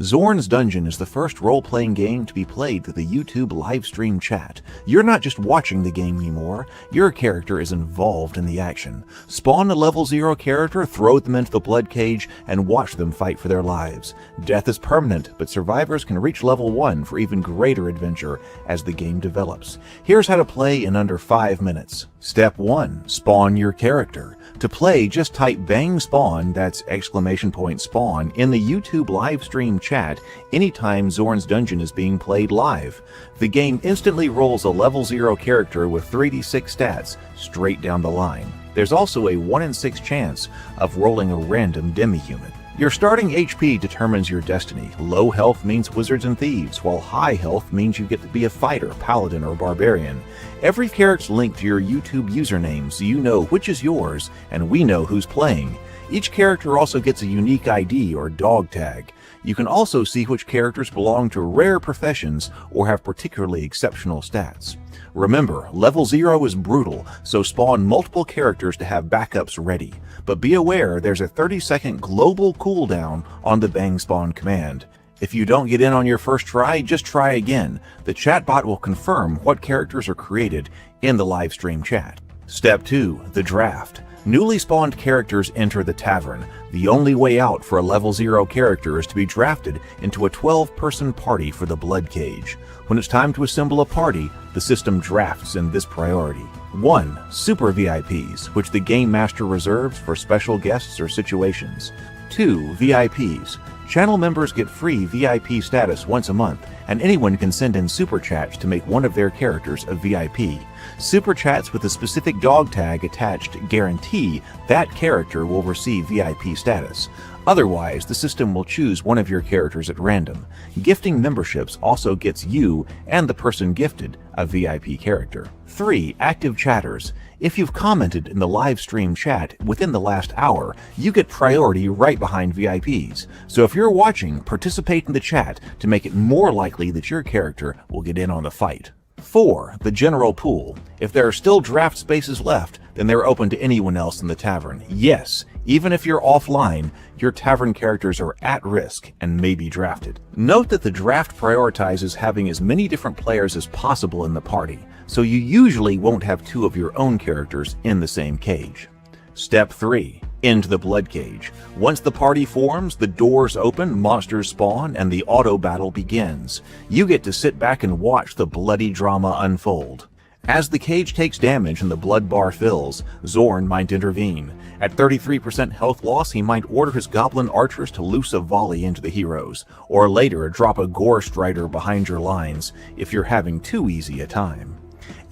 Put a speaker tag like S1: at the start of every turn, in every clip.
S1: Zorn's Dungeon is the first role-playing game to be played through the YouTube live stream chat. You're not just watching the game anymore, your character is involved in the action. Spawn a level 0 character, throw them into the Bloodcage, and watch them fight for their lives. Death is permanent, but survivors can reach level 1 for even greater adventure as the game develops. Here's how to play in under 5 minutes. Step 1. Spawn your character. To play, just type bang spawn, that's ! spawn, in the YouTube live stream chat anytime Zorn's Dungeon is being played live. The game instantly rolls a level 0 character with 3d6 stats straight down the line. There's also a 1 in 6 chance of rolling a random demi-human. Your starting HP determines your destiny. Low health means wizards and thieves, while high health means you get to be a fighter, paladin, or barbarian. Every character's linked to your YouTube username, so you know which is yours, and we know who's playing. Each character also gets a unique ID or dog tag. You can also see which characters belong to rare professions or have particularly exceptional stats. Remember, level 0 is brutal, so spawn multiple characters to have backups ready. But be aware there's a 30-second global cooldown on the bang spawn command. If you don't get in on your first try, just try again. The chatbot will confirm what characters are created in the live stream chat. Step 2. The draft. Newly spawned characters enter the tavern. The only way out for a level 0 character is to be drafted into a 12-person party for the Bloodcage. When it's time to assemble a party, the system drafts in this priority. 1. Super VIPs, which the Game Master reserves for special guests or situations. 2. VIPs. Channel members get free VIP status once a month, and anyone can send in super chats to make one of their characters a VIP. Super chats with a specific dog tag attached guarantee that character will receive VIP status. Otherwise, the system will choose one of your characters at random. Gifting memberships also gets you and the person gifted a VIP character. 3. Active chatters. If you've commented in the live stream chat within the last hour, you get priority right behind VIPs. So if you're watching, participate in the chat to make it more likely that your character will get in on the fight. 4. The general pool. If there are still draft spaces left, then they're open to anyone else in the tavern. Yes, even if you're offline, your tavern characters are at risk and may be drafted. Note that the draft prioritizes having as many different players as possible in the party, so you usually won't have 2 of your own characters in the same cage. Step 3. Into the Bloodcage. Once the party forms, the doors open, monsters spawn, and the auto battle begins. You get to sit back and watch the bloody drama unfold. As the cage takes damage and the blood bar fills, Zorn might intervene. At 33% health loss, he might order his goblin archers to loose a volley into the heroes, or later drop a gore strider behind your lines if you're having too easy a time.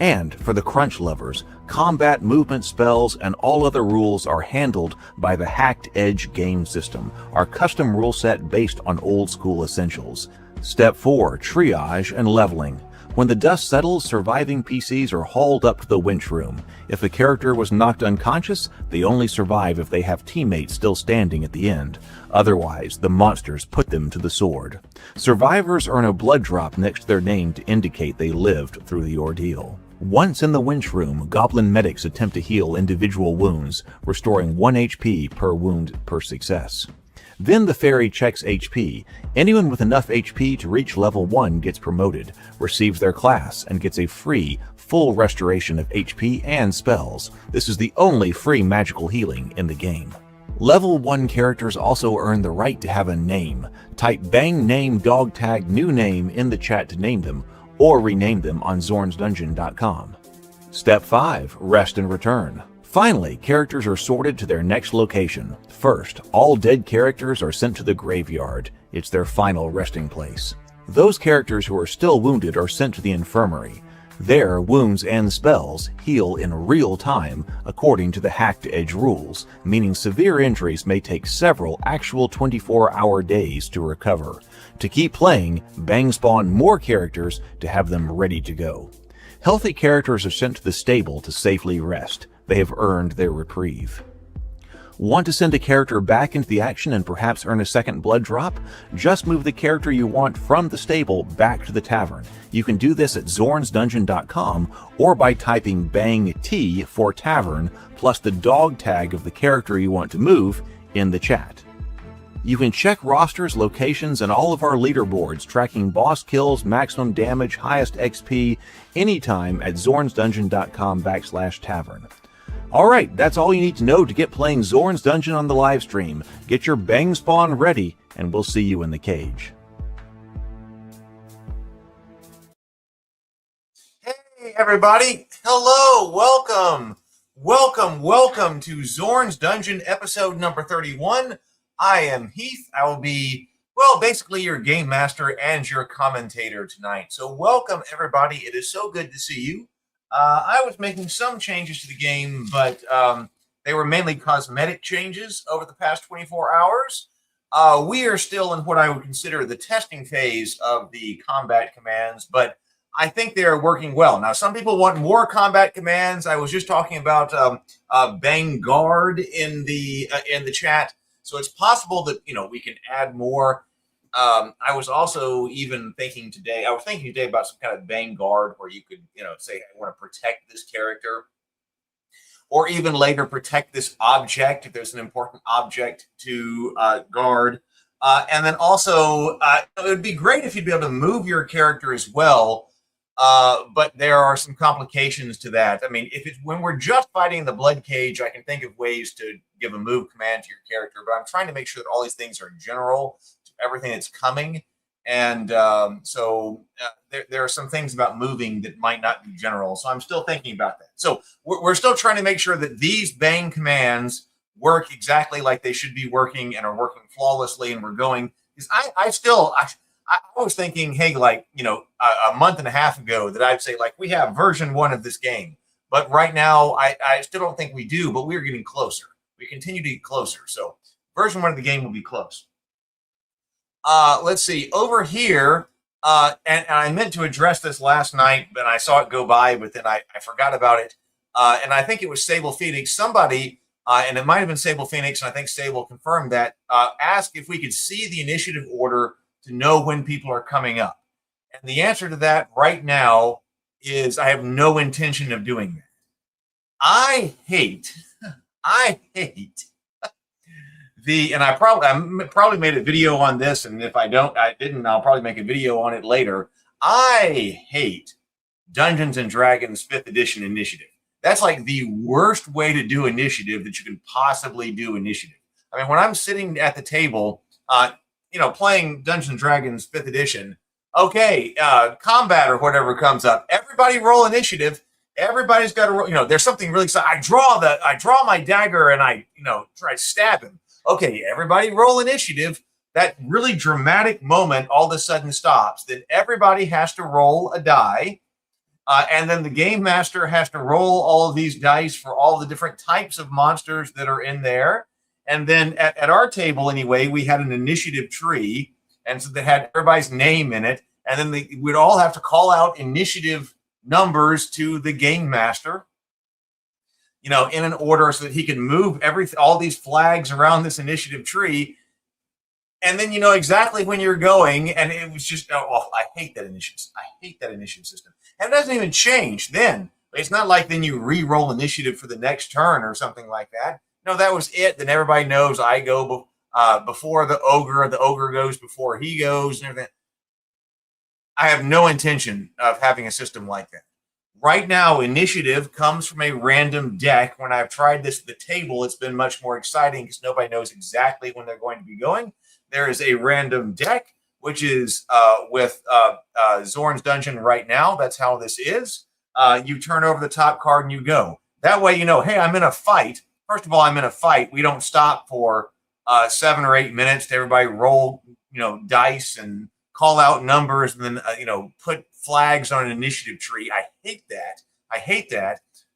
S1: And for the crunch lovers, combat, movement, spells, and all other rules are handled by the Hacked Edge game system, our custom rule set based on old school essentials. Step 4. Triage and leveling. When the dust settles, surviving PCs are hauled up to the winch room. If a character was knocked unconscious, they only survive if they have teammates still standing at the end. Otherwise, the monsters put them to the sword. Survivors earn a blood drop next to their name to indicate they lived through the ordeal. Once in the winch room, goblin medics attempt to heal individual wounds, restoring 1 HP per wound per success. Then the fairy checks HP. Anyone with enough HP to reach level 1 gets promoted, receives their class, and gets a free, full restoration of HP and spells. This is the only free magical healing in the game. Level 1 characters also earn the right to have a name. Type bang name dog tag new name in the chat to name them, or rename them on zornsdungeon.com. Step 5. Rest and return. Finally, characters are sorted to their next location. First, all dead characters are sent to the graveyard. It's their final resting place. Those characters who are still wounded are sent to the infirmary. There, wounds and spells heal in real time according to the Hacked Edge rules, meaning severe injuries may take several actual 24-hour days to recover. To keep playing, bang spawn more characters to have them ready to go. Healthy characters are sent to the stable to safely rest. They have earned their reprieve. Want to send a character back into the action and perhaps earn a second blood drop? Just move the character you want from the stable back to the tavern. You can do this at zornsdungeon.com or by typing bang T for tavern plus the dog tag of the character you want to move in the chat. You can check rosters, locations, and all of our leaderboards, tracking boss kills, maximum damage, highest XP, anytime at zornsdungeon.com/tavern. Alright, that's all you need to know to get playing Zorn's Dungeon on the live stream. Get your bang spawn ready, and we'll see you in the cage. Hey everybody! Hello! Welcome to Zorn's Dungeon episode number 31. I am Heath. I will be, well, basically your game master and your commentator tonight. So welcome everybody. It is so good to see you. I was making some changes to the game, but they were mainly cosmetic changes over the past 24 hours. We are still in what I would consider the testing phase of the combat commands, but I think they are working well. Now, some people want more combat commands. I was just talking about Bang Guard in the chat. So it's possible that, we can add more. I was also even thinking today, about some kind of Bang Guard where you could, say, I want to protect this character. Or even later protect this object if there's an important object to guard. And then also, it would be great if you'd be able to move your character as well. But there are some complications to that. I mean, when we're just fighting the Bloodcage, I can think of ways to give a move command to your character, but I'm trying to make sure that all these things are general to everything that's coming. And so there are some things about moving that might not be general. So I'm still thinking about that. So we're still trying to make sure that these Bang commands work exactly like they should be working and are working flawlessly. And we're going, because I was thinking, hey, a month and a half ago that I'd say, we have version 1 of this game. But right now, I still don't think we do, but we're getting closer. We continue to get closer. So version 1 of the game will be close. Let's see. Over here, and I meant to address this last night, but I saw it go by, but then I forgot about it. And I think it was Sable Phoenix. Somebody, and it might have been Sable Phoenix, and I think Sable confirmed that, asked if we could see the initiative order to know when people are coming up. And the answer to that right now is I have no intention of doing that. I hate and I probably made a video on this, and if I didn't, I'll probably make a video on it later. I hate Dungeons and Dragons 5th edition initiative. That's like the worst way to do initiative that you can possibly do initiative. I mean, when I'm sitting at the table, playing Dungeons and Dragons 5th edition, okay, combat or whatever comes up, everybody roll initiative. Everybody's got to roll, there's something really exciting. I draw my dagger and I try to stab him. Okay, everybody roll initiative. That really dramatic moment all of a sudden stops. Then everybody has to roll a die. And then the game master has to roll all of these dice for all the different types of monsters that are in there. And then at our table, anyway, we had an initiative tree. And so they had everybody's name in it. And then we'd all have to call out initiative numbers to the game master, in an order so that he can move all these flags around this initiative tree. And then you know exactly when you're going. And it was just, I hate that initiative. I hate that initiative system. And it doesn't even change then. It's not like then you re-roll initiative for the next turn or something like that. No, that was it. Then everybody knows I go before the ogre goes before he goes and everything. I have no intention of having a system like that. Right now, initiative comes from a random deck. When I've tried this at the table, it's been much more exciting because nobody knows exactly when they're going to be going. There is a random deck, which is with Zorn's Dungeon right now. That's how this is. You turn over the top card and you go. That way, hey, I'm in a fight. First of all, I'm in a fight. We don't stop for 7 or 8 minutes to everybody roll, dice and call out numbers and then, put flags on an initiative tree. I hate that.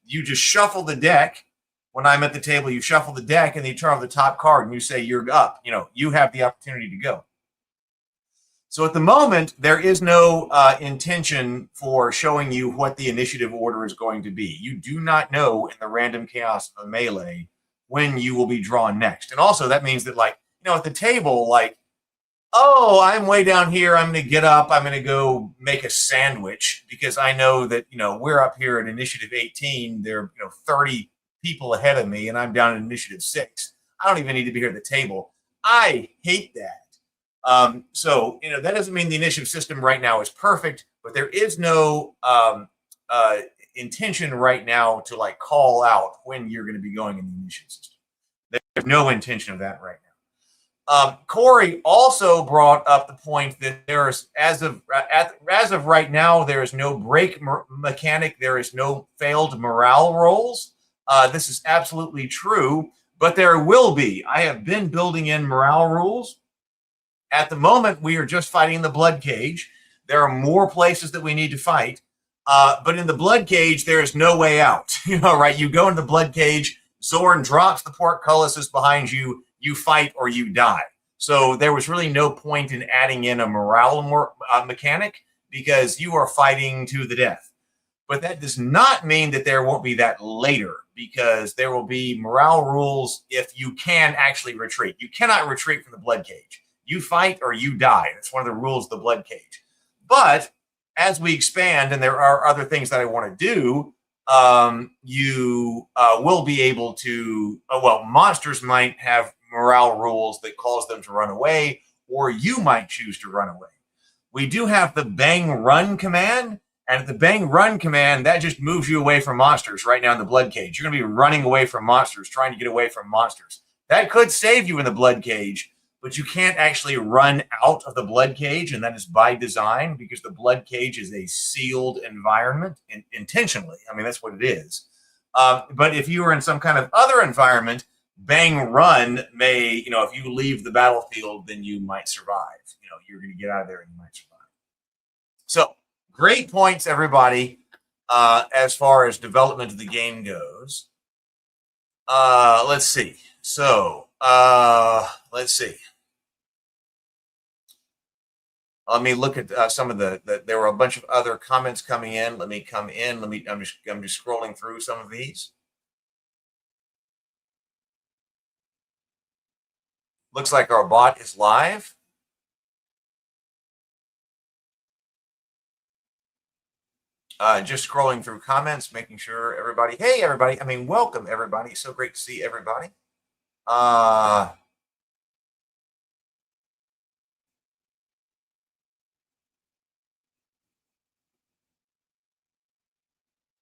S1: You just shuffle the deck. When I'm at the table, you shuffle the deck and you turn over the top card and you say you're up. You have the opportunity to go. So at the moment, there is no intention for showing you what the initiative order is going to be. You do not know in the random chaos of a melee when you will be drawn next. And also that means that at the table, oh, I'm way down here. I'm going to get up. I'm going to go make a sandwich because I know that, we're up here at initiative 18. There are, 30 people ahead of me and I'm down at initiative 6. I don't even need to be here at the table.
S2: I hate that. So, that doesn't mean the initiative system right now is perfect, but there is no intention right now to like call out when you're going to be going in the initiative system. There's no intention of that right now. Corey also brought up the point that there is, as of right now, there is no break mechanic. There is no failed morale rolls. This is absolutely true, but there will be. I have been building in morale rules. At the moment, we are just fighting the Bloodcage. There are more places that we need to fight, but in the Bloodcage, there is no way out. Right? You go into the Bloodcage, Zorn drops the portcullises behind you. You fight or you die. So there was really no point in adding in a morale mechanic because you are fighting to the death. But that does not mean that there won't be that later, because there will be morale rules if you can actually retreat. You cannot retreat from the Bloodcage. You fight or you die. That's one of the rules of the Bloodcage. But as we expand, and there are other things that I want to do, you will be able to, monsters might have morale rules that cause them to run away, or you might choose to run away. We do have the bang run command, and at the bang run command, that just moves you away from monsters right now in the Bloodcage. You're going to be running away from monsters, trying to get away from monsters. That could save you in the Bloodcage, but you can't actually run out of the Bloodcage, and that is by design, because the Bloodcage is a sealed environment intentionally. I mean, that's what it is. But if you were in some kind of other environment, bang run may, if you leave the battlefield, then you might survive. You're going to get out of there and you might survive. So great points, everybody, as far as development of the game goes. Let's see. So let's see. Let me look at some of there were a bunch of other comments coming in. Let me come in. I'm just scrolling through some of these. Looks like our bot is live. Just scrolling through comments, making sure everybody, hey, everybody. I mean, welcome, everybody. So great to see everybody.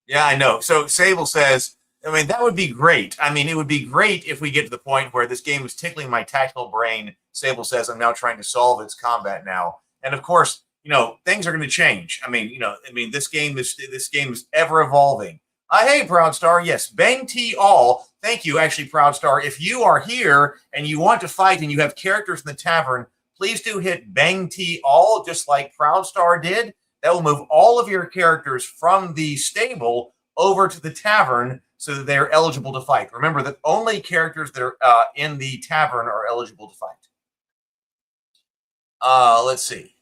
S2: Yeah, I know. So Sable says, I mean, that would be great. I mean, it would be great if we get to the point where this game is tickling my tactile brain. Sable says, I'm now trying to solve its combat now. And of course, things are going to change. I mean, this game is ever evolving. Hey, Proud Star. Yes, Bang T all. Thank you, actually, Proud Star. If you are here and you want to fight and you have characters in the tavern, please do hit Bang T all, just like Proud Star did. That will move all of your characters from the stable over to the tavern so that they're eligible to fight. Remember that only characters that are in the tavern are eligible to fight. Let's see.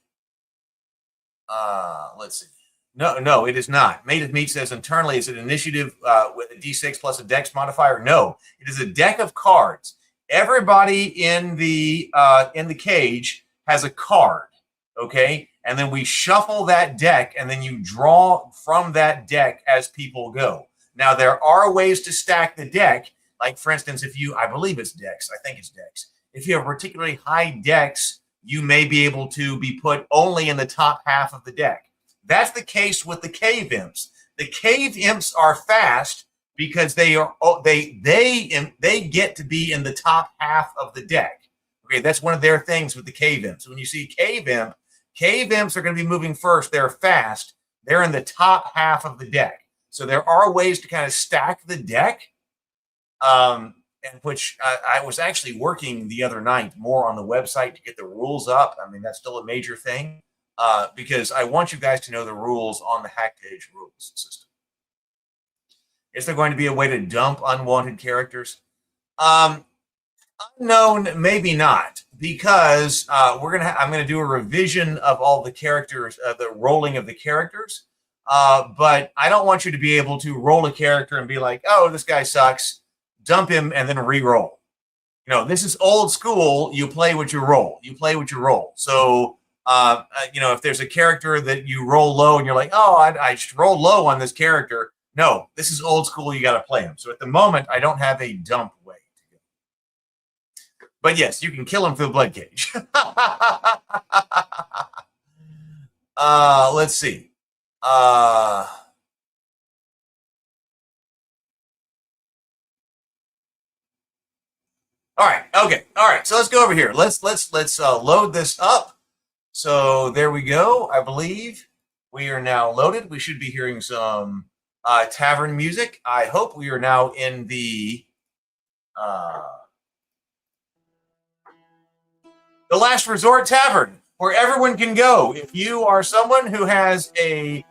S2: No, it is not. Made of Meat says internally, is it initiative with a D6 plus a dex modifier? No, it is a deck of cards. Everybody in the cage has a card, okay? And then we shuffle that deck, and then you draw from that deck as people go. Now, there are ways to stack the deck. Like, for instance, I believe it's dex. I think it's dex. If you have particularly high dex, you may be able to be put only in the top half of the deck. That's the case with the cave imps. The cave imps are fast because they get to be in the top half of the deck. Okay, that's one of their things with the cave imps. When you see cave imps are going to be moving first. They're fast. They're in the top half of the deck. So there are ways to kind of stack the deck, and which I was actually working the other night more on the website to get the rules up. I mean, that's still a major thing because I want you guys to know the rules on the Hacktage rules system. Is there going to be a way to dump unwanted characters? Unknown, maybe not, because I'm going to do a revision of all the characters, the rolling of the characters. But I don't want you to be able to roll a character and be like, oh, this guy sucks, dump him, and then re-roll. This is old school. You play what you roll. So, if there's a character that you roll low and you're like, oh, I just rolled low on this character. No, this is old school. You got to play him. So at the moment, I don't have a dump way. But yes, you can kill him through the Bloodcage. Let's see. All right. Okay. All right. So let's go over here. Let's load this up. So there we go. I believe we are now loaded. We should be hearing some tavern music. I hope we are now in the Last Resort Tavern, where everyone can go. If you are someone who has a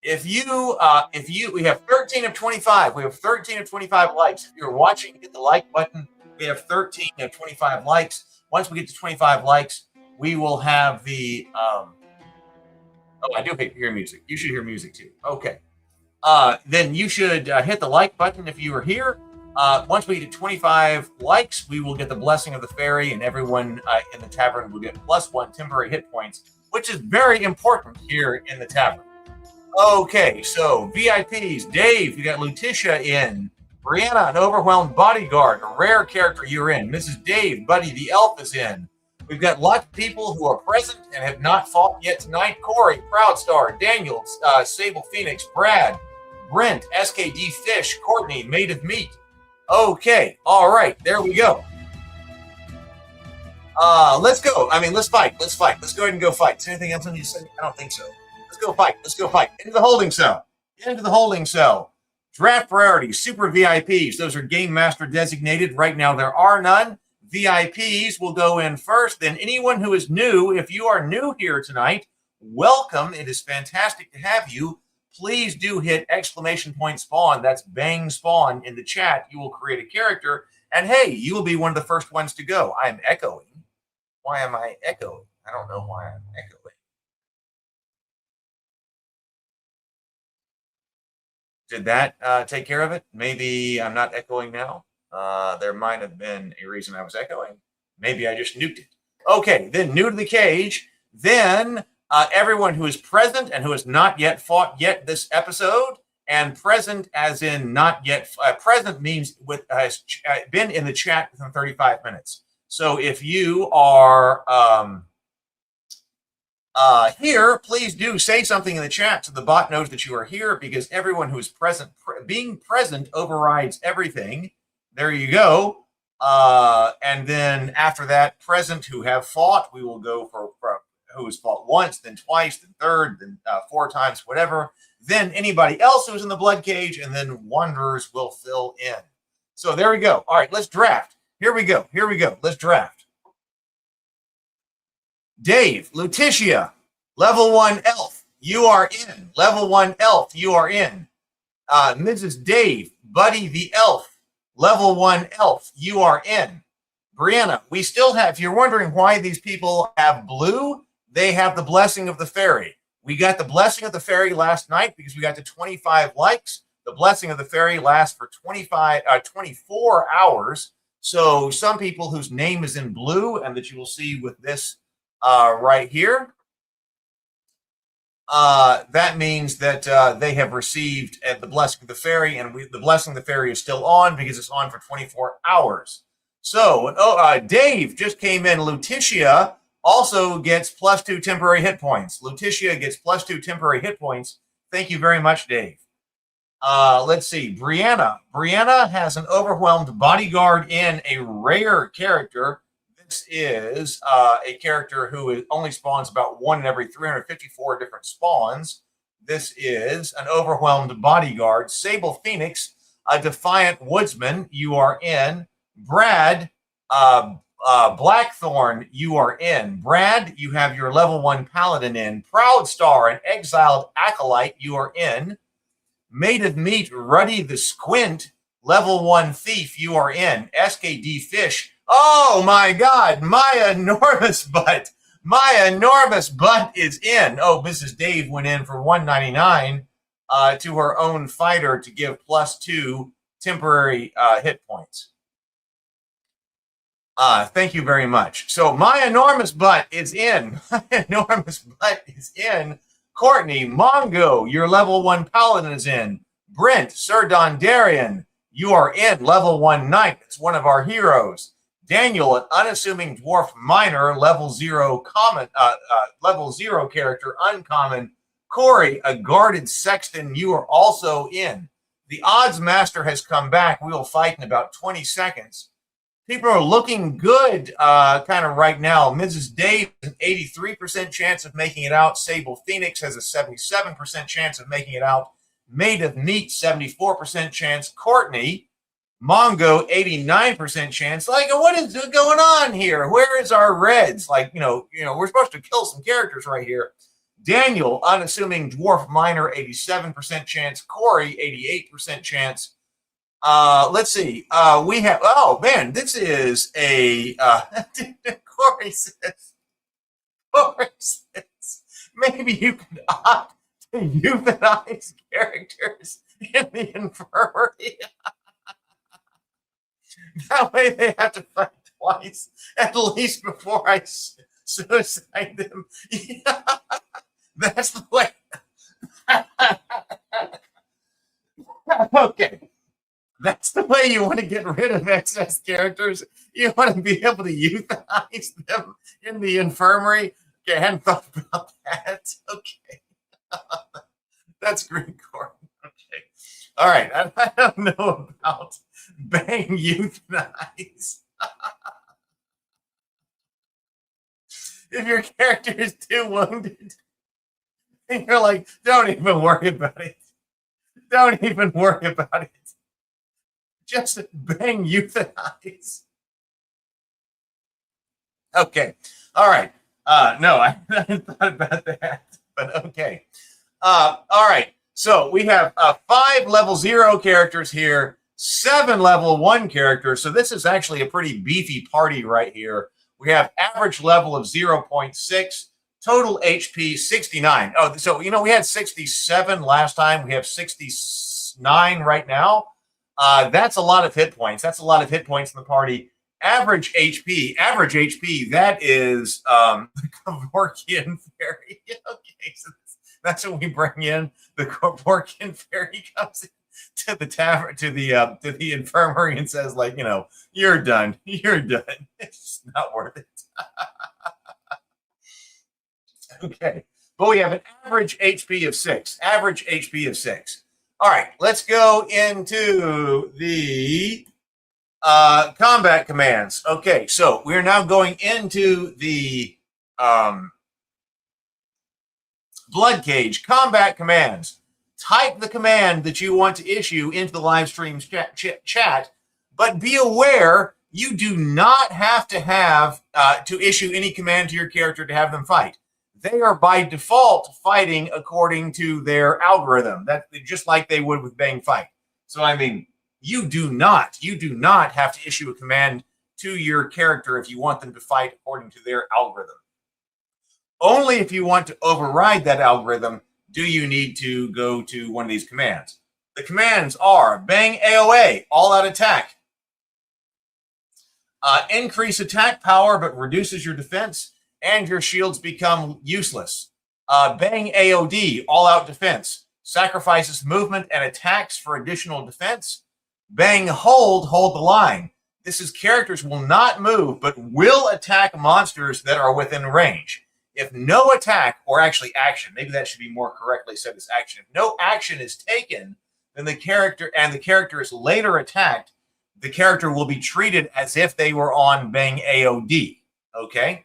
S2: we have 13 of 25. We have 13 of 25 likes. If you're watching, hit the like button. We have 13 of 25 likes. Once we get to 25 likes, we will have the I do hear music. You should hear music too. Okay. Then you should hit the like button if you are here. Once we get to 25 likes, we will get the blessing of the fairy, and everyone in the tavern will get +1 temporary hit points, which is very important here in the tavern. Okay, so VIPs, Dave, you got Letitia in. Brianna, an overwhelmed bodyguard, a rare character you're in. Mrs. Dave, Buddy the elf is in. We've got lots of people who are present and have not fought yet tonight. Corey, Proudstar, Daniel, Sable Phoenix, Brad, Brent, SKD Fish, Courtney, Maid of Meat. Okay, all right, there we go. Let's go. I mean, let's fight. Let's fight. Let's go ahead and go fight. Is there anything else I need to say? I don't think so. Let's go fight. Let's go fight. Into the holding cell. Into the holding cell. Draft priorities, super VIPs. Those are game master designated. Right now, there are none. VIPs will go in first. Then anyone who is new, if you are new here tonight, welcome. It is fantastic to have you. Please do hit ! spawn. That's bang spawn in the chat. You will create a character. And hey, you will be one of the first ones to go. I'm echoing. Why am I echoing? I don't know why I'm echoing. Did that take care of it? Maybe I'm not echoing now. There might have been a reason I was echoing. Maybe I just nuked it. Okay, then new to the cage. Then everyone who is present and who has not yet fought yet this episode, and present as in not yet present means has been in the chat within 35 minutes. So if you are here, please do say something in the chat so the bot knows that you are here, because everyone who is present, being present overrides everything. There you go. And then after that, present who have fought, we will go for who has fought once, then twice, then third, then 4 times, whatever. Then anybody else who's in the blood cage, and then wanderers will fill in. So there we go. All right, let's draft. Here we go. Here we go. Let's draft. Dave, Letitia, level 1 elf, you are in. Level 1 elf, you are in. Mrs. Dave, Buddy the elf, level 1 elf, you are in. Brianna, we still have, if you're wondering why these people have blue, they have the blessing of the fairy. We got the blessing of the fairy last night because we got to 25 likes. The blessing of the fairy lasts for 24 hours. So some people whose name is in blue, and that you will see with this right here, that means that they have received the blessing of the fairy, and the blessing of the fairy is still on because it's on for 24 hours. So Dave just came in. Letitia also gets +2 temporary hit points. Letitia gets +2 temporary hit points. Thank you very much, Dave. Let's see. Brianna. Brianna has an overwhelmed bodyguard in, a rare character. This is a character who only spawns about 1 in every 354 different spawns. This is an overwhelmed bodyguard. Sable Phoenix, a defiant woodsman, you are in. Brad, Blackthorn, you are in. Brad, you have your level 1 paladin in. Proudstar, an exiled acolyte, you are in. Maid of Meat, Ruddy the Squint, level 1 thief, you are in. SKD Fish, oh my God, my enormous butt. My enormous butt is in. Oh, Mrs. Dave went in for $199 to her own fighter to give +2 temporary hit points. Thank you very much. So my enormous butt is in. My enormous butt is in. Courtney, Mongo, your level 1 paladin is in. Brent, Sir Dondarian, You are in level 1 knight. It's one of our heroes. Daniel, an unassuming dwarf miner, level 0 common, level 0 character, uncommon. Corey, a guarded sexton. You are also in. The odds master has come back. We will fight in about 20 seconds. People are looking good kind of right now. Mrs. Dave has an 83% chance of making it out. Sable Phoenix has a 77% chance of making it out. Maid of Neat, 74% chance. Courtney, Mongo, 89% chance. Like, what is going on here? Where is our reds? Like, we're supposed to kill some characters right here. Daniel, unassuming dwarf miner, 87% chance. Corey, 88% chance. Let's see. We have, oh man, this is a, Corey says, maybe you could opt to euthanize characters in the infirmary. That way they have to fight twice, at least before I suicide them. Yeah, that's the way. Okay. That's the way you want to get rid of excess characters. You want to be able to euthanize them in the infirmary. Okay, I hadn't thought about that. Okay. That's great, Corey. Okay. All right. I don't know about bang euthanize. If your character is too wounded, and you're like, don't even worry about it. Don't even worry about it. Just bang euthanize. Okay. All right. No, I hadn't thought about that, but okay. All right. So we have 5 level 0 characters here, 7 level 1 characters. So this is actually a pretty beefy party right here. We have average level of 0.6, total HP 69. Oh, so, we had 67 last time. We have 69 right now. That's a lot of hit points. That's a lot of hit points in the party. Average HP, that is the Kevorkian Fairy. Okay, so that's what we bring in. The Kevorkian Fairy comes in to the tavern, to the infirmary and says, like, you're done. You're done. It's just not worth it. Okay. But we have an average HP of 6. Average HP of 6. All right, let's go into the combat commands. Okay, so we're now going into the Bloodcage combat commands. Type the command that you want to issue into the live stream chat, but be aware you do not have to issue any command to your character to have them fight. They are by default fighting according to their algorithm. That's just like they would with Bang Fight. So I mean, you do not have to issue a command to your character if you want them to fight according to their algorithm. Only if you want to override that algorithm do you need to go to one of these commands. The commands are Bang AOA, all out attack. Increase attack power but reduces your defense and your shields become useless. Bang AOD, all out defense. Sacrifices movement and attacks for additional defense. Bang hold the line. This is characters will not move but will attack monsters that are within range. If no attack, or actually action, maybe that should be more correctly said as action. If no action is taken, then the character is later attacked, the character will be treated as if they were on Bang AOD. Okay?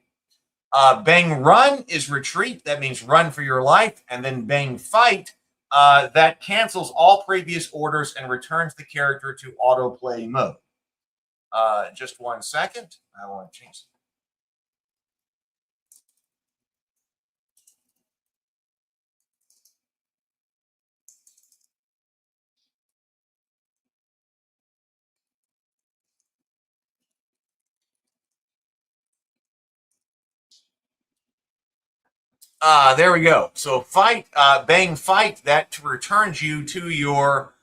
S2: Bang run is retreat. That means run for your life. And then Bang fight, that cancels all previous orders and returns the character to autoplay mode. Just 1 second. I want to change it. There we go. So fight, Bang fight, that returns you to your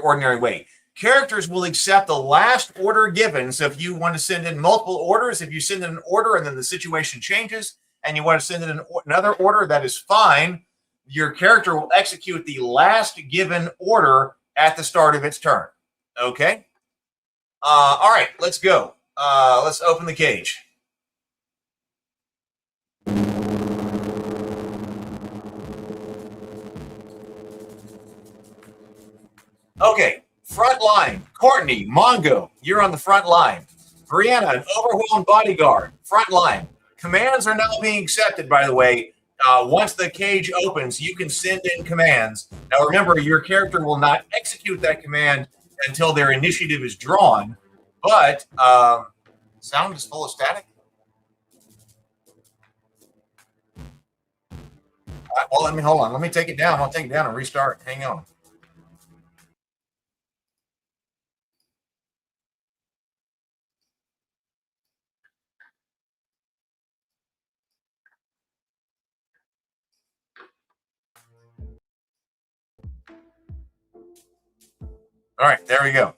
S2: ordinary way. Characters will accept the last order given. So if you want to send in multiple orders, if you send in an order and then the situation changes and you want to send in another order, that is fine. your character will execute the last given order at the start of its turn. Okay? All right, let's go. Let's open the cage. Okay, front line. Courtney, Mongo, you're on the front line. Brianna, an overwhelmed bodyguard, front line. Commands are now being accepted, by the way. Once the cage opens, you can send in commands. Now, remember, your character will not execute that command until their initiative is drawn. But sound is full of static. Well, let me hold on. Let me take it down. I'll take it down and restart. Hang on. All right, there we go.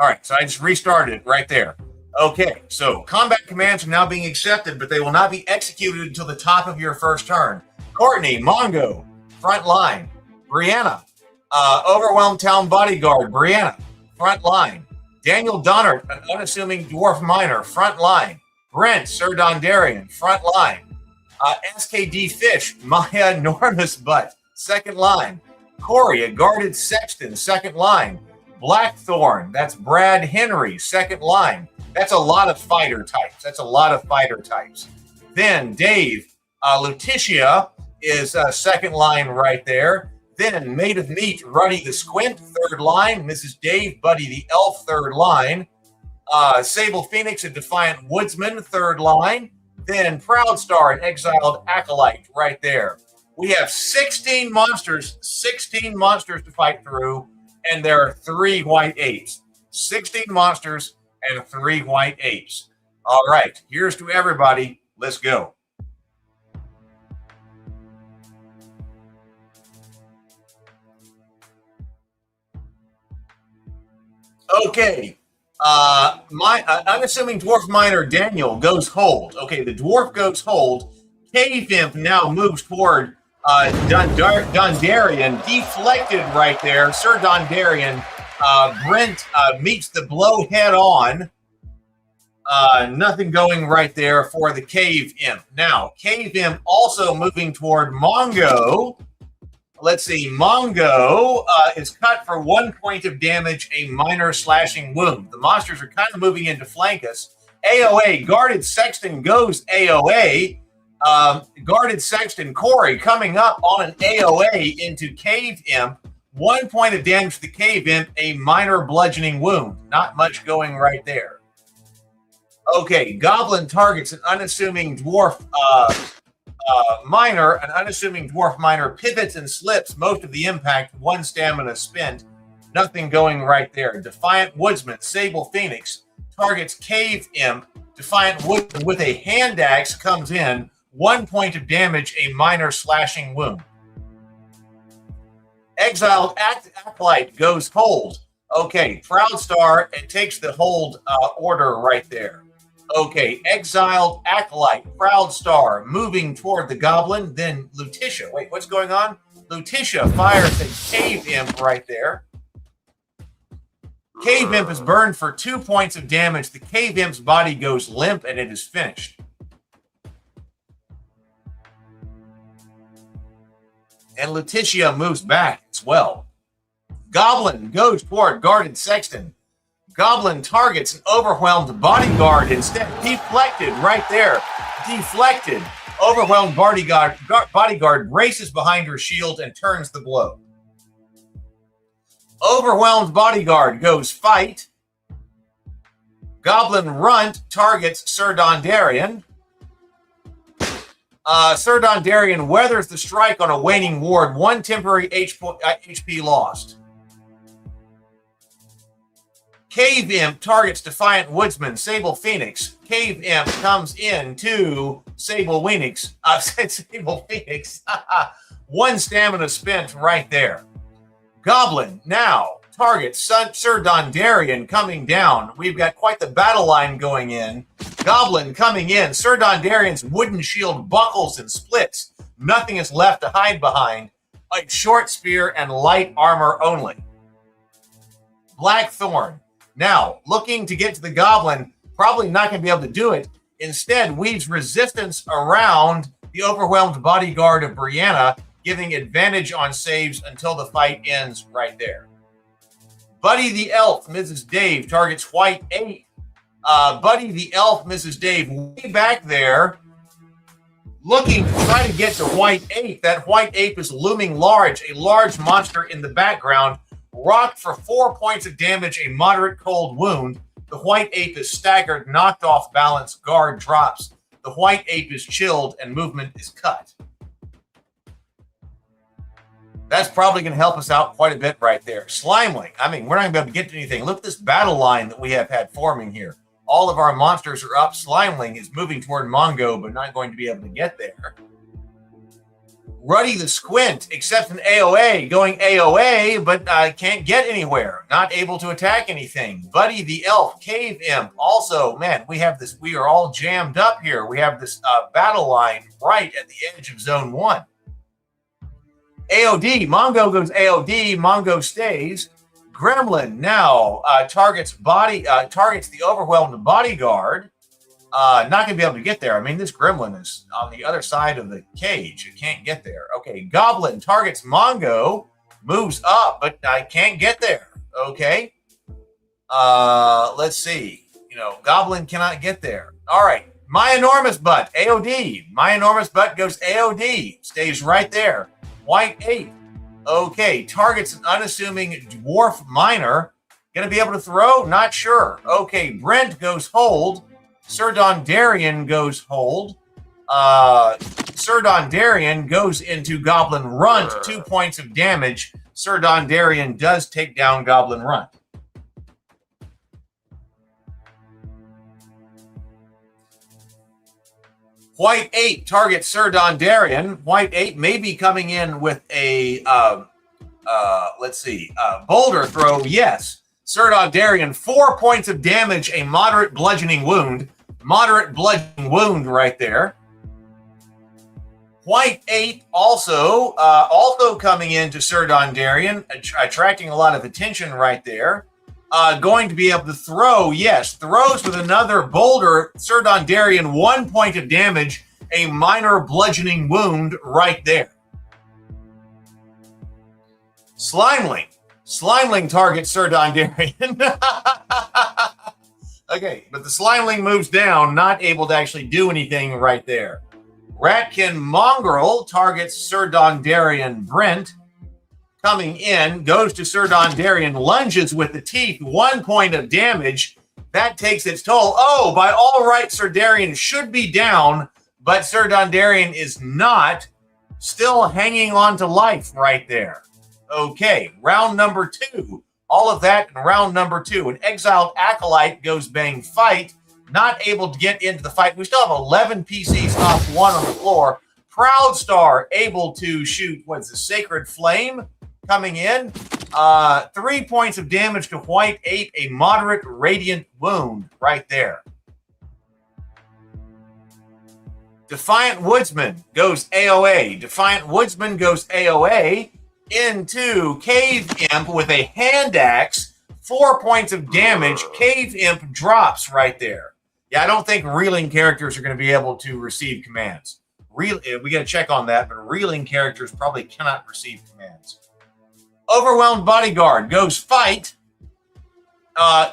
S2: All right, so I just restarted it right there. Okay, so combat commands are now being accepted, but they will not be executed until the top of your first turn. Courtney, Mongo, front line. Brianna, overwhelmed town bodyguard. Brianna, front line. Daniel Donner, an unassuming dwarf miner, front line. Brent, Sir Dondarian, front line. SKD Fish, Maya enormous butt, second line. Corey, a guarded sexton, second line. Blackthorn, that's Brad Henry, second line. That's a lot of fighter types. Then Dave, Letitia is second line right there. Then Maid of Meat, Ruddy the Squint, third line. Mrs. Dave, Buddy the Elf, third line. Sable Phoenix, a Defiant Woodsman, third line. Then Proud Star, an Exiled Acolyte right there. We have 16 monsters to fight through, and there are 3 white apes. 16 monsters and 3 white apes. All right, here's to everybody. Let's go. Okay. My unassuming dwarf miner Daniel goes hold. Okay, the dwarf goes hold. Cave Imp now moves toward Dondarian, deflected right there. Sir Dondarian. Brent meets the blow head on. Nothing going right there for the Cave Imp. Now, Cave Imp also moving toward Mongo. Let's see. Mongo is cut for 1 point of damage, a minor slashing wound. The monsters are kind of moving in to flank us. AOA, Guarded Sexton goes AOA. Guarded Sexton Corey coming up on an AOA into Cave Imp. 1 point of damage to the Cave Imp, a minor bludgeoning wound. Not much going right there. Okay, Goblin targets an unassuming dwarf miner. An unassuming dwarf miner pivots and slips most of the impact. 1 stamina spent. Nothing going right there. Defiant Woodsman, Sable Phoenix, targets Cave Imp. Defiant Woodsman with a hand axe comes in. 1 point of damage, a minor slashing wound. Exiled Acolyte goes hold. Okay, Proud Star, it takes the hold order right there. Okay, Exiled Acolyte, Proud Star, moving toward the Goblin. Then Letitia. Wait, what's going on? Letitia fires a Cave Imp right there. Cave Imp is burned for 2 points of damage. The Cave Imp's body goes limp and it is finished. And Letitia moves back as well. Goblin goes toward Guarded Sexton. Goblin targets an overwhelmed bodyguard instead. Deflected right there. Deflected. Overwhelmed bodyguard races behind her shield and turns the blow. Overwhelmed bodyguard goes fight. Goblin Runt targets Sir Dondarian. Sir Dondarian weathers the strike on a waning ward. 1 temporary HP lost. Cave Imp targets Defiant Woodsman, Sable Phoenix. Cave Imp comes in to Sable Phoenix. Sable Phoenix. 1 stamina spent right there. Goblin now targets Sir Dondarian coming down. We've got quite the battle line going in. Goblin coming in. Sir Dondarian's wooden shield buckles and splits. Nothing is left to hide behind. A short spear and light armor only. Blackthorn. Now, looking to get to the goblin, probably not going to be able to do it. Instead, weaves resistance around the overwhelmed bodyguard of Brianna, giving advantage on saves until the fight ends right there. Buddy the Elf, Mrs. Dave, targets White 8. Buddy the Elf, Mrs. Dave, way back there, looking to try to get to White Ape. That White Ape is looming large, a large monster in the background. Rocked for 4 points of damage, a moderate cold wound. The White Ape is staggered, knocked off balance, guard drops. The White Ape is chilled and movement is cut. That's probably going to help us out quite a bit right there. Slimeling. I mean, we're not going to be able to get to anything. Look at this battle line that we have had forming here. All of our monsters are up. Slimeling is moving toward Mongo, but not going to be able to get there. Ruddy the Squint accepts an AOA, going AOA, but can't get anywhere. Not able to attack anything. Buddy the Elf, Cave Imp. Also, man, we have this. We are all jammed up here. We have this battle line right at the edge of Zone 1. AOD. Mongo goes AOD. Mongo stays. Gremlin now targets the overwhelmed bodyguard. Not going to be able to get there. I mean, this gremlin is on the other side of the cage. It can't get there. Okay, Goblin targets Mongo, moves up, but I can't get there. Okay. Let's see. Goblin cannot get there. All right. My Enormous Butt, AOD. My Enormous Butt goes AOD. Stays right there. White 8. Okay, targets an unassuming dwarf miner. Going to be able to throw? Not sure. Okay, Brent goes hold. Sir Dondarian goes hold. Sir Dondarian goes into Goblin Runt. 2 points of damage. Sir Dondarian does take down Goblin Runt. White 8 targets Sir Dondarian. White 8 may be coming in with a, boulder throw. Yes. Sir Dondarian, 4 points of damage, a moderate bludgeoning wound. Moderate bludgeoning wound right there. White 8 also coming into Sir Dondarian, attracting a lot of attention right there. Going to be able to throw, yes, throws with another boulder. Sir Dondarian, 1 point of damage, a minor bludgeoning wound right there. Slimeling. Slimeling targets Sir Dondarian. Okay, but the Slimeling moves down, not able to actually do anything right there. Ratkin Mongrel targets Sir Dondarian Brent. Coming in, goes to Sir Dondarian, lunges with the teeth, 1 point of damage. That takes its toll. Oh, by all rights, Sir Darian should be down, but Sir Dondarian is not. Still hanging on to life right there. Okay, round number 2. All of that in round number 2. An exiled acolyte goes bang fight, not able to get into the fight. We still have 11 PCs off 1 on the floor. Proud Star able to shoot, what's the Sacred Flame? Coming in, 3 points of damage to White 8, a moderate radiant wound right there. Defiant Woodsman goes AOA. Defiant Woodsman goes AOA into Cave Imp with a hand axe. 4 points of damage. Cave Imp drops right there. Yeah, I don't think reeling characters are going to be able to receive commands. We got to check on that, but reeling characters probably cannot receive commands. Overwhelmed Bodyguard goes fight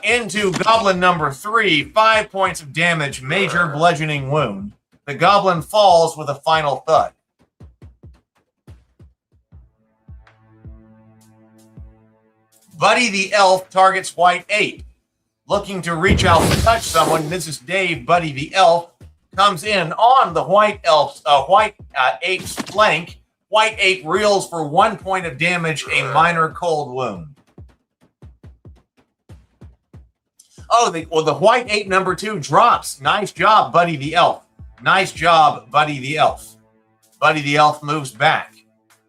S2: into Goblin number 3. 5 points of damage, major bludgeoning wound. The Goblin falls with a final thud. Buddy the Elf targets White 8. Looking to reach out to touch someone, this is Dave. Buddy the Elf comes in on the White 8's flank. White 8 reels for 1 point of damage, a minor cold wound. Oh, the White 8 number 2 drops. Nice job, Buddy the Elf. Nice job, Buddy the Elf. Buddy the Elf moves back.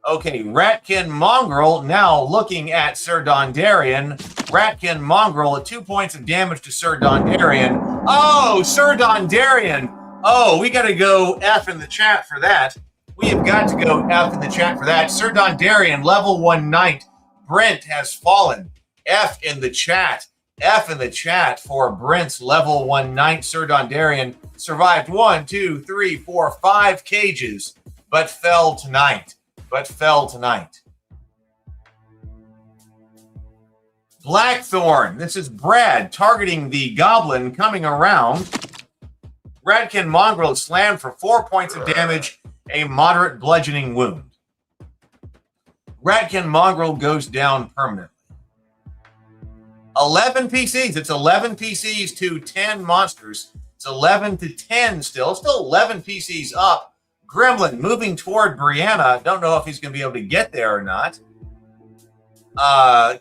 S2: Okay, Ratkin Mongrel now looking at Sir Dondarian. Ratkin Mongrel at 2 points of damage to Sir Dondarian. Oh, Sir Dondarian. Oh, we got to go F in the chat for that. We have got to go F in the chat for that. Sir Dondarian, level 1 knight. Brent has fallen. F in the chat. F in the chat for Brent's level 1 knight. Sir Dondarian survived 1, 2, 3, 4, 5 cages, but fell tonight. Blackthorn. This is Brad targeting the goblin coming around. Radkin Mongrel slammed for 4 points of damage, a moderate bludgeoning wound. Radkin Mongrel goes down permanently. 11 PCs. It's 11 PCs to 10 monsters. It's 11 to 10 still. Still 11 PCs up. Gremlin moving toward Brianna. Don't know if he's going to be able to get there or not.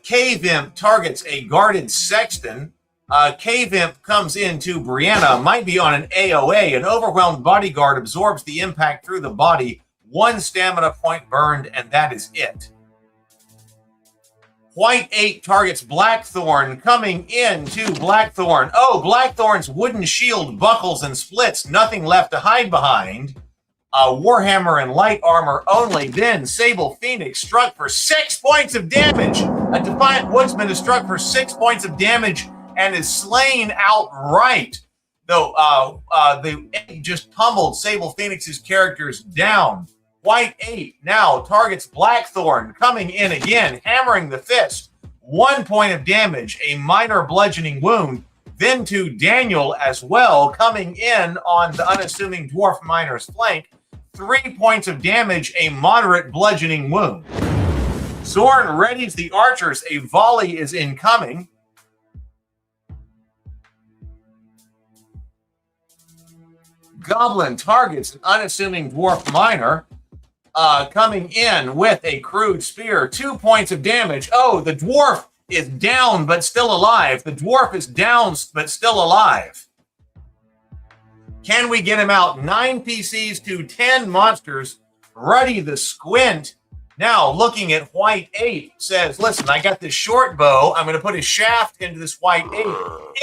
S2: Cave Imp targets a guarded sexton. Cave Imp comes into Brianna. Might be on an AOA. An overwhelmed bodyguard absorbs the impact through the body. 1 stamina point burned, and that is it. White 8 targets Blackthorn, coming into Blackthorn. Oh, Blackthorn's wooden shield buckles and splits. Nothing left to hide behind. Warhammer and light armor only. Then Sable Phoenix struck for 6 points of damage. A Defiant Woodsman is struck for 6 points of damage and is slain outright. Though they just pummeled Sable Phoenix's characters down. White 8 now targets Blackthorn, coming in again, hammering the fist. 1 point of damage, a minor bludgeoning wound. Then to Daniel as well, coming in on the unassuming dwarf miner's flank. 3 points of damage, a moderate bludgeoning wound. Zorn readies the archers. A volley is incoming. Goblin targets an unassuming dwarf miner. Coming in with a crude spear. 2 points of damage. Oh, the dwarf is down but still alive. The dwarf is down but still alive. Can we get him out? 9 PCs to 10 monsters. Ruddy the Squint, now looking at White 8, says, listen, I got this short bow. I'm going to put a shaft into this White 8.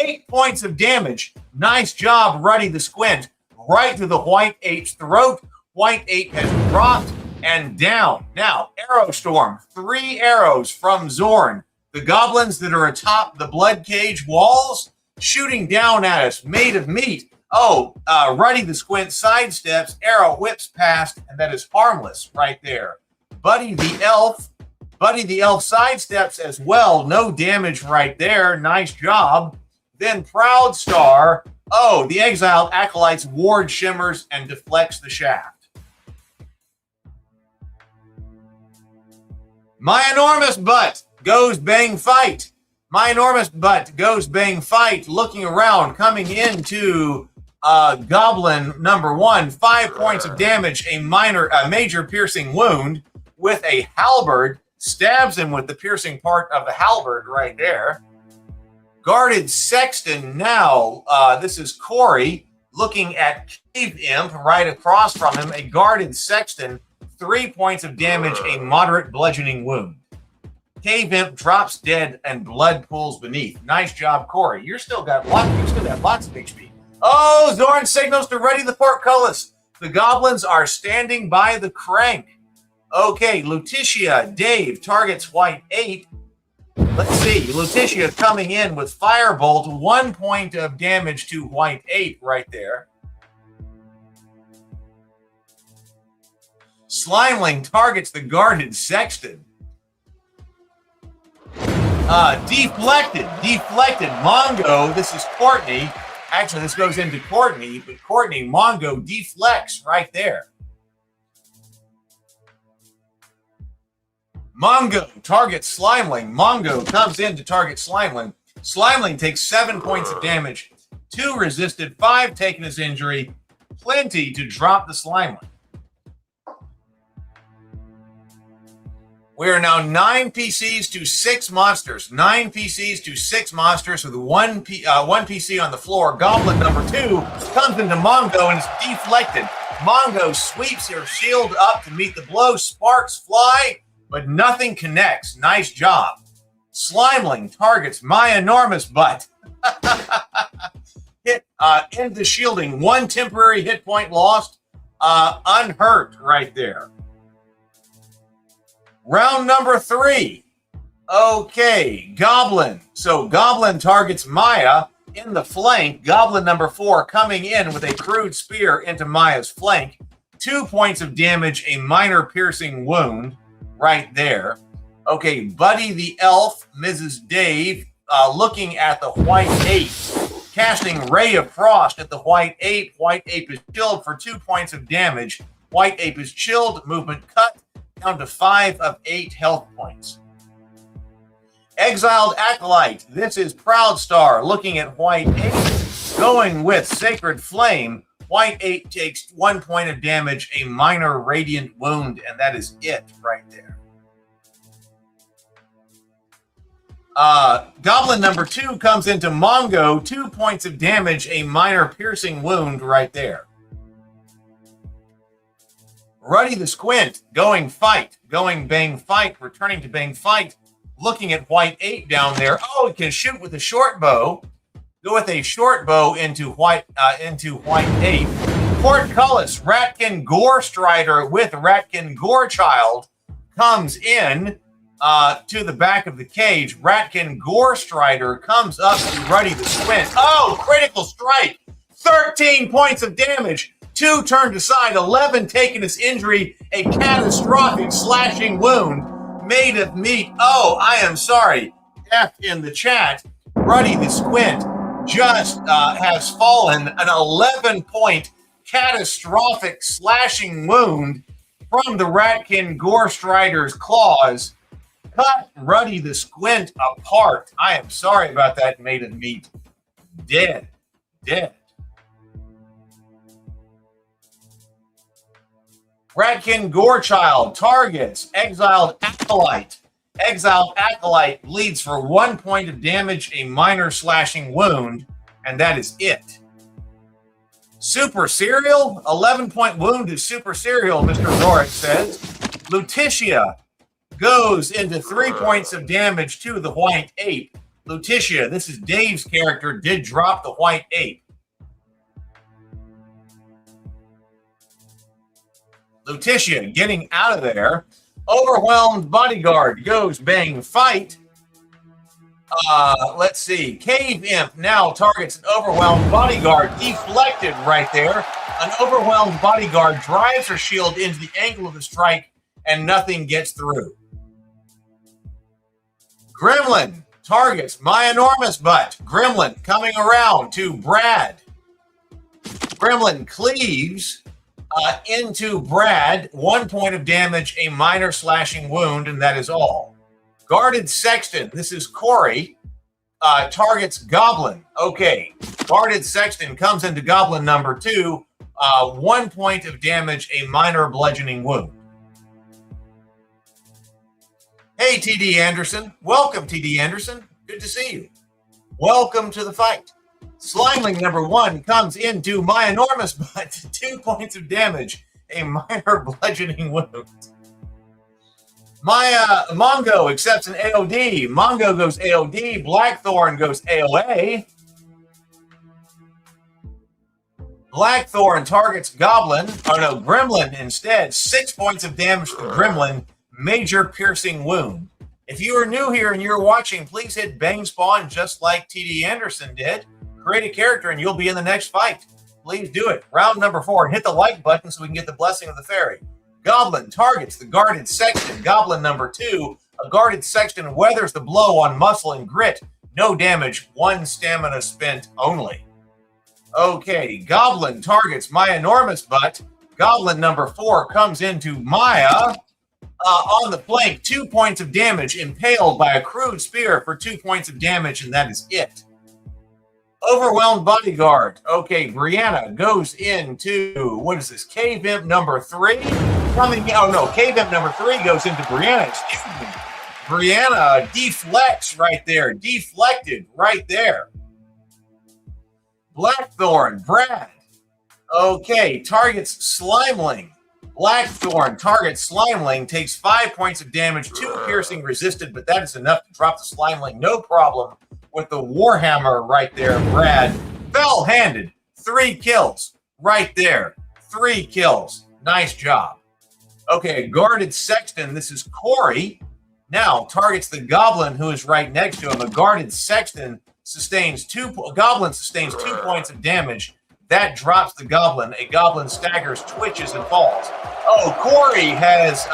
S2: 8 points of damage. Nice job, Ruddy the Squint. Right to the White 8's throat. White 8 has dropped and down. Now, Arrow Storm. 3 arrows from Zorn. The goblins that are atop the Bloodcage walls shooting down at us, made of meat. Oh, Ruddy the Squint sidesteps, arrow whips past, and that is harmless right there. Buddy the Elf sidesteps as well. No damage right there. Nice job. Then Proud Star. Oh, the exiled acolyte's ward shimmers and deflects the shaft. My enormous butt goes bang fight. My enormous butt goes bang fight. Looking around, coming into Goblin number 1. 5 points of damage, a major piercing wound with a halberd. Stabs him with the piercing part of the halberd right there. Guarded Sexton now. This is Corey looking at Cave Imp right across from him. A guarded Sexton. 3 points of damage, a moderate bludgeoning wound. Cave Imp drops dead and blood pools beneath. Nice job, Corey. You still got lots of HP. Oh, Zorn signals to ready the portcullis. The goblins are standing by the crank. Okay, Lutetia, Dave targets White 8. Let's see. Lutetia coming in with Firebolt. 1 point of damage to White 8 right there. Slimeling targets the guarded Sexton. Deflected. Mongo, this is Courtney. Actually, this goes into Courtney, but Courtney, Mongo deflects right there. Mongo targets Slimeling. Mongo comes in to target Slimeling. Slimeling takes 7 points of damage. 2 resisted, 5 taken as injury. Plenty to drop the Slimeling. We are now 9 PCs to 6 monsters. 9 PCs to 6 monsters with one PC on the floor. Goblin number 2 comes into Mongo and is deflected. Mongo sweeps her shield up to meet the blow. Sparks fly, but nothing connects. Nice job. Slimeling targets my enormous butt. Hit into shielding. 1 temporary hit point lost. Unhurt right there. Round number 3. Okay, Goblin. So Goblin targets Maya in the flank. Goblin number 4 coming in with a crude spear into Maya's flank. 2 points of damage, a minor piercing wound right there. Okay, Buddy the Elf, Mrs. Dave, looking at the White Ape, casting Ray of Frost at the White Ape. White Ape is chilled for 2 points of damage. White Ape is chilled, movement cut, down to 5 of 8 health points. Exiled Acolyte, this is Proud Star, looking at White Ape, going with Sacred Flame. White Ape takes 1 point of damage, a minor radiant wound, and that is it right there. Goblin number 2 comes into Mongo, 2 points of damage, a minor piercing wound right there. Ruddy the Squint, going fight, going bang fight, returning to bang fight, looking at White Ape down there. Oh, it can shoot with a short bow. Go with a short bow into White Ape. Portcullis, Ratkin Gore Strider with Ratkin Gore Child comes in to the back of the cage. Ratkin Gore Strider comes up to Ruddy the Squint. Oh, critical strike. 13 points of damage. 2 turned aside. 11 taking his injury. A catastrophic slashing wound made of meat. Oh, I am sorry. F in the chat. Ruddy the Squint just has fallen. An 11-point catastrophic slashing wound from the Ratkin Gore Strider's claws. Cut Ruddy the Squint apart. I am sorry about that, made of meat. Dead. Ratkin Gorechild targets Exiled Acolyte. Exiled Acolyte bleeds for 1 point of damage, a minor slashing wound, and that is it. Super Cereal, 11-point wound to Super Cereal, Mr. Zoric says. Lutetia goes into 3 points of damage to the White Ape. Lutetia, this is Dave's character, did drop the White Ape. Lutetia getting out of there. Overwhelmed Bodyguard goes bang fight. Let's see. Cave Imp now targets an Overwhelmed Bodyguard. Deflected right there. An Overwhelmed Bodyguard drives her shield into the angle of the strike, and nothing gets through. Gremlin targets my enormous butt. Gremlin coming around to Brad. Gremlin cleaves into Brad. 1 point of damage, a minor slashing wound, and that is all. Guarded Sexton, this is Corey, targets Goblin. Okay, Guarded Sexton comes into Goblin number 2. 1 point of damage, a minor bludgeoning wound. Hey, TD Anderson. Welcome, TD Anderson. Good to see you. Welcome to the fight. Slimeling number 1 comes into my enormous butt. 2 points of damage, a minor bludgeoning wound. My Mongo accepts an AOD. Mongo goes AOD. Blackthorn goes AOA. Blackthorn targets Goblin. Oh no, Gremlin instead. 6 points of damage to Gremlin. Major piercing wound. If you are new here and you're watching, please hit bang spawn just like TD Anderson did. Create a character and you'll be in the next fight. Please do it. Round number 4. And hit the like button so we can get the blessing of the fairy. Goblin targets the Guarded Sexton. Goblin number 2. A Guarded Sexton weathers the blow on muscle and grit. No damage. 1 stamina spent only. Okay. Goblin targets my enormous butt. Goblin number 4 comes into Maya. On the flank. 2 points of damage. Impaled by a crude spear for 2 points of damage. And that is it. Overwhelmed Bodyguard. Okay, Brianna goes into, what is this, Cave Imp number 3? Cave Imp number 3 goes into Brianna. Excuse me. Brianna deflects right there. Deflected right there. Blackthorn, Brad. Okay, targets Slimeling. Blackthorn targets Slimeling, takes 5 points of damage, 2 piercing resisted, but that is enough to drop the Slimeling. No problem. With the Warhammer right there, Brad. Fell-handed. 3 kills right there. 3 kills. Nice job. Okay, guarded sexton. This is Corey. Now targets the goblin who is right next to him. A guarded sexton sustains 2 points of damage. That drops the goblin. A goblin staggers, twitches, and falls. Oh, Corey has,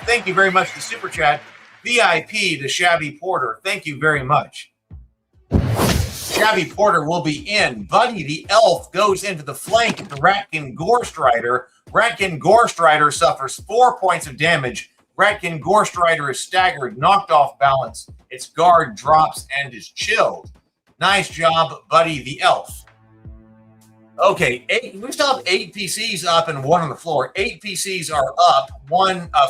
S2: thank you very much for the super chat. VIP to Shabby Porter. Thank you very much. Shabby Porter will be in. Buddy the elf goes into the flank of the Ratkin Gorstrider. Ratkin Gorstrider suffers 4 points of damage. Ratkin Gorstrider is staggered, knocked off balance. Its guard drops and is chilled. Nice job, Buddy the elf. Okay, we still have 8 PCs up and 1 on the floor. 8 PCs are up,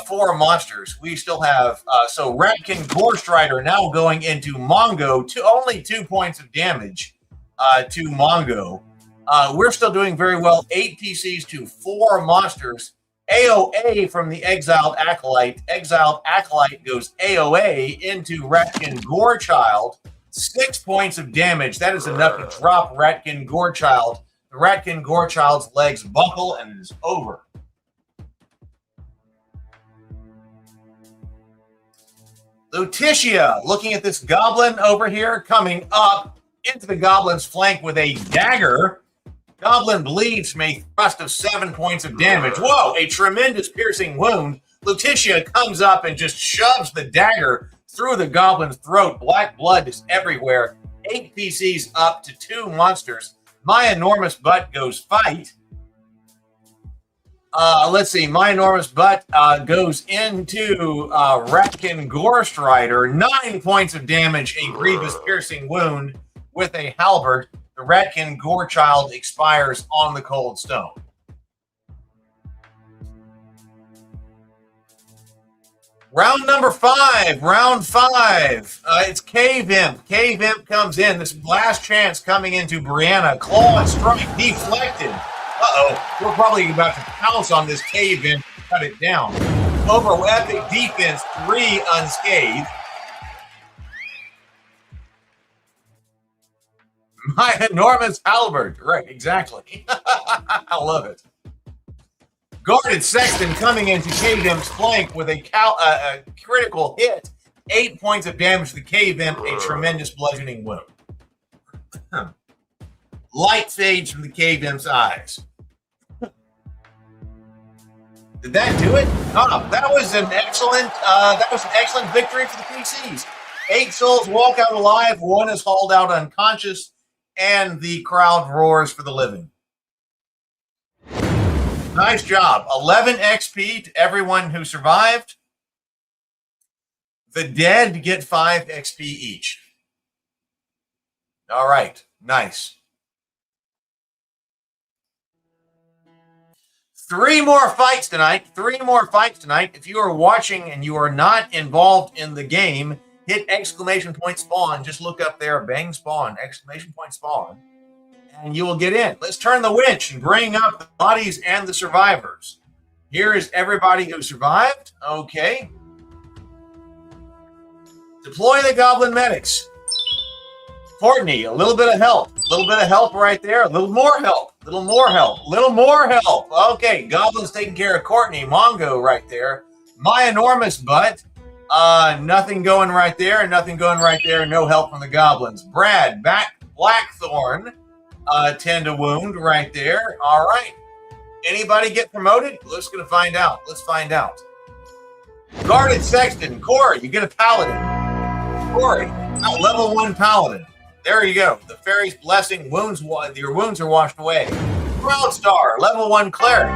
S2: 4 monsters. We still have, so Ratkin Gorstrider now going into Mongo, only 2 points of damage to Mongo. We're still doing very well. 8 PCs to 4 monsters. AOA from the Exiled Acolyte. Exiled Acolyte goes AOA into Ratkin Gorechild. 6 points of damage. That is enough to drop Ratkin Gorechild. The Ratkin Gorechild's legs buckle and it is over. Lutetia, looking at this goblin over here, coming up into the goblin's flank with a dagger. Goblin bleeds from a thrust of 7 points of damage. Whoa, a tremendous piercing wound. Lutetia comes up and just shoves the dagger through the goblin's throat. Black blood is everywhere. 8 PCs up to 2 monsters. My enormous butt goes fight. Let's see. My enormous butt goes into Ratkin Gorstrider. 9 points of damage, a grievous piercing wound with a halberd. The Ratkin Gorechild expires on the cold stone. Round number 5. Round 5. It's Cave Imp. Cave Imp comes in. This last chance coming into Brianna. Claw and strike deflected. Uh-oh. We're probably about to pounce on this Cave Imp and cut it down. Over epic defense, 3 unscathed. My enormous halberd. Right, exactly. I love it. Guarded Sexton coming into Cave Imp's flank with a critical hit. 8 points of damage to the Cave Imp, a tremendous bludgeoning wound. Light fades from the Cave Imp's eyes. Did that do it? Oh, that was an excellent victory for the PCs. 8 souls walk out alive, 1 is hauled out unconscious, and the crowd roars for the living. Nice job. 11 XP to everyone who survived. The dead get 5 XP each. All right. Nice. 3 more fights tonight. 3 more fights tonight. If you are watching and you are not involved in the game, hit exclamation point spawn. Just look up there, bang spawn, exclamation point spawn. And you will get in. Let's turn the winch and bring up the bodies and the survivors. Here is everybody who survived. Okay. Deploy the goblin medics. Courtney, a little bit of help. A little bit of help right there. A little more help. A little more help. A little more help. Okay, goblins taking care of Courtney. Mongo right there. My enormous butt. Nothing going right there. Nothing going right there. No help from the goblins. Brad, Blackthorn. 10 to wound right there. All right. Anybody get promoted? Let's gonna find out. Let's find out. Guarded Sexton. Corey, you get a paladin. Corey, level 1 paladin. There you go. The fairy's blessing. Your wounds are washed away. Proud Star, level 1 cleric.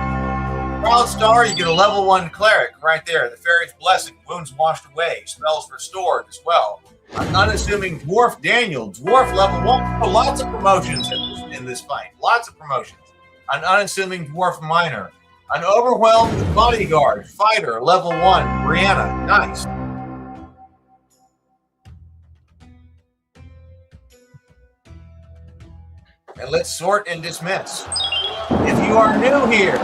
S2: Proud Star, you get a level 1 cleric right there. The fairy's blessing. Wounds washed away. Spells restored as well. An unassuming dwarf Daniel. Dwarf level 1. Oh, lots of promotions in this fight. Lots of promotions. An unassuming dwarf miner. An overwhelmed bodyguard. Fighter level 1. Brianna. Nice. And let's sort and dismiss. If you are new here,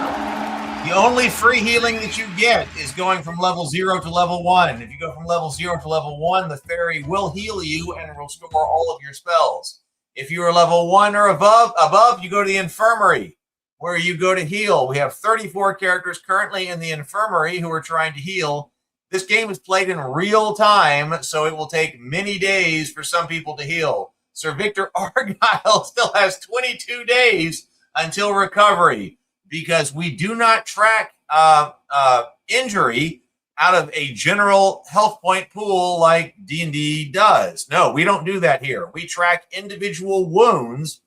S2: the only free healing that you get is going from level 0 to level 1. If you go from level 0 to level 1, the fairy will heal you and restore all of your spells. If you are level 1 or above, you go to the infirmary. where you go to heal. We have 34 characters currently in the infirmary who are trying to heal. This game is played in real time, so it will take many days for some people to heal. Sir Victor Argyle still has 22 days until recovery because we do not track injury out of a general health point pool like D&D does. No, we don't do that here. We track individual wounds.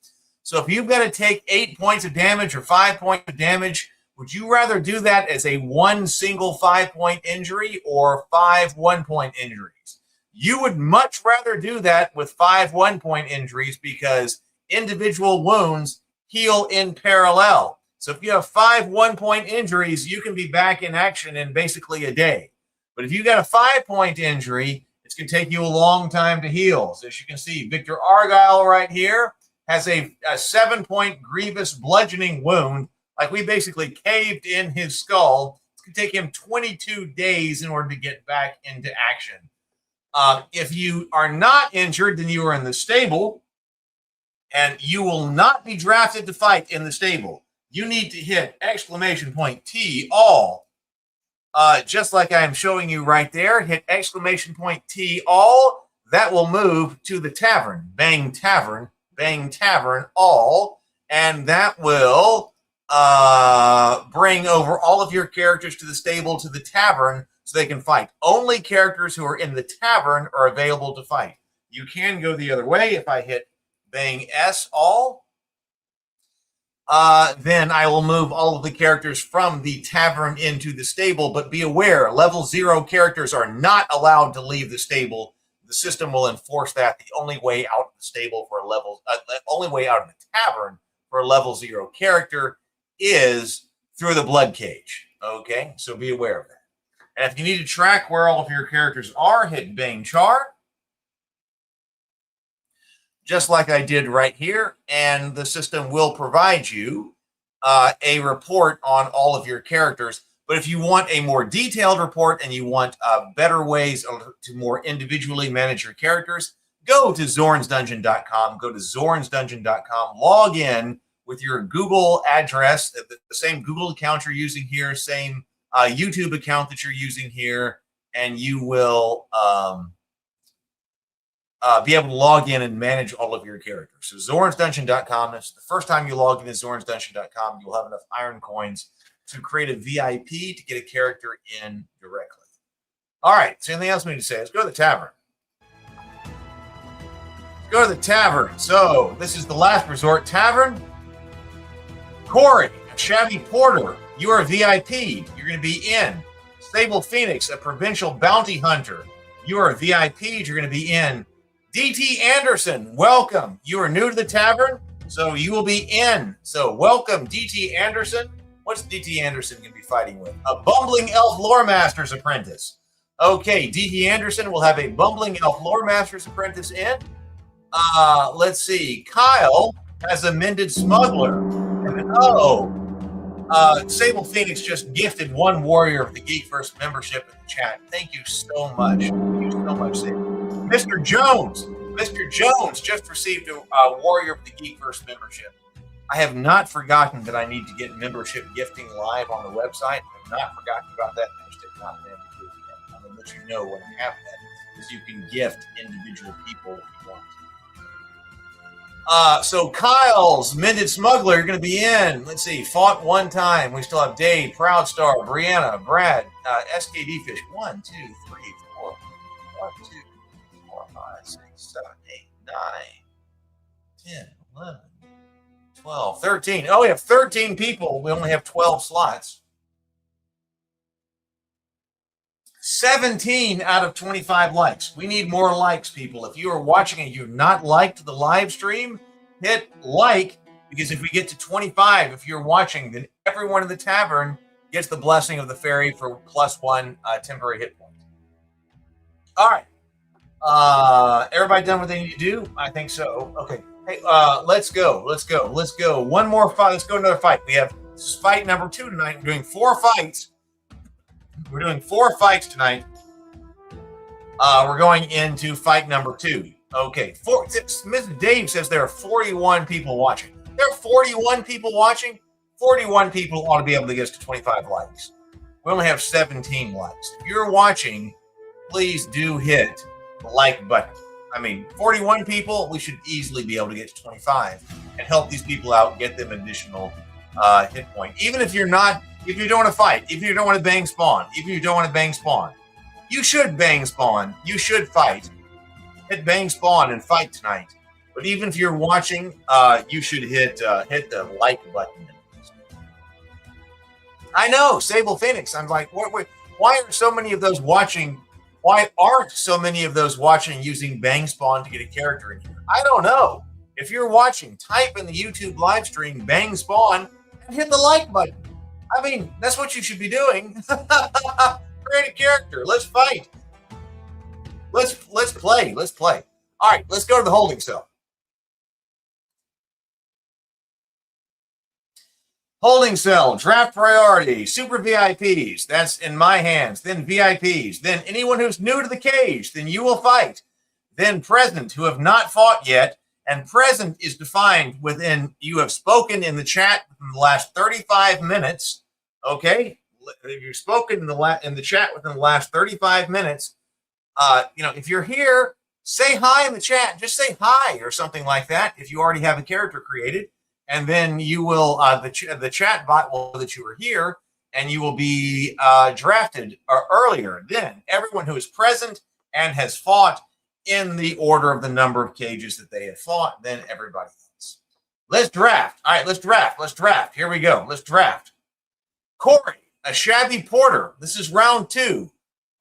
S2: So if you've got to take 8 points of damage or 5 points of damage, would you rather do that as a one single 5-point injury or 5 1-point injuries? You would much rather do that with 5 1-point injuries because individual wounds heal in parallel. So if you have 5 1-point injuries, you can be back in action in basically a day. But if you got a 5-point injury, it's going to take you a long time to heal. So as you can see, Victor Argyle right here has a 7-point grievous bludgeoning wound. Like we basically caved in his skull. It's going to take him 22 days in order to get back into action. If you are not injured, then you are in the stable, and you will not be drafted to fight in the stable. You need to hit !T all. Just like I am showing you right there, hit !T all. That will move to the tavern. Bang tavern all. And that will bring over all of your characters to the stable, to the tavern, so they can fight. Only characters who are in the tavern are available to fight. You can go the other way. If I hit bang S all, then I will move all of the characters from the tavern into the stable. But be aware, level 0 characters are not allowed to leave the stable. The system will enforce that. The only way out of the stable for a level, only way out of the tavern for a level 0 character is through the Bloodcage. Okay, so be aware of that. And if you need to track where all of your characters are, hit Bang Char, just like I did right here, and the system will provide you a report on all of your characters. But if you want a more detailed report and you want better ways to more individually manage your characters, go to zornsdungeon.com. Go to zornsdungeon.com, log in with your Google address, the same Google account you're using here, same YouTube account that you're using here, and you will be able to log in and manage all of your characters. So zornsdungeon.com, that's the first time you log into zornsdungeon.com, you'll have enough iron coins to create a VIP to get a character in directly. All right, so anything else we need to say? Let's go to the tavern. Let's go to the tavern. So this is the last resort tavern. Corey, a shabby porter, you are VIP. You're going to be in. Sable Phoenix, a provincial bounty hunter, you are VIP. You're going to be in. DT Anderson, welcome. You are new to the tavern, so you will be in. So welcome, DT Anderson. What's DT Anderson going to be fighting with? A bumbling elf lore master's apprentice. Okay, DT Anderson will have a bumbling elf lore master's apprentice in. Let's see. Kyle has a mended smuggler. And Sable Phoenix just gifted one Warrior of the Geekverse membership in the chat. Thank you so much. Thank you so much, Sable. Mr. Jones just received a Warrior of the Geekverse membership. I have not forgotten that I need to get membership gifting live on the website. I have not forgotten about that. I just have not been able to do it yet. I'm going to let you know when I have that, because you can gift individual people if you want. So Kyle's Mended Smuggler, you're going to be in. Let's see, fought one time. We still have Dave, Proudstar, Brianna, Brad, SKD Fish. 1, 2, 3, 4. 1, 2, 4, 5, 6, 7, 8, 9, 10, 11, 12, 13. Oh, we have 13 people. We only have 12 slots. 17 out of 25 likes. We need more likes, people. If you are watching and you've not liked the live stream, hit like, because if we get to 25, if you're watching, then everyone in the tavern gets the blessing of the fairy for +1 temporary hit point. All right. Everybody done what they need to do? I think so. Okay. Hey, let's go. One more fight. Let's go another fight. This is fight number 2 tonight. We're doing 4 fights. We're doing 4 fights tonight. We're going into fight number 2. Okay. Mr. Dave says there are 41 people watching. There are 41 people watching? 41 people ought to be able to get us to 25 likes. We only have 17 likes. If you're watching, please do hit the like button. I mean, 41 people, we should easily be able to get to 25 and help these people out, get them additional hit point. Even if you're not, if you don't want to fight, if you don't want to bang spawn, you should bang spawn. You should fight. Hit bang spawn and fight tonight. But even if you're watching, you should hit the like button. I know, Sable Phoenix. I'm like, why are so many of those watching? Why aren't so many of those watching using bang spawn to get a character in here? I don't know. If you're watching, type in the YouTube live stream bang spawn and hit the like button. I mean, that's what you should be doing. Create a character. Let's fight. Let's play. Let's play. All right, let's go to the holding cell. Holding cell, draft priority, super VIPs, that's in my hands, then VIPs, then anyone who's new to the cage, then you will fight. Then present, who have not fought yet, and present is defined within, you have spoken in the chat within the last 35 minutes, okay? If you've spoken in the chat within the last 35 minutes, if you're here, say hi in the chat, just say hi or something like that if you already have a character created. And then you will, the chat bot will know that you are here, and you will be drafted earlier. Then everyone who is present and has fought in the order of the number of cages that they have fought, then everybody else. Let's draft. All right, let's draft. Let's draft. Here we go. Let's draft. Corey, a shabby porter. This is round 2.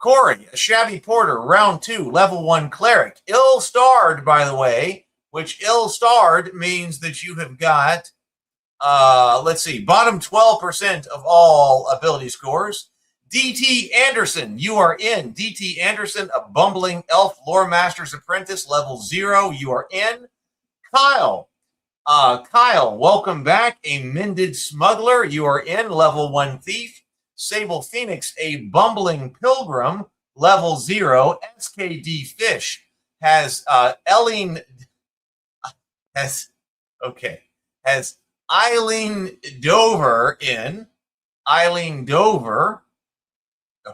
S2: Corey, a shabby porter, round 2, level 1 cleric. Ill-starred, by the way. Which ill-starred means that you have got, let's see, bottom 12% of all ability scores. DT Anderson, you are in. DT Anderson, a bumbling elf lore master's apprentice, level 0, you are in. Kyle, welcome back. A mended smuggler, you are in. Level 1 thief. Sable Phoenix, a bumbling pilgrim, level 0. SKD Fish has has Eileen Dover in. Eileen Dover.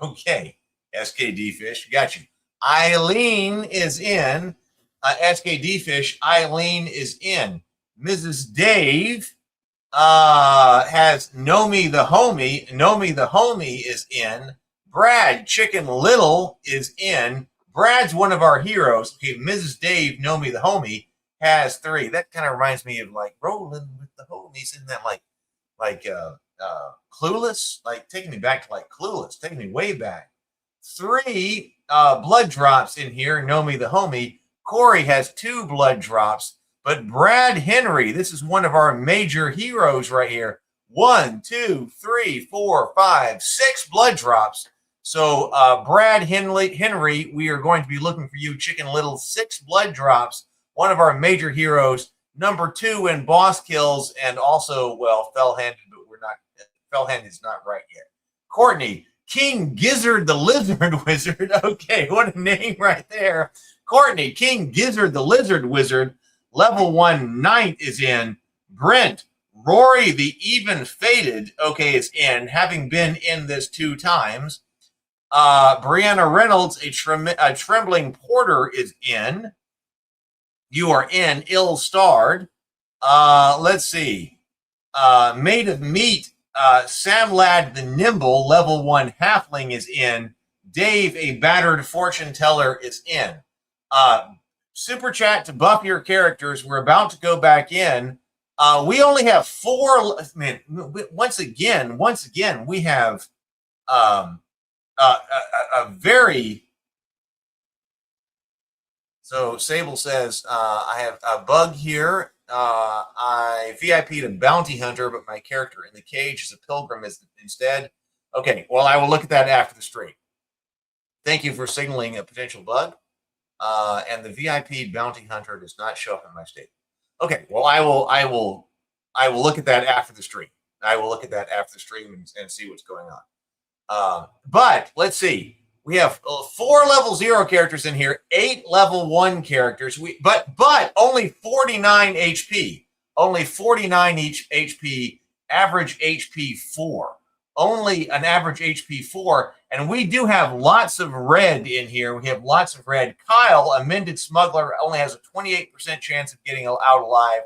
S2: Okay. SKD Fish. Got you. Eileen is in. SKD Fish. Eileen is in. Mrs. Dave has Nomi the Homie. Nomi the Homie is in. Brad Chicken Little is in. Brad's one of our heroes. Okay. Mrs. Dave, Nomi the Homie, has 3. That kind of reminds me of like rolling with the homies, in that like Clueless, like taking me back to like Clueless, taking me way back. 3 blood drops in here. Nomi the Homie. Corey has 2 blood drops, but Brad Henry, this is one of our major heroes right here. 1, 2, 3, 4, 5, 6 blood drops. So Brad Henry, we are going to be looking for you, Chicken Little. 6 blood drops. One of our major heroes, number 2 in boss kills, and also, well, fell-handed, but we're not, fell-handed is not right yet. Courtney, King Gizzard the Lizard Wizard. Okay, what a name right there. Courtney, King Gizzard the Lizard Wizard, level 1 knight is in. Brent, Rory the Even Fated, okay, is in, having been in this 2 times. Brianna Reynolds, a trembling porter, is in. You are in. Ill-starred. Let's see. Made of Meat, Sam Ladd the Nimble, level 1 halfling, is in. Dave, a battered fortune teller, is in. Super chat to buff your characters. We're about to go back in. We only have 4. Man, once again, we have a very. So Sable says, I have a bug here. I VIP'd a bounty hunter, but my character in the cage is a pilgrim instead. Okay, well, I will look at that after the stream. Thank you for signaling a potential bug. And the VIP'd bounty hunter does not show up in my state. Okay, well, I will look at that after the stream. I will look at that after the stream and see what's going on. But let's see. We have 4 level 0 characters in here, 8 level 1 characters. But only 49 HP. Only 49 each HP average HP 4. Only an average HP 4. And we do have lots of red in here. We have lots of red. Kyle, Amended Smuggler, only has a 28% chance of getting out alive.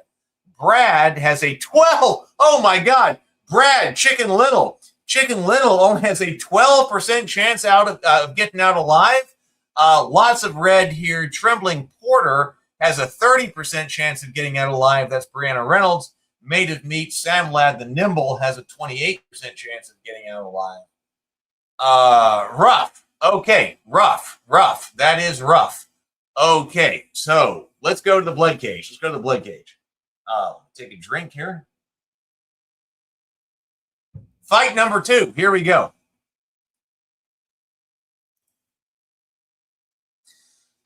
S2: Brad has a 12. Oh, my God. Brad, Chicken Little. Chicken Little only has a 12% chance of getting out alive. Lots of red here. Trembling Porter has a 30% chance of getting out alive. That's Brianna Reynolds. Made of Meat, Sam Ladd the Nimble has a 28% chance of getting out alive. Rough. Okay, rough. That is rough. Okay, so let's go to the Bloodcage. Let's go to the Bloodcage. Take a drink here. Fight number 2. Here we go.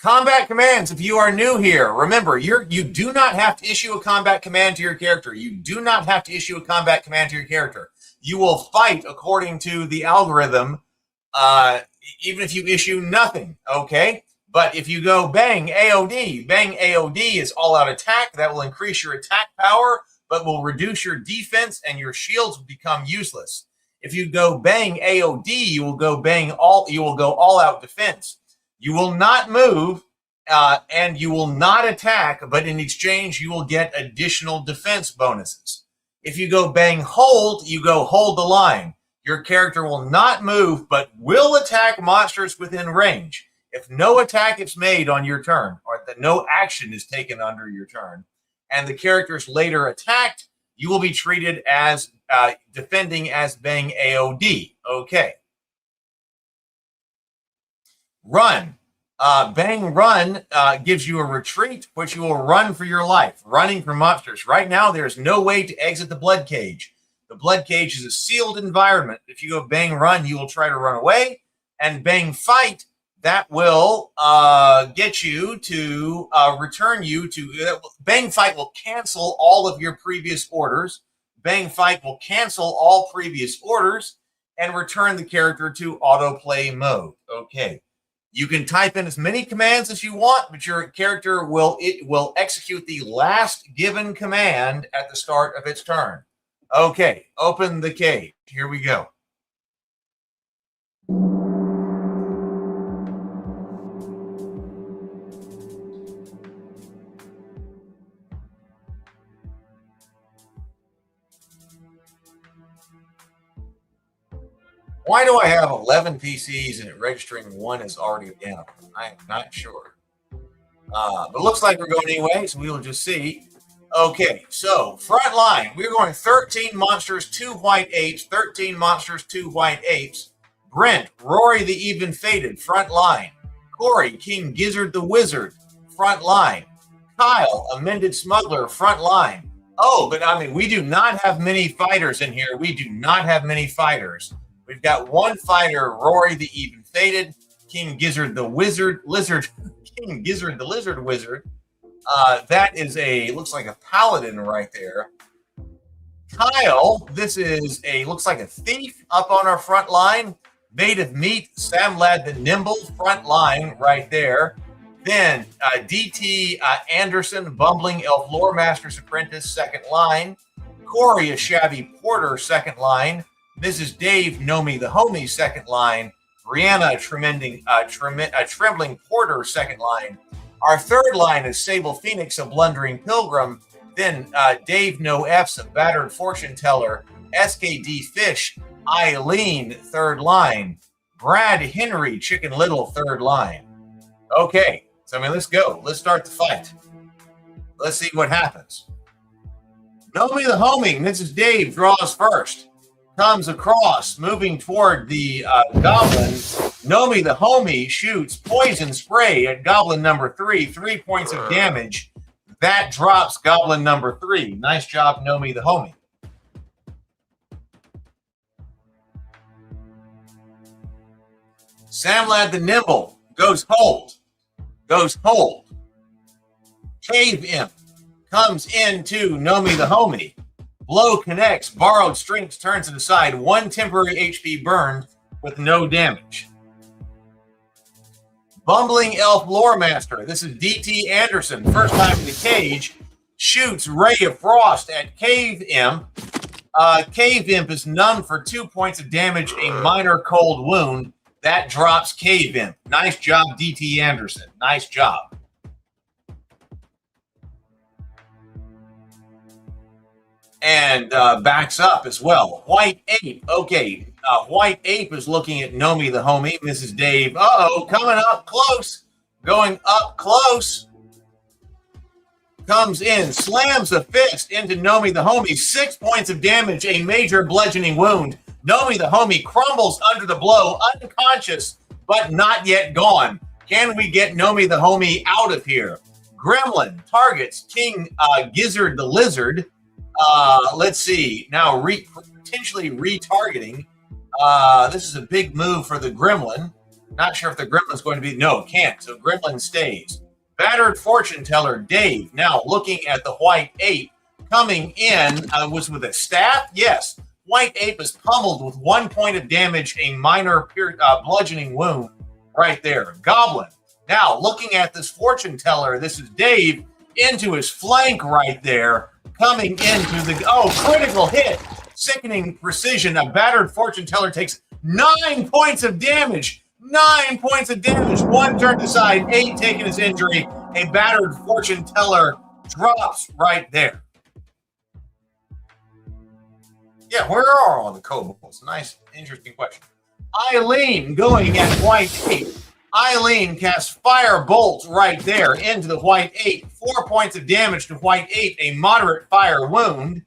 S2: Combat commands. If you are new here, remember, you do not have to issue a combat command to your character. You do not have to issue a combat command to your character. You will fight according to the algorithm, even if you issue nothing, okay? But if you go bang AOD is all-out attack. That will increase your attack power, but will reduce your defense, and your shields will become useless. If you go bang AOD, you will go all-out defense. You will not move, and you will not attack, but in exchange, you will get additional defense bonuses. If you go bang hold, you go hold the line. Your character will not move, but will attack monsters within range. If no attack is made on your turn, or that no action is taken under your turn, and the character is later attacked, you will be treated as defending as bang AOD. Okay. Run. Bang run gives you a retreat, which you will run for your life, running from monsters. Right now, there's no way to exit the Bloodcage. The Bloodcage is a sealed environment. If you go bang run, you will try to run away. And bang fight, that will get you to return you to... Bang fight will cancel all of your previous orders. Bang fight will cancel all previous orders and return the character to autoplay mode. Okay. You can type in as many commands as you want, but your character will execute the last given command at the start of its turn. Okay, open the cage. Here we go. Why do I have 11 PCs and it registering 1 is already down? I'm not sure. But it looks like we're going anyway, so we will just see. Okay, so front line. We're going 13 monsters, 2 white apes, 13 monsters, 2 white apes. Brent, Rory the Even Fated, front line. Corey, King Gizzard the Wizard, front line. Kyle, Amended Smuggler, front line. Oh, but I mean, we do not have many fighters in here. We do not have many fighters. We've got 1 fighter, Rory the Even Fated, King Gizzard the Lizard Wizard. That is looks like a paladin right there. Kyle, this is looks like a thief up on our front line. Made of Meat, Sam Ladd the Nimble, front line right there. Then DT Anderson, Bumbling Elf Lore Master's Apprentice, second line. Corey, a Shabby Porter, second line. Mrs. Dave, Know Me the Homie, second line. Brianna, Trembling Porter, second line. Our third line is Sable Phoenix, a Blundering Pilgrim. Then Dave No F's, a Battered Fortune Teller. SKD Fish, Eileen, third line. Brad Henry, Chicken Little, third line. Okay, so I mean, let's go. Let's start the fight. Let's see what happens. Know Me the Homie, Mrs. Dave draws first. Comes across, moving toward the goblin. Know Me the Homie shoots poison spray at goblin number 3, 3 points of damage. That drops goblin number 3. Nice job, Know Me the Homie. Sam Ladd the Nimble goes hold. Cave Imp comes into Know Me the Homie. Blow connects, borrowed strength turns it aside. 1 temporary HP burned with no damage. Bumbling Elf Lore Master. This is DT Anderson. First time in the cage. Shoots Ray of Frost at Cave Imp. Cave Imp is numbed for 2 points of damage, a minor cold wound. That drops Cave Imp. Nice job, DT Anderson. Nice job. And backs up as well. White Ape. Okay. White Ape is looking at Nomi the homie. Mrs. Dave. Uh-oh. Coming up close. Going up close. Comes in. Slams a fist into Nomi the homie. 6 points of damage. A major bludgeoning wound. Nomi the homie crumbles under the blow. Unconscious, but not yet gone. Can we get Nomi the homie out of here? Gremlin targets King Gizzard the Lizard. Let's see. Now, potentially retargeting. This is a big move for the Gremlin. Not sure if the Gremlin's going to be... No, can't. So Gremlin stays. Battered Fortune Teller Dave. Now, looking at the White Ape. Coming in was with a staff. Yes. White Ape is pummeled with 1 point of damage. A minor bludgeoning wound right there. Goblin. Now, looking at this Fortune Teller. This is Dave into his flank right there. Coming into the, critical hit, sickening precision. A battered Fortune Teller takes 9 points of damage. 9 points of damage. 1 turned aside, 8 taking his injury. A battered Fortune Teller drops right there. Yeah, where are all the kobolds? Nice, interesting question. Eileen going at White Ape. Eileen casts Fire Bolt right there into the White Ape. 4 points of damage to White Ape, a moderate fire wound.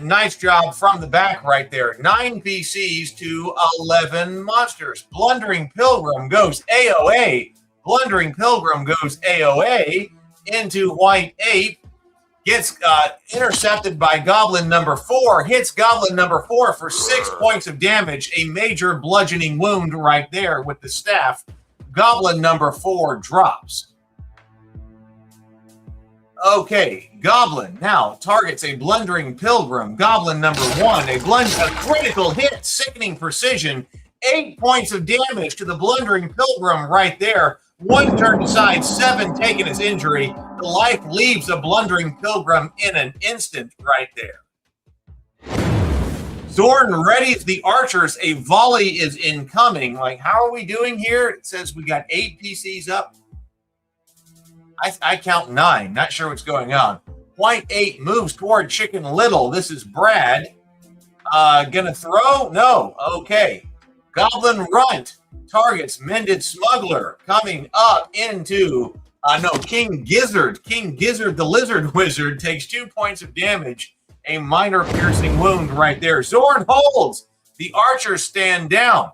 S2: Nice job from the back right there. 9 PCs to 11 monsters. Blundering Pilgrim goes AOA. Blundering Pilgrim goes AOA into White Ape. Gets intercepted by Goblin number 4. Hits Goblin number 4 for 6 points of damage. A major bludgeoning wound right there with the staff. Goblin number 4 drops. Okay, Goblin now targets a Blundering Pilgrim. Goblin number 1. A critical hit. Sickening precision. 8 points of damage to the Blundering Pilgrim right there. 1 turned aside, 7 taking his injury. The life leaves a Blundering Pilgrim in an instant right there. Zorn readies the archers. A volley is incoming. Like, how are we doing here? It says we got 8 PCs up. I count 9. Not sure what's going on. White 8 moves toward Chicken Little. This is Brad. Gonna throw? No. Okay. Goblin Runt targets Mended Smuggler. Coming up into... King Gizzard. King Gizzard, the Lizard Wizard, takes 2 points of damage. A minor piercing wound right there. Zorn holds. The archers stand down.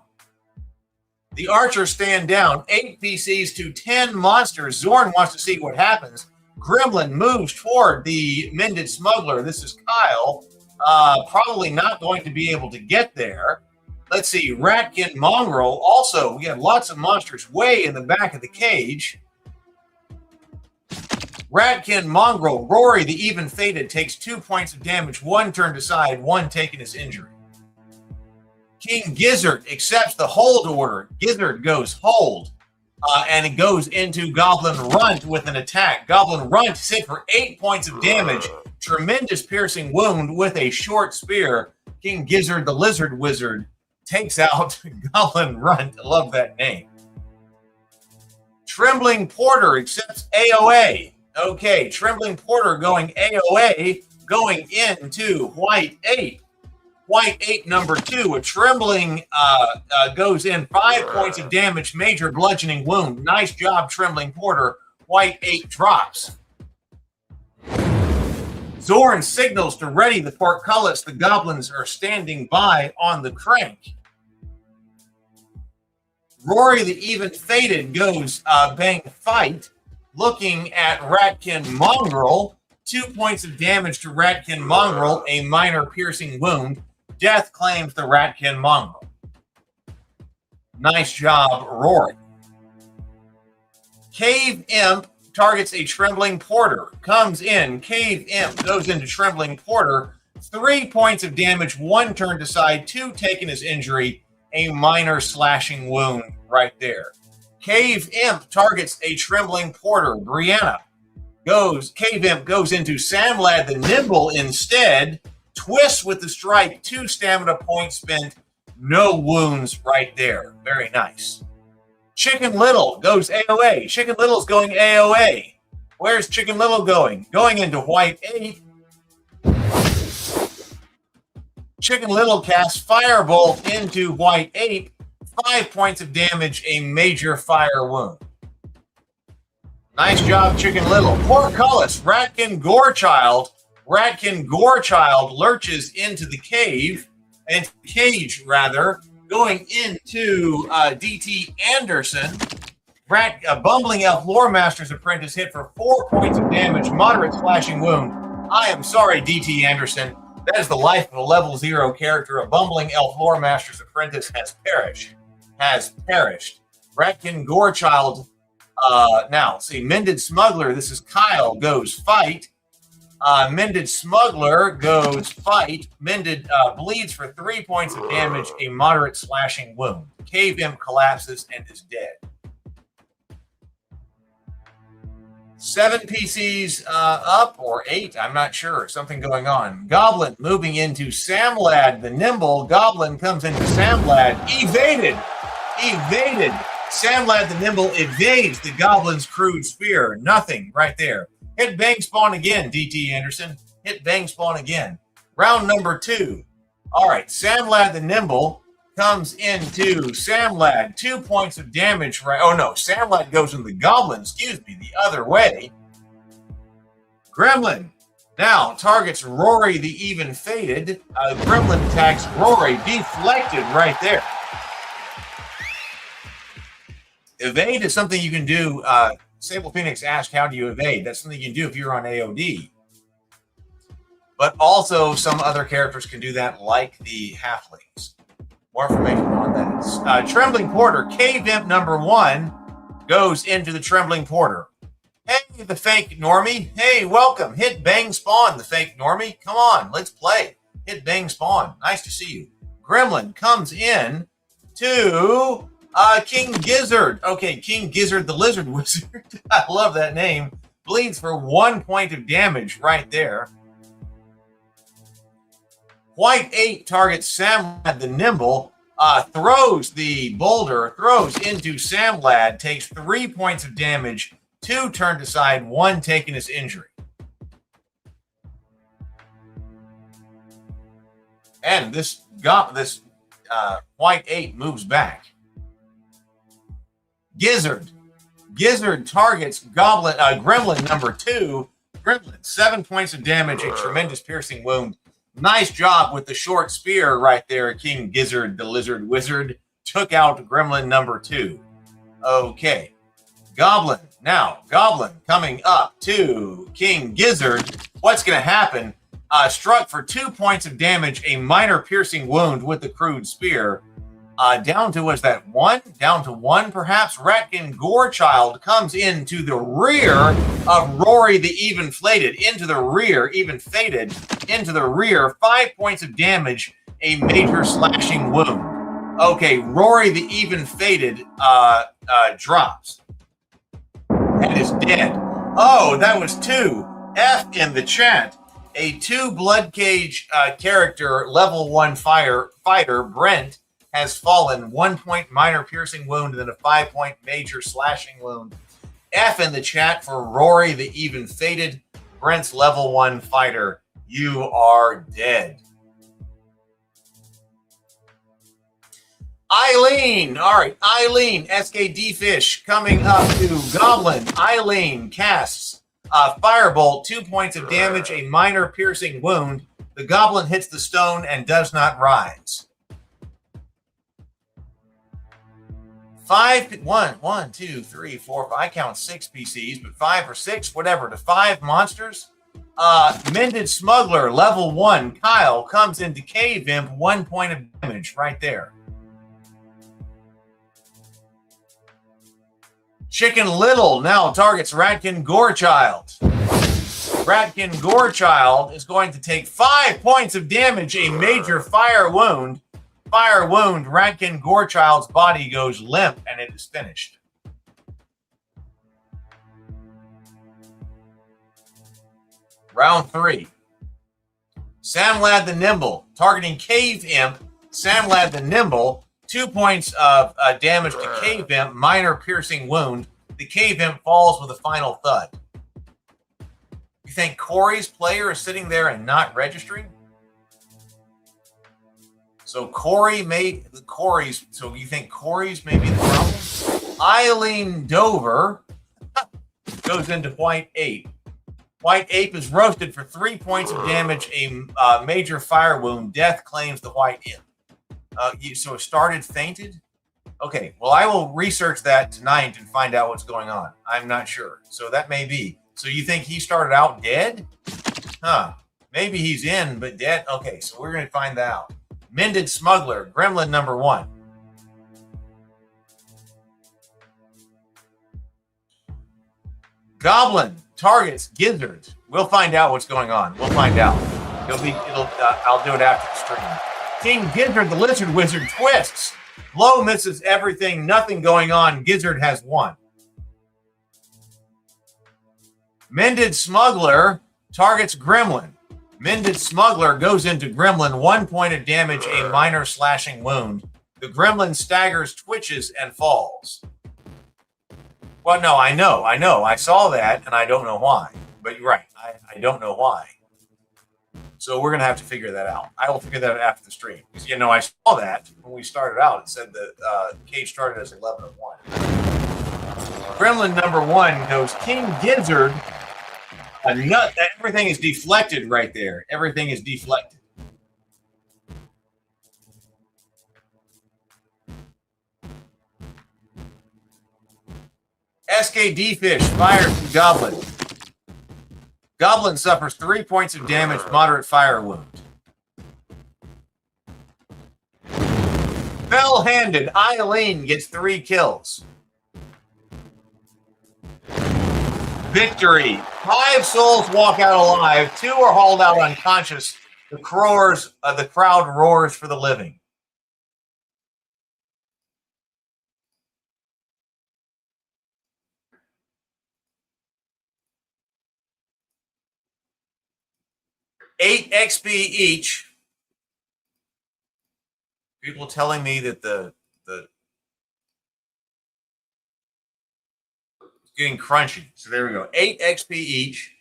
S2: The archers stand down. 8 PCs to 10 monsters. Zorn wants to see what happens. Gremlin moves toward the Mended Smuggler. This is Kyle. Probably not going to be able to get there. Let's see. Ratkin Mongrel. Also, we have lots of monsters way in the back of the cage. Ratkin Mongrel. Rory, the Even Fated, takes 2 points of damage. 1 turned aside, 1 taking his injury. King Gizzard accepts the hold order. Gizzard goes hold. And it goes into Goblin Runt with an attack. Goblin Runt hit for 8 points of damage. Tremendous piercing wound with a short spear. King Gizzard, the Lizard Wizard, takes out Goblin Runt. I love that name. Trembling Porter accepts AOA. Okay, Trembling Porter going AOA, going into White 8. White 8 number 2. A Trembling goes in 5 points of damage, major bludgeoning wound. Nice job, Trembling Porter. White 8 drops. Zorn signals to ready the portcullis. The goblins are standing by on the crank. Rory the Even Fated goes bang fight. Looking at Ratkin Mongrel. 2 points of damage to Ratkin Mongrel, a minor piercing wound. Death claims the Ratkin Mongrel. Nice job, Rory. Cave Imp targets a Trembling Porter. Comes in. Cave Imp goes into Trembling Porter. 3 points of damage, 1 turned aside, 2 taking his injury. A minor slashing wound right there. Cave Imp targets a Trembling Porter. Brianna Cave Imp goes into Samlad the Nimble instead. Twist with the strike, 2 stamina points spent, no wounds right there. Very nice. Chicken Little goes AOA. Chicken Little's going AOA. Where's Chicken Little going? Going into White 8. Chicken Little casts Firebolt into White 8. 5 points of damage, a major fire wound. Nice job, Chicken Little. Portcullis, Ratkin Gorechild. Ratkin Gorechild lurches into the cage, going into DT Anderson. Bumbling Elf Lore Master's Apprentice hit for 4 points of damage, moderate slashing wound. I am sorry, DT Anderson. That is the life of a level 0 character. A Bumbling Elf Lore Master's Apprentice has perished. Ratkin Gorechild. Now, see, Mended Smuggler. This is Kyle. Goes fight. Mended Smuggler goes fight. Mended bleeds for 3 points of damage, a moderate slashing wound. Cave Imp collapses and is dead. 7 PCs up, or 8, I'm not sure. Something going on. Goblin moving into Samlad the Nimble. Goblin comes into Samlad. Evaded. Samlad the Nimble evades the Goblin's crude spear. Nothing right there. Hit bang spawn again, DT Anderson. Hit bang spawn again. Round number 2. All right, Samlad the Nimble comes into Samlad. 2 points of damage. Right? Oh, no. Samlad goes into the Goblin. Excuse me. The other way. Gremlin now targets Rory the Even Fated. Gremlin attacks Rory. Deflected right there. Evade is something you can do. Sable Phoenix asked, how do you evade? That's something you can do if you're on AOD. But also some other characters can do that, like the halflings. More information on that. Trembling Porter, Cave Imp number 1 goes into the Trembling Porter. Hey, the fake normie. Hey, welcome. Hit bang spawn, the fake normie. Come on, let's play. Hit bang spawn. Nice to see you. Gremlin comes in to King Gizzard. Okay, King Gizzard the Lizard Wizard. I love that name. Bleeds for 1 point of damage right there. White 8 targets Samlad the Nimble. Throws the boulder. Throws into Samlad. Takes 3 points of damage. 2 turned aside. 1 taking his injury. And this White 8 moves back. Gizzard targets Gremlin number 2. Gremlin, 7 points of damage, a tremendous piercing wound. Nice job with the short spear right there. King Gizzard, the Lizard Wizard, took out Gremlin number 2. Okay. Goblin coming up to King Gizzard. What's going to happen? Struck for 2 points of damage, a minor piercing wound with the crude spear. Down to, was that 1? Down to 1, perhaps. Ratkin Gorechild comes into the rear of Rory the Even Fated. Into the rear. 5 points of damage, a major slashing wound. Okay, Rory the Even Fated drops and is dead. Oh, that was 2. F in the chat. A 2 Bloodcage character, level 1 fighter, Brent, has fallen. 1 point minor piercing wound, and then a 5 point major slashing wound. F in the chat for Rory the Even Fated. Brent's level 1 fighter. You are dead. Eileen. All right, Eileen, SKD Fish, coming up to Goblin. Eileen casts Firebolt, 2 points of damage, a minor piercing wound. The Goblin hits the stone and does not rise. 1, 2, 3, 4, 5. I count 6 PCs, but 5 or 6, whatever, to 5 monsters. Mended Smuggler, level 1. Kyle comes into Cave Imp, 1 point of damage right there. Chicken Little now targets Ratkin Gorechild. Ratkin Gorechild is going to take 5 points of damage, a major fire wound. Ratkin Gorechild's body goes limp, and it is finished. Round 3. Samlad the Nimble, targeting Cave Imp. Samlad the Nimble, 2 points of damage to Cave Imp, minor piercing wound. The Cave Imp falls with a final thud. You think Corey's player is sitting there and not registering? So so you think Corey's may be the problem? Eileen Dover goes into White Ape. White Ape is roasted for 3 points of damage, a major fire wound. Death claims the White Imp. So it started fainted? Okay, well, I will research that tonight and find out what's going on. I'm not sure. So that may be. So you think he started out dead? Huh. Maybe he's in, but dead? Okay, so we're going to find that out. Mended Smuggler, Gremlin number 1. Goblin targets Gizzard. We'll find out what's going on. We'll find out. I'll do it after the stream. King Gizzard, the Lizard Wizard, twists. Blow misses everything. Nothing going on. Gizzard has 1. Mended Smuggler targets Gremlin. Mended Smuggler goes into Gremlin. 1 point of damage, a minor slashing wound. The Gremlin staggers, twitches, and falls. Well, no, I know. I saw that, and I don't know why. But you're right. I don't know why. So we're going to have to figure that out. I will figure that out after the stream. Because, I saw that when we started out. It said that Cage started as 11 of 1. Gremlin number 1 goes King Gizzard. A nut. Everything is deflected right there. Everything is deflected. SKD Fish fires the Goblin. Goblin suffers 3 points of damage, moderate fire wound. Fell-handed Eileen gets 3 kills. Victory. 5 souls walk out alive. 2 are hauled out unconscious. The crowd roars for the living. $8 XP each. People telling me that the it's getting crunchy. So there we go. 8 XP each.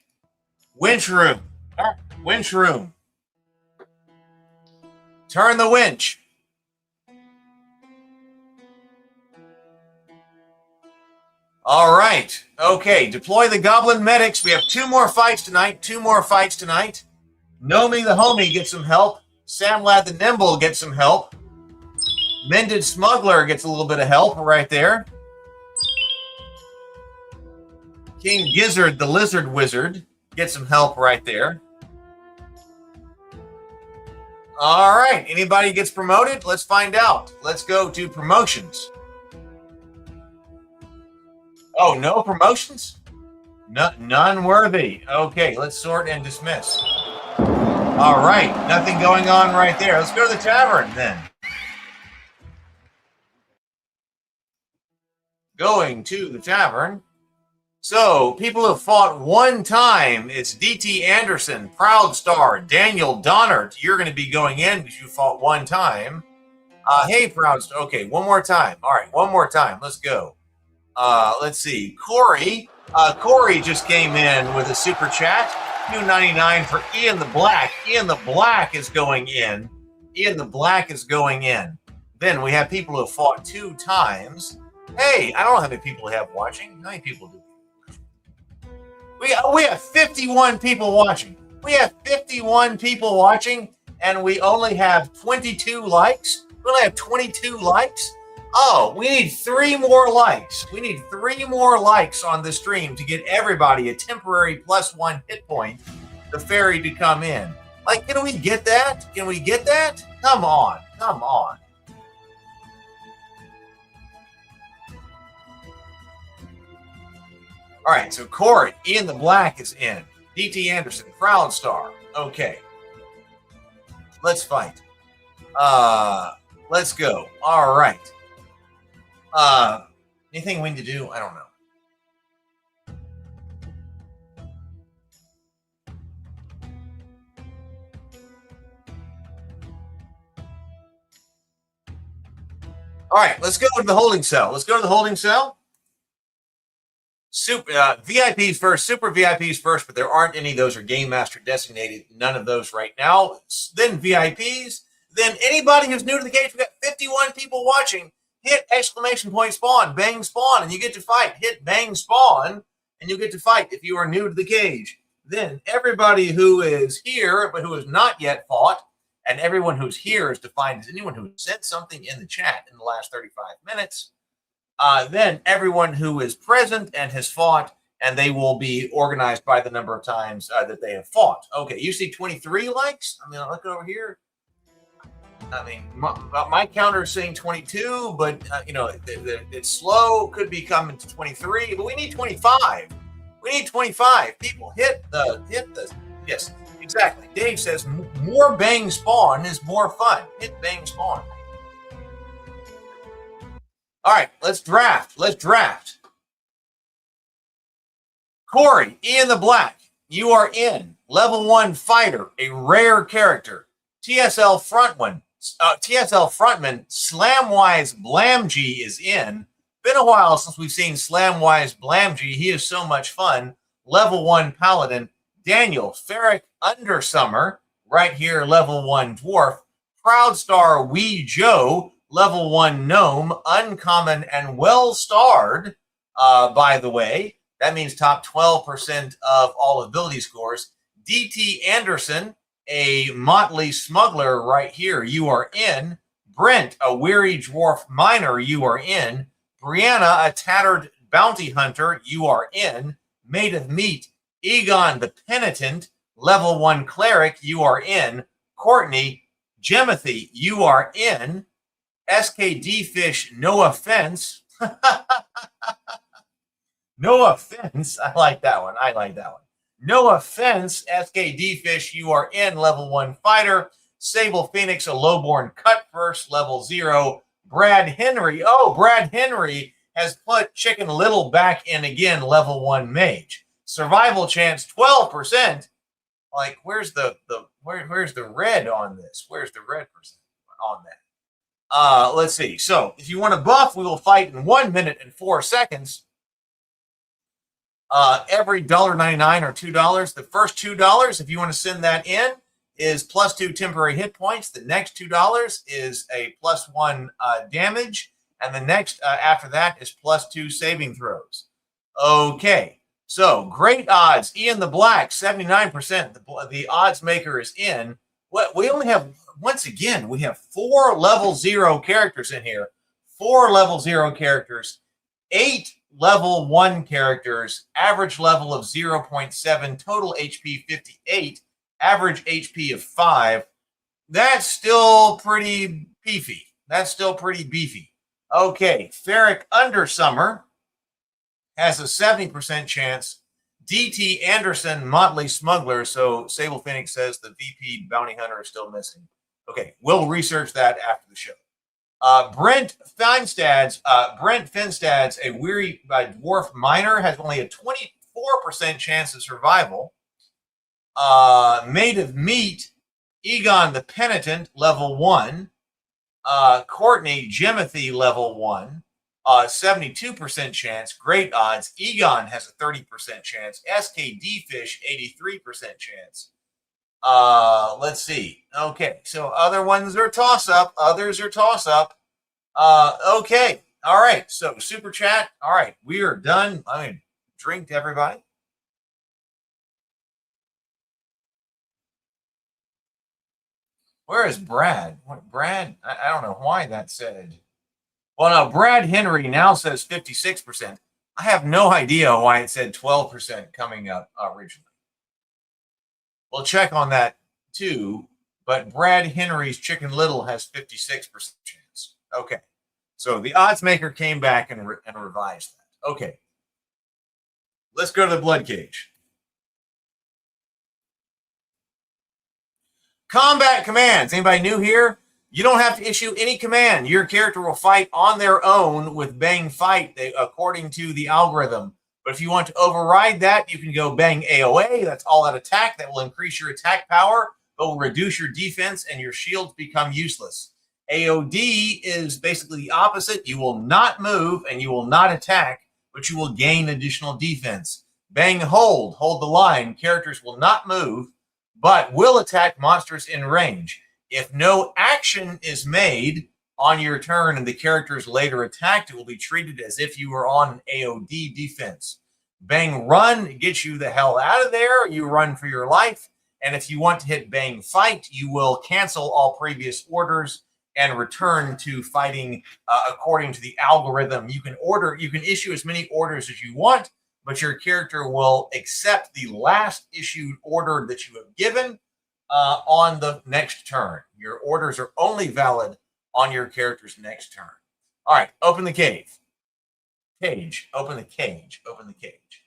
S2: Winch room. Winch room. Turn the winch. All right. Okay. Deploy the Goblin medics. We have 2 more fights tonight. 2 more fights tonight. Nomi the Homie gets some help. Samlad the Nimble gets some help. Mended Smuggler gets a little bit of help right there. King Gizzard, the Lizard Wizard, gets some help right there. All right. Anybody gets promoted? Let's find out. Let's go to promotions. Oh, no promotions? None worthy. Okay, let's sort and dismiss. All right, nothing going on right there. Let's go to the tavern then. Going to the tavern. So, people have fought 1 time. It's DT Anderson, Proud Star, Daniel Donnert. You're going to be going in because you fought 1 time. Hey, Proud Star. Okay, 1 more time. All right, 1 more time. Let's go. Let's see. Corey. Corey just came in with a super chat. $2.99 for Ian the Black. Ian the Black is going in. Ian the Black is going in. Then we have people who have fought 2 times. Hey, I don't know how many people we have watching. How many people do we have 51 people watching. We have 51 people watching, and we only have 22 likes. We only have 22 likes. Oh, we need 3 more likes. We need 3 more likes on the stream to get everybody a temporary +1 hit point, the fairy to come in. Like, can we get that? Can we get that? Come on. Come on. All right, so Corey, Ian the Black is in. DT Anderson, Proud Star. Okay. Let's fight. Let's go. All right. Anything we need to do? I don't know. All right, let's go to the holding cell. Let's go to the holding cell. Super VIPs first, super VIPs first, but there aren't any. Those are Game Master designated. None of those right now. Then VIPs. Then anybody who's new to the cage, we got 51 people watching. Hit exclamation point spawn, bang spawn, and you get to fight. Hit bang spawn, and you get to fight if you are new to the cage. Then everybody who is here but who has not yet fought, and everyone who's here is defined as anyone who sent something in the chat in the last 35 minutes. Then everyone who is present and has fought, and they will be organized by the number of times that they have fought. Okay, you see 23 likes? I mean, look over here. I mean, my counter is saying 22, but you know, it's slow. Could be coming to 23, but we need 25. We need 25 people. Hit the yes, exactly. Dave says more bang spawn is more fun. Hit bang spawn. All right, let's draft. Let's draft. Corey, Ian the Black, you are in. Level 1 fighter, a rare character. TSL frontman, Slamwise Blamg is in. Been a while since we've seen Slamwise Blamg. He is so much fun. Level 1 paladin. Daniel Ferric Undersummer, right here, level 1 dwarf. Proud Star Wee Joe, level 1 gnome, uncommon and well-starred, by the way. That means top 12% of all ability scores. DT Anderson, a motley smuggler right here, you are in. Brent, a weary dwarf miner, you are in. Brianna, a tattered bounty hunter, you are in. Made of Meat, Egon the Penitent, level 1 cleric, you are in. Courtney, Gemothy, you are in. SKD Fish, no offense. No offense. I like that one. I like that one. No offense, SKD Fish, you are in. Level 1 fighter. Sable Phoenix, a lowborn cut first, level 0. Brad Henry. Oh, Brad Henry has put Chicken Little back in again, level 1 mage. Survival chance 12%. Like, where's the red on this? Where's the red percent on that? Let's see. So if you want to buff, we will fight in 1 minute and 4 seconds. Every $1.99 or $2. The first $2, if you want to send that in, is +2 temporary hit points. The next $2 is a +1 damage. And the next after that is +2 saving throws. Okay. So great odds. Ian the Black, 79%. The odds maker is in. We only have, once again, we have 4 level 0 characters in here. 4 level 0 characters. 8 level 1 characters. Average level of 0.7. Total HP 58. Average HP of 5. That's still pretty beefy. That's still pretty beefy. Okay. Ferric Undersummer has a 70% chance. DT Anderson, Motley Smuggler. So Sable Phoenix says the VP Bounty Hunter is still missing. Okay, we'll research that after the show. Brent Finstad's, a weary dwarf miner, has only a 24% chance of survival. Made of Meat, Egon the Penitent, level 1. Courtney Gemothy, level 1. 72% chance, great odds. Egon has a 30% chance. SKD Fish, 83% chance. Let's see. Okay, so other ones are toss-up. Others are toss-up. Okay, all right. So super chat. All right, we are done. I mean, drink to everybody. Where is Brad? What, Brad? I don't know why that said. Well, no, Brad Henry now says 56%. I have no idea why it said 12% coming up originally. We'll check on that too, but Brad Henry's Chicken Little has 56% chance. Okay, so the odds maker came back and revised that. Okay, let's go to the Bloodcage. Combat commands. Anybody new here? You don't have to issue any command. Your character will fight on their own with bang fight according to the algorithm. But if you want to override that, you can go bang AOA. That's all out attack. That will increase your attack power, but will reduce your defense and your shields become useless. AOD is basically the opposite. You will not move and you will not attack, but you will gain additional defense. Bang hold the line. Characters will not move, but will attack monsters in range. If no action is made on your turn and the character is later attacked, it will be treated as if you were on an AOD defense. Bang run gets you the hell out of there. You run for your life. And if you want to hit bang fight, you will cancel all previous orders and return to fighting according to the algorithm. You can issue as many orders as you want, but your character will accept the last issued order that you have given on the next turn. Your orders are only valid on your character's next turn. All right, open the cave. Cage, open the cage, open the cage.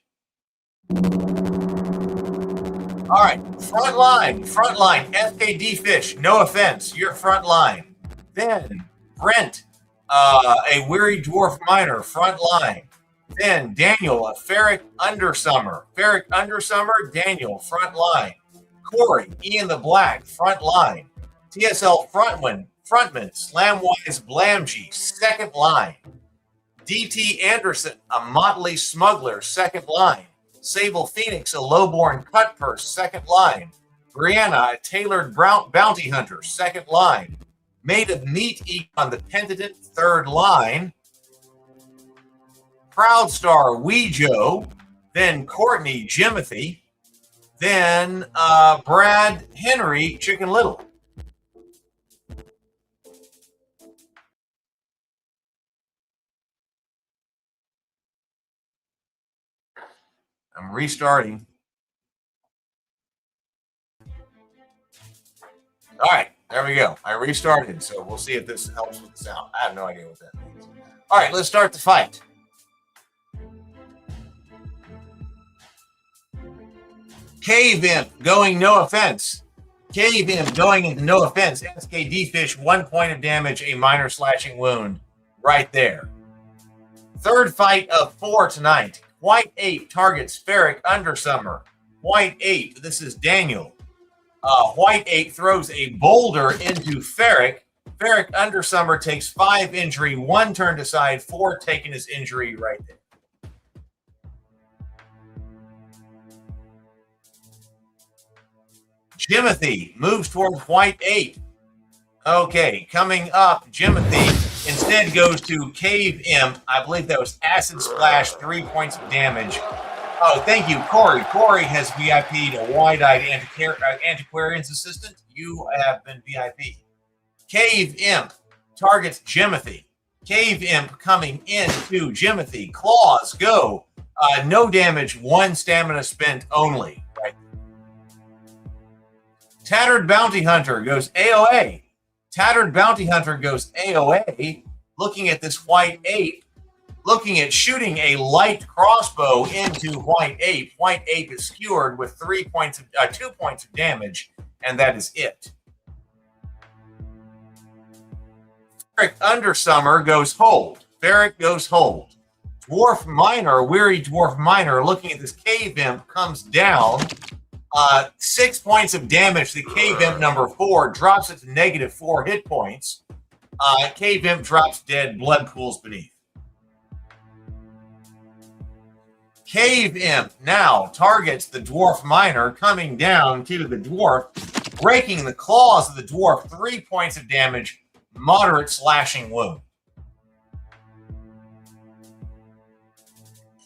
S2: All right, front line, FKD Fish, no offense, you're front line. Then Brent, a weary dwarf miner, front line. Then Daniel, a Ferric Undersummer. Daniel, front line. Corey, Ian the Black, front line. TSL Frontman, Slamwise Blamgy, second line. DT Anderson, a Motley Smuggler, second line. Sable Phoenix, a Lowborn Cutpurse, second line. Brianna, a Tailored Bounty Hunter, second line. Made of Meat Econ, the Penitent, third line. Proudstar, Weejo. Then Courtney, Jimothy. Then Brad Henry, Chicken Little. I'm restarting. All right, there we go. I restarted, so we'll see if this helps with the sound. I have no idea what that means. All right, let's start the fight. Cave Imp going no offense. Cave Imp going into no offense. SKD Fish, 1 point of damage, a minor slashing wound right there. Third fight of 4 tonight. White 8 targets Ferric Undersummer. White 8, this is Daniel. White 8 throws a boulder into Ferric. Ferric Undersummer takes 5 injury, 1 turned aside, 4 taking his injury right there. Jimothy moves towards White 8. Okay, coming up, Jimothy instead goes to Cave Imp. I believe that was Acid Splash, 3 points of damage. Oh, thank you, Corey. Corey has VIP'd a wide-eyed antiquarian's assistant. You have been VIP. Cave Imp targets Jimothy. Cave Imp coming into Jimothy. Claws go. No damage, 1 stamina spent only. Right. Tattered Bounty Hunter goes AOA. Tattered Bounty Hunter goes AOA, looking at this White 8, looking at shooting a light crossbow into White 8. White 8 is skewered with 2 points of damage, and that is it. Ferric Undersummer goes hold. Ferric goes hold. Dwarf Miner, Weary Dwarf Miner, looking at this Cave Imp, comes down. 6 points of damage. The Cave Imp number 4 drops it to -4 hit points. Cave Imp drops dead. Blood pools beneath. Cave Imp now targets the Dwarf Miner, coming down to the dwarf, breaking the claws of the dwarf. 3 points of damage. Moderate slashing wound.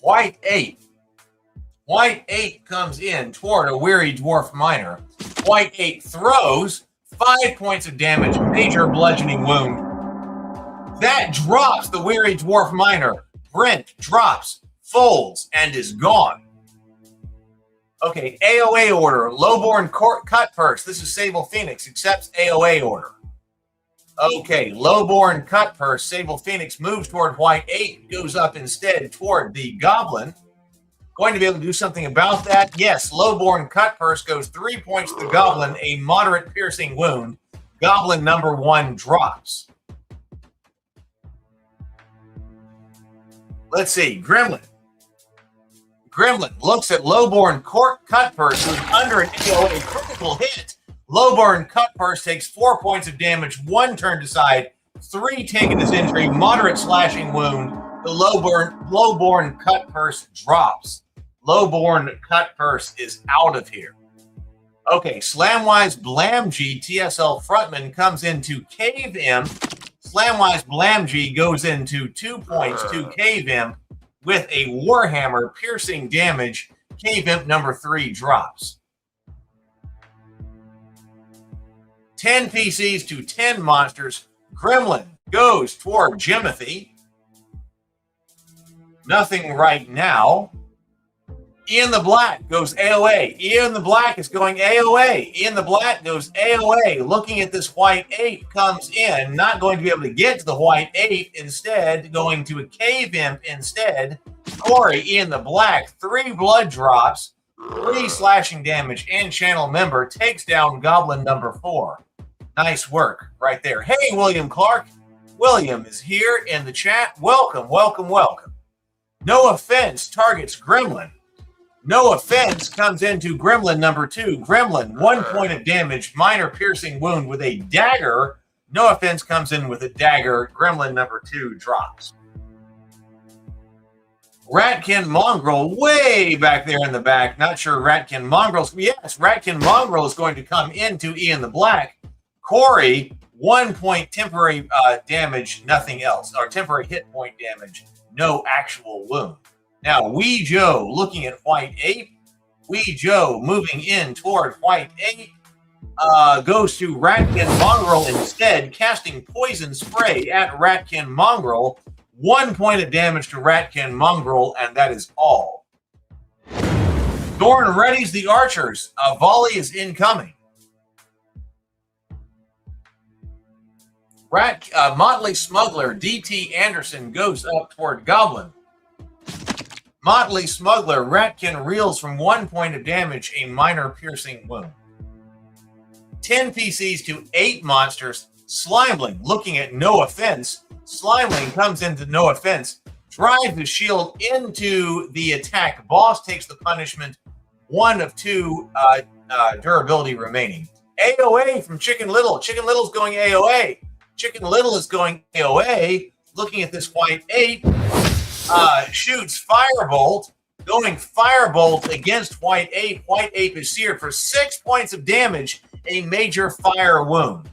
S2: White 8. White 8 comes in toward a Weary Dwarf Miner. White 8 throws 5 points of damage, major bludgeoning wound. That drops the Weary Dwarf Miner. Brent drops, folds, and is gone. Okay, AOA order. Lowborn Cutpurse. This is Sable Phoenix. Accepts AOA order. Okay, Lowborn Cutpurse. Sable Phoenix moves toward White 8. Goes up instead toward the Goblin. Going to be able to do something about that? Yes, Lowborn Cutpurse goes 3 points to the Goblin, a moderate piercing wound. Goblin number 1 drops. Let's see, Gremlin. Gremlin looks at Lowborn Cutpurse, who's under an AOA critical hit. Lowborn Cutpurse takes 4 points of damage, 1 turned aside, 3 taking his injury, moderate slashing wound. The Lowborn Cutpurse drops. Lowborn Cutpurse is out of here. Okay, Slamwise Blamg, TSL frontman, comes into Cave Imp. Slamwise Blamg goes into 2 points to Cave Imp with a Warhammer piercing damage. Cave Imp number 3 drops. 10 PCs to 10 monsters. Gremlin goes toward Jimothy. Nothing right now. Ian the Black goes AOA. Ian the Black is going AOA. Ian the Black goes AOA. Looking at this white ape, comes in. Not going to be able to get to the white ape. Instead, going to a Cave Imp instead. Corey, Ian the Black, 3 blood drops, 3 slashing damage, and channel member takes down Goblin number 4. Nice work right there. Hey, William Clark. William is here in the chat. Welcome, welcome, welcome. No Offense targets Gremlin. No Offense comes into Gremlin number 2. Gremlin, 1 point of damage, minor piercing wound with a dagger. No Offense comes in with a dagger. Gremlin number 2 drops. Ratkin Mongrel, way back there in the back. Not sure Ratkin Mongrel's. Yes, Ratkin Mongrel is going to come into Ian the Black. Corey, 1 point temporary damage, nothing else. Or temporary hit point damage, no actual wound. Now, Wee Joe looking at White Ape. Wee Joe moving in toward White Ape. Goes to Ratkin Mongrel instead, casting Poison Spray at Ratkin Mongrel. 1 point of damage to Ratkin Mongrel, and that is all. Zorn readies the archers. A volley is incoming. Motley Smuggler, DT Anderson goes up toward Goblin. Motley Smuggler, Ratkin reels from 1 point of damage, a minor piercing wound. 10 PCs to 8 monsters. Slimeling, looking at No Offense. Slimeling comes into No Offense, drives the shield into the attack. Boss takes the punishment. 1 of 2 durability remaining. AOA from Chicken Little. Chicken Little's going AOA. Chicken Little is going AOA. Looking at this White Ape. Shoots Firebolt. Going Firebolt against White Ape. White Ape is seared for 6 points of damage. A major fire wound.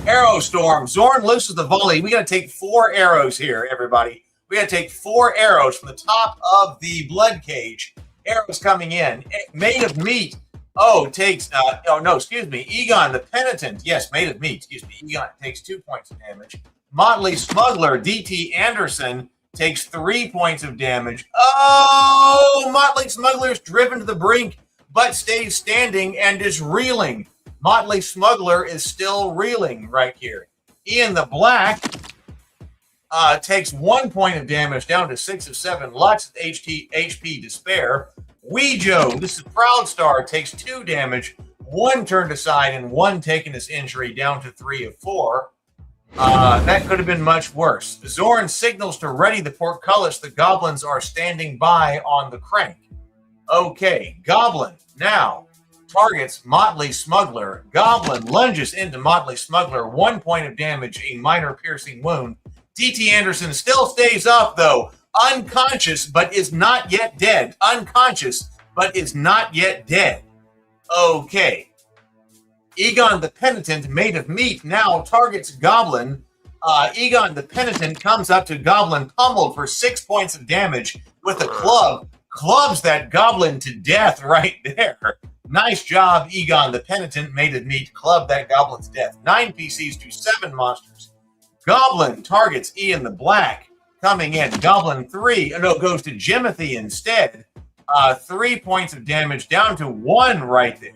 S2: Arrow Storm. Zorn looses the volley. We got to take 4 arrows here, everybody. We got to take 4 arrows from the top of the Bloodcage. Arrows coming in. Made of Meat. Takes, Egon the Penitent. Yes, Made of Meat. Excuse me. Egon takes 2 points of damage. Motley Smuggler, DT Anderson, takes 3 points of damage. Oh, Motley Smuggler's driven to the brink, but stays standing and is reeling. Motley Smuggler is still reeling right here. Ian the Black takes 1 point of damage, down to 6 of 7. Lots of HP Despair. Wee Joe, this is Proud Star, takes 2 damage, 1 turned aside, and 1 taking his injury, down to 3 of 4. That could have been much worse. Zorn signals to ready the portcullis. The goblins are standing by on the crank. Okay, Goblin now targets Motley Smuggler. Goblin lunges into Motley Smuggler. 1 point of damage, a minor piercing wound. DT Anderson still stays up, though. Unconscious, but is not yet dead. Unconscious, but is not yet dead. Okay. Egon the Penitent, Made of Meat, now targets Goblin. Egon the Penitent comes up to Goblin, pummeled for 6 points of damage with a club. Clubs that Goblin to death right there. Nice job, Egon the Penitent, Made of Meat, club that Goblin to death. 9 PCs to 7 monsters. Goblin targets Ian the Black. Coming in, Goblin goes to Jimothy instead. 3 points of damage, down to 1 right there.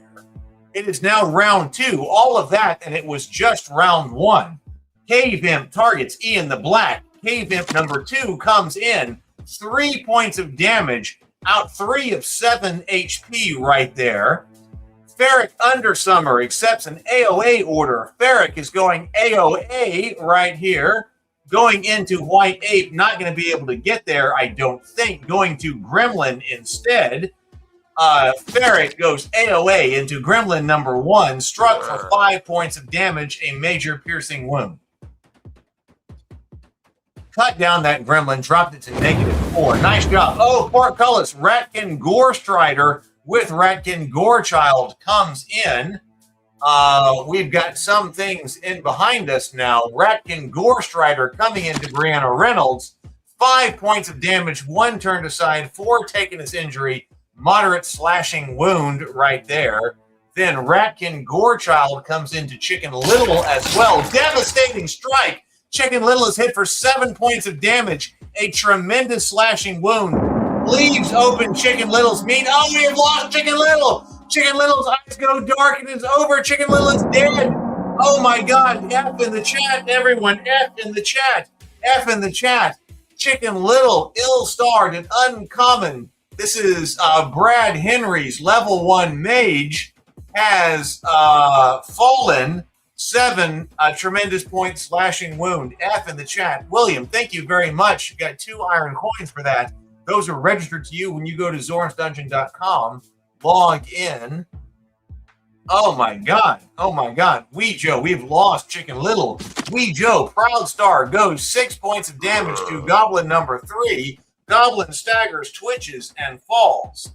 S2: It is now round 2. All of that, and it was just round 1. Cave Imp targets Ian the Black. Cave Imp number 2 comes in. 3 points of damage, out 3 of 7 HP right there. Ferric Undersummer accepts an AOA order. Ferric is going AOA right here. Going into White Ape, not going to be able to get there, I don't think. Going to Gremlin instead. Ferret goes AOA into Gremlin number 1, struck for 5 points of damage, a major piercing wound. Cut down that Gremlin, dropped it to -4. Nice job. Oh, portcullis, Ratkin Gore Strider with Ratkin Gorechild comes in. We've got some things in behind us now. Ratkin Gore Strider coming into Brianna Reynolds. 5 points of damage, 1 turned aside, 4 taken as injury, moderate slashing wound right there. Then Ratkin Gorechild comes into Chicken Little as well. Devastating strike. Chicken Little is hit for 7 points of damage, a tremendous slashing wound. Leaves open Chicken Little's meat. Oh, we have lost Chicken Little. Chicken Little's eyes go dark and it's over. Chicken Little is dead. Oh my God. F in the chat, everyone. F in the chat. F in the chat. Chicken Little, ill-starred and uncommon. This is Brad Henry's level 1 mage has fallen. 7 tremendous point slashing wound. F in the chat. William, thank you very much. You got 2 iron coins for that. Those are registered to you when you go to zornsdungeon.com. Log in. Oh my God. Oh my God. Wee Joe, we've lost Chicken Little. Wee Joe, Proud Star goes 6 points of damage to Goblin number 3. Goblin staggers, twitches, and falls.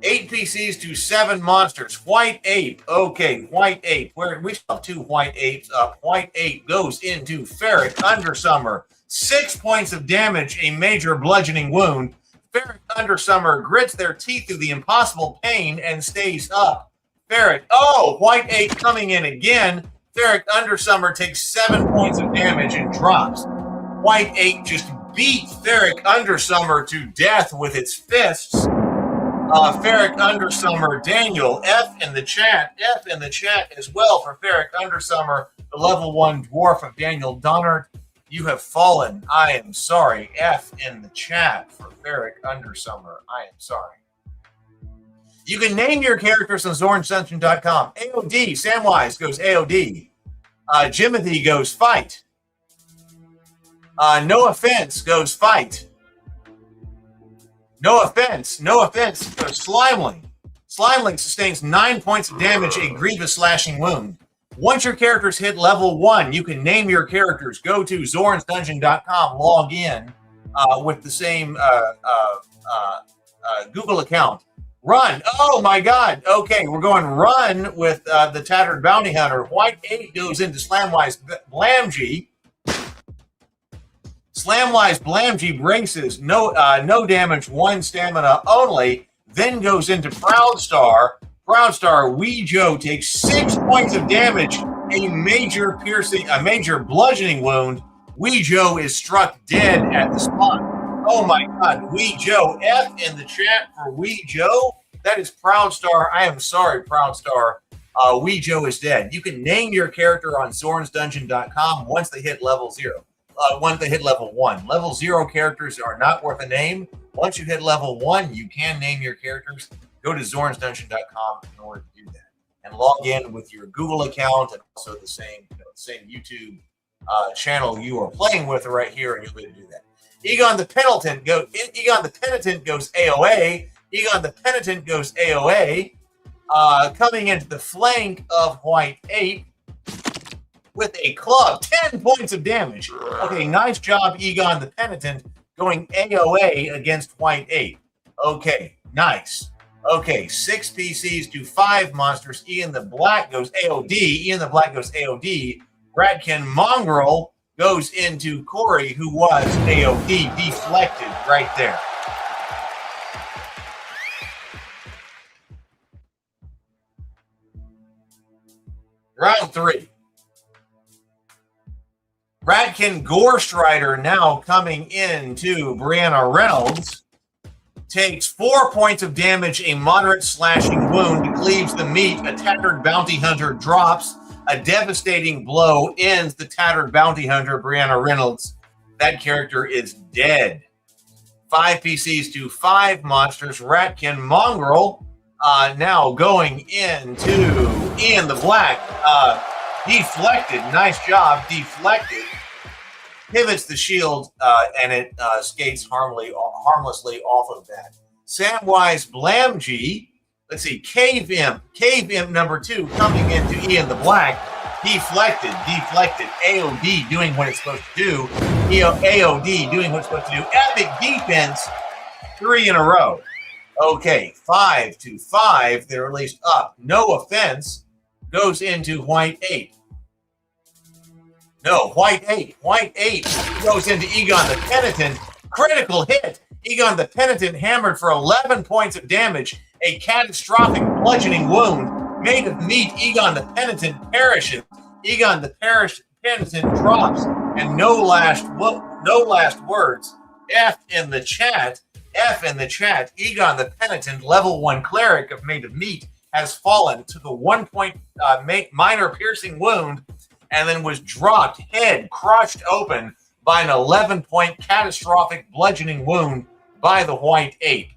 S2: 8 PCs to 7 monsters. White Ape. Okay, White Ape. Where we still have 2 White Apes up. White Ape goes into Ferret Undersummer. 6 points of damage, a major bludgeoning wound. Ferret Undersummer grits their teeth through the impossible pain and stays up. Ferret. Oh, White Ape coming in again. Ferret Undersummer takes 7 points of damage and drops. White Ape just beat Ferret Undersummer to death with its fists. Ferric Undersummer, Daniel, F in the chat. F in the chat as well for Ferric Undersummer, the level 1 dwarf of Daniel Donnert. You have fallen. I am sorry. F in the chat for Ferric Undersummer. I am sorry. You can name your characters on ZornSension.com. AOD, Samwise goes AOD. Jimothy goes fight. No offense goes fight. No offense for Slimeling. Slimeling sustains 9 points of damage, a grievous slashing wound. Once your characters hit level 1, you can name your characters. Go to zornsdungeon.com, log in with the same Google account. Run. Oh my God. Okay, we're going run with the Tattered Bounty Hunter. White 8 goes into Slamwise Blamgee. Slamwise Blamgee braces, no damage, 1 stamina only, then goes into Proud Star. Proud Star, Wee Joe takes 6 points of damage, a major bludgeoning wound. Wee Joe is struck dead at the spot. Oh my God, Wee Joe, F in the chat for Wee Joe. That is Proud Star. I am sorry, Proud Star. Wee Joe is dead. You can name your character on zornsdungeon.com once they hit level 0. Once they hit level 1. Level 0 characters are not worth a name. Once you hit level 1, you can name your characters. Go to zornsdungeon.com in order to do that. And log in with your Google account and also the same YouTube channel you are playing with right here, and you'll be able to do that. Egon the Penitent goes AOA. Egon the Penitent goes AOA. Coming into the flank of White 8. With a club, 10 points of damage. Okay, nice job, Egon the Penitent, going AOA against White 8. Okay, nice. Okay, 6 PCs to 5 monsters. Ian the Black goes AOD. Bradkin Mongrel goes into Corey, who was AOD, deflected right there. Round 3. Ratkin Gore Strider now coming into Brianna Reynolds. Takes 4 points of damage, a moderate slashing wound, cleaves the meat. A Tattered Bounty Hunter drops. A devastating blow ends the Tattered Bounty Hunter, Brianna Reynolds. That character is dead. 5 PCs to 5 monsters. Ratkin Mongrel now going into Ian the Black. Deflected. Nice job. Deflected. pivots the shield, and it skates harmlessly off of that. Samwise Blamgee, let's see, Cave Imp number 2 coming into Ian the Black, deflected, AOD doing what it's supposed to do, AOD doing what it's supposed to do, epic defense, 3 in a row. Okay, 5-5, they're released up. No offense goes into White 8. No, White 8 goes into Egon the Penitent, critical hit. Egon the Penitent hammered for 11 points of damage, a catastrophic bludgeoning wound made of meat. Egon the Penitent perishes. Egon the Penitent drops, and no last words. F in the chat. Egon the Penitent, level 1 cleric of made of meat, has fallen, took a 1 point minor piercing wound, and then was dropped, head crushed open by an 11-point catastrophic bludgeoning wound by the White 8.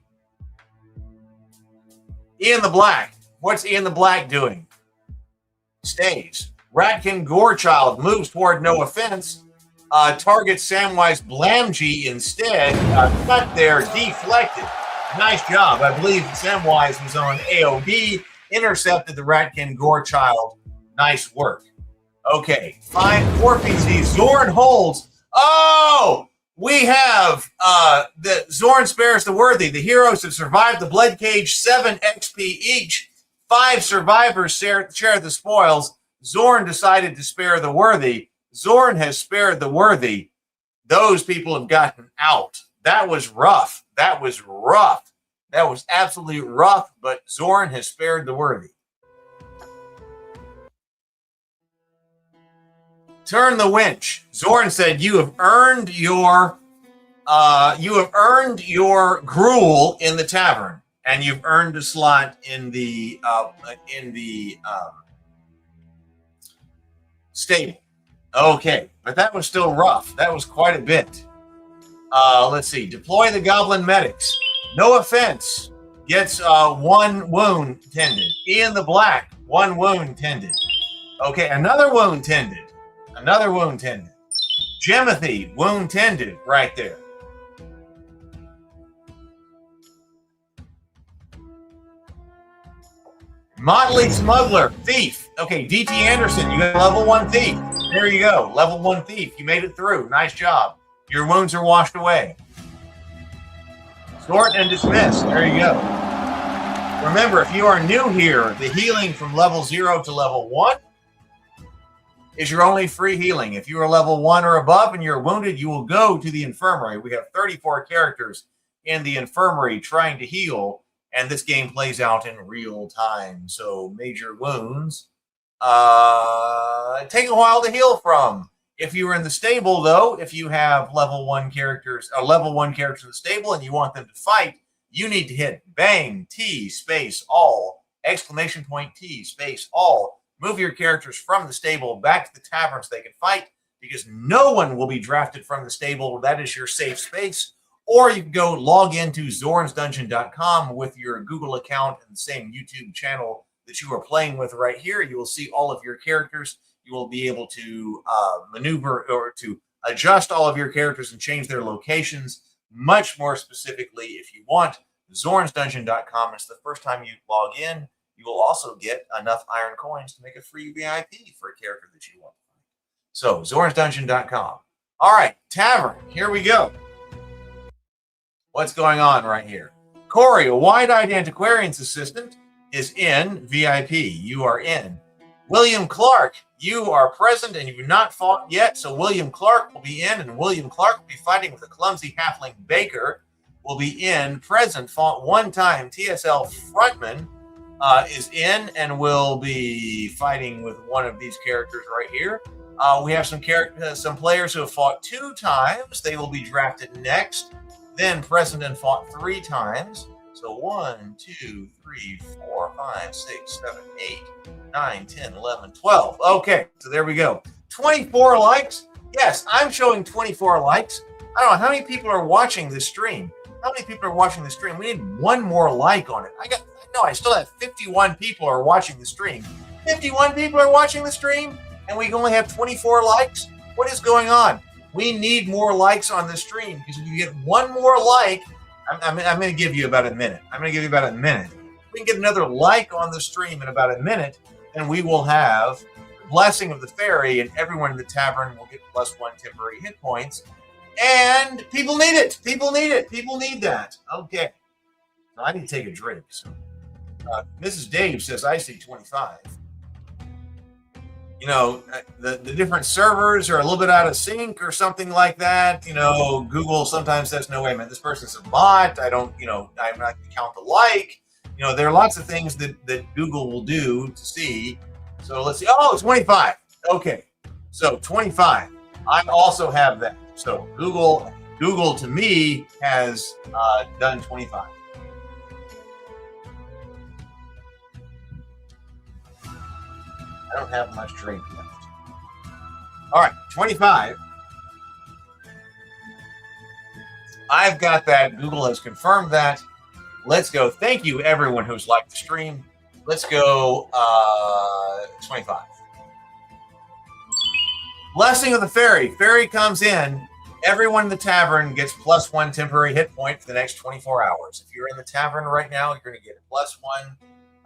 S2: Ian the Black. What's Ian the Black doing? Stays. Ratkin Gorechild moves toward no offense. Targets Samwise Blamgee instead. Cut there, deflected. Nice job. I believe Samwise was on AOD. Intercepted the Ratkin Gorechild. Nice work. Okay, 4 PC. Zorn holds. Oh! We have the Zorn spares the worthy. The heroes have survived the Bloodcage, 7 XP each. 5 survivors share the spoils. Zorn decided to spare the worthy. Zorn has spared the worthy. Those people have gotten out. That was rough. That was absolutely rough, but Zorn has spared the worthy. Turn the winch. Zorn said, "You have earned your gruel in the tavern, and you've earned a slot in the stable." Okay, but that was still rough. That was quite a bit. Let's see. Deploy the goblin medics. No offense. Gets 1 wound tended. Ian the Black, 1 wound tended. Okay, another wound tended. Jimothy, wound tended right there. Motley Smuggler, Thief. Okay, DT Anderson, you got level 1 Thief. There you go, level 1 Thief. You made it through. Nice job. Your wounds are washed away. Sort and dismiss. There you go. Remember, if you are new here, the healing from level 0 to level 1 is your only free healing. If you are level 1 or above and you're wounded, you will go to the infirmary. We have 34 characters in the infirmary trying to heal, and this game plays out in real time. So major wounds take a while to heal from. If you are in the stable, though, if you have level 1 characters in the stable and you want them to fight, you need to hit bang, T, space, all, exclamation point, T, space, all. Move your characters from the stable back to the tavern so they can fight, because no one will be drafted from the stable. That is your safe space. Or you can go log into zornsdungeon.com with your Google account and the same YouTube channel that you are playing with right here. You will see all of your characters. You will be able to maneuver or to adjust all of your characters and change their locations much more specifically if you want. Zornsdungeon.com is the first time you log in. You will also get enough iron coins to make a free VIP for a character that you want. So, zornsdungeon.com. All right, tavern. Here we go. What's going on right here? Corey, a wide-eyed antiquarian's assistant, is in VIP. You are in. William Clark, you are present and you've not fought yet, so William Clark will be in, and William Clark will be fighting with a clumsy halfling baker. Will be in, present, fought 1 time. TSL Frontman is in and will be fighting with one of these characters right here. We have some players who have fought 2 times. They will be drafted next. Then present and fought 3 times. So 1, 2, 3, 4, 5, 6, 7, 8, 9, 10, 11, 12. Okay, so there we go. 24 likes. Yes, I'm showing 24 likes. I don't know how many people are watching this stream. How many people are watching the stream? We need 1 more like on it. I still have 51 people are watching the stream. 51 people are watching the stream, and we only have 24 likes? What is going on? We need more likes on the stream, because if you get one more like, I'm going to give you about a minute. I'm going to give you about a minute. If we can get another like on the stream in about a minute, then we will have the blessing of the fairy, and everyone in the tavern will get +1 temporary hit points. And people need it. People need it. People need that. Okay. So I need to take a drink. So Mrs. Dave says, I see 25. You know, the different servers are a little bit out of sync or something like that. You know, Google sometimes says, no, wait a minute, this person's a bot. I'm not going to count the like. You know, there are lots of things that Google will do to see. So let's see. Oh, it's 25. Okay. So 25. I also have that. So Google to me has done 25. I don't have much drink left. All right, 25. I've got that. Google has confirmed that. Let's go. Thank you, everyone who's liked the stream. Let's go 25. Blessing of the Fairy. Fairy comes in. Everyone in the tavern gets +1 temporary hit point for the next 24 hours. If you're in the tavern right now, you're going to get a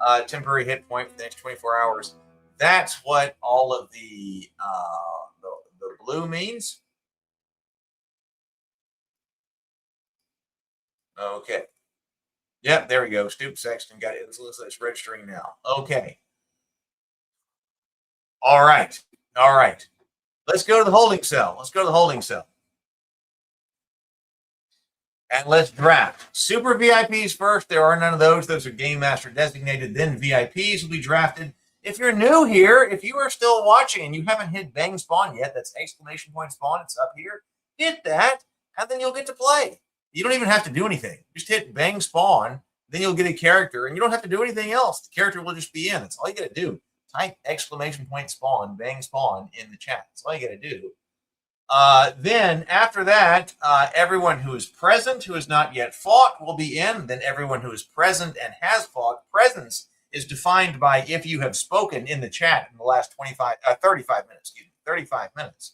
S2: +1 temporary hit point for the next 24 hours. That's what all of the blue means. Okay. Yep, there we go. Stoop Sexton got it. It's registering now. Okay. All right. All right. Let's go to the holding cell. Let's go to the holding cell. And let's draft. Super VIPs first. There are none of those. Those are Game Master designated. Then VIPs will be drafted. If you're new here, if you are still watching and you haven't hit Bang Spawn yet, that's ! Spawn. It's up here. Hit that, and then you'll get to play. You don't even have to do anything. Just hit Bang Spawn, then you'll get a character, and you don't have to do anything else. The character will just be in. That's all you got to do. Type ! Spawn, Bang Spawn in the chat. That's all you got to do. Then after that, everyone who is present, who has not yet fought, will be in. Then everyone who is present and has fought, presence is defined by if you have spoken in the chat in the last 35 minutes, 35 minutes.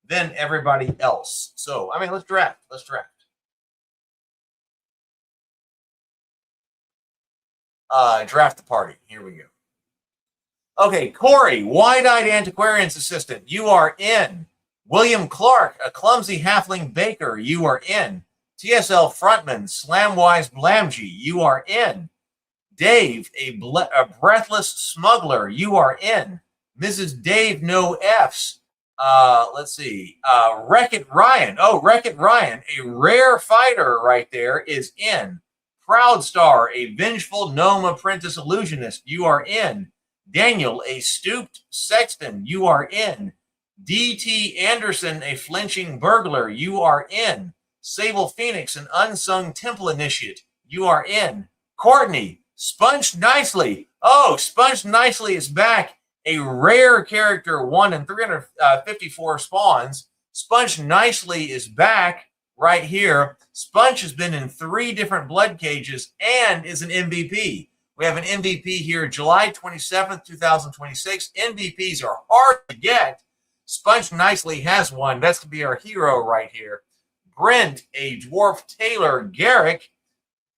S2: Then everybody else. So, let's draft. Let's draft. Draft the party. Here we go. Okay, Corey, wide-eyed antiquarian's assistant, you are in. William Clark, a clumsy halfling baker, you are in. TSL frontman, Slamwise Blamji, you are in. Dave, a breathless smuggler, you are in. Mrs. Dave, no F's. Let's see. Wreck-It Ryan. Oh, Wreck-It Ryan, a rare fighter right there, is in. Proud Star, a vengeful gnome apprentice illusionist, you are in. Daniel, a stooped sexton, you are in. D.T. Anderson, a flinching burglar, you are in. Sable Phoenix, an unsung temple initiate, you are in. Courtney, Sponged Nicely. Oh, Sponged Nicely is back. A rare character, 1 in 354 spawns. Sponged Nicely is back right here. Sponge has been in 3 different blood cages and is an MVP. We have an MVP here, July 27th, 2026. MVPs are hard to get. Sponge Nicely has one. That's to be our hero right here. Brent, a dwarf tailor, Garrick.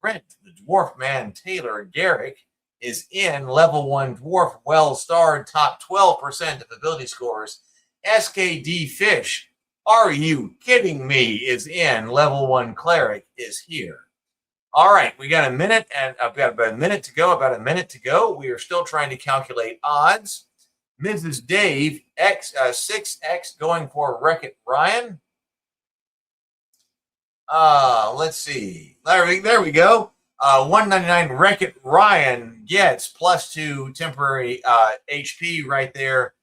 S2: Brent, the dwarf man Taylor Garrick, is in. Level 1 dwarf, well-starred, top 12% of ability scores. SKD Fish, are you kidding me, is in. Level 1 cleric is here. All right, we got a minute, and I've got about a minute to go. We are still trying to calculate odds. Mrs. Dave, 6X going for Wreck-It Ryan. Let's see. There we go. 199 Wreck-It Ryan gets +2 temporary HP right there.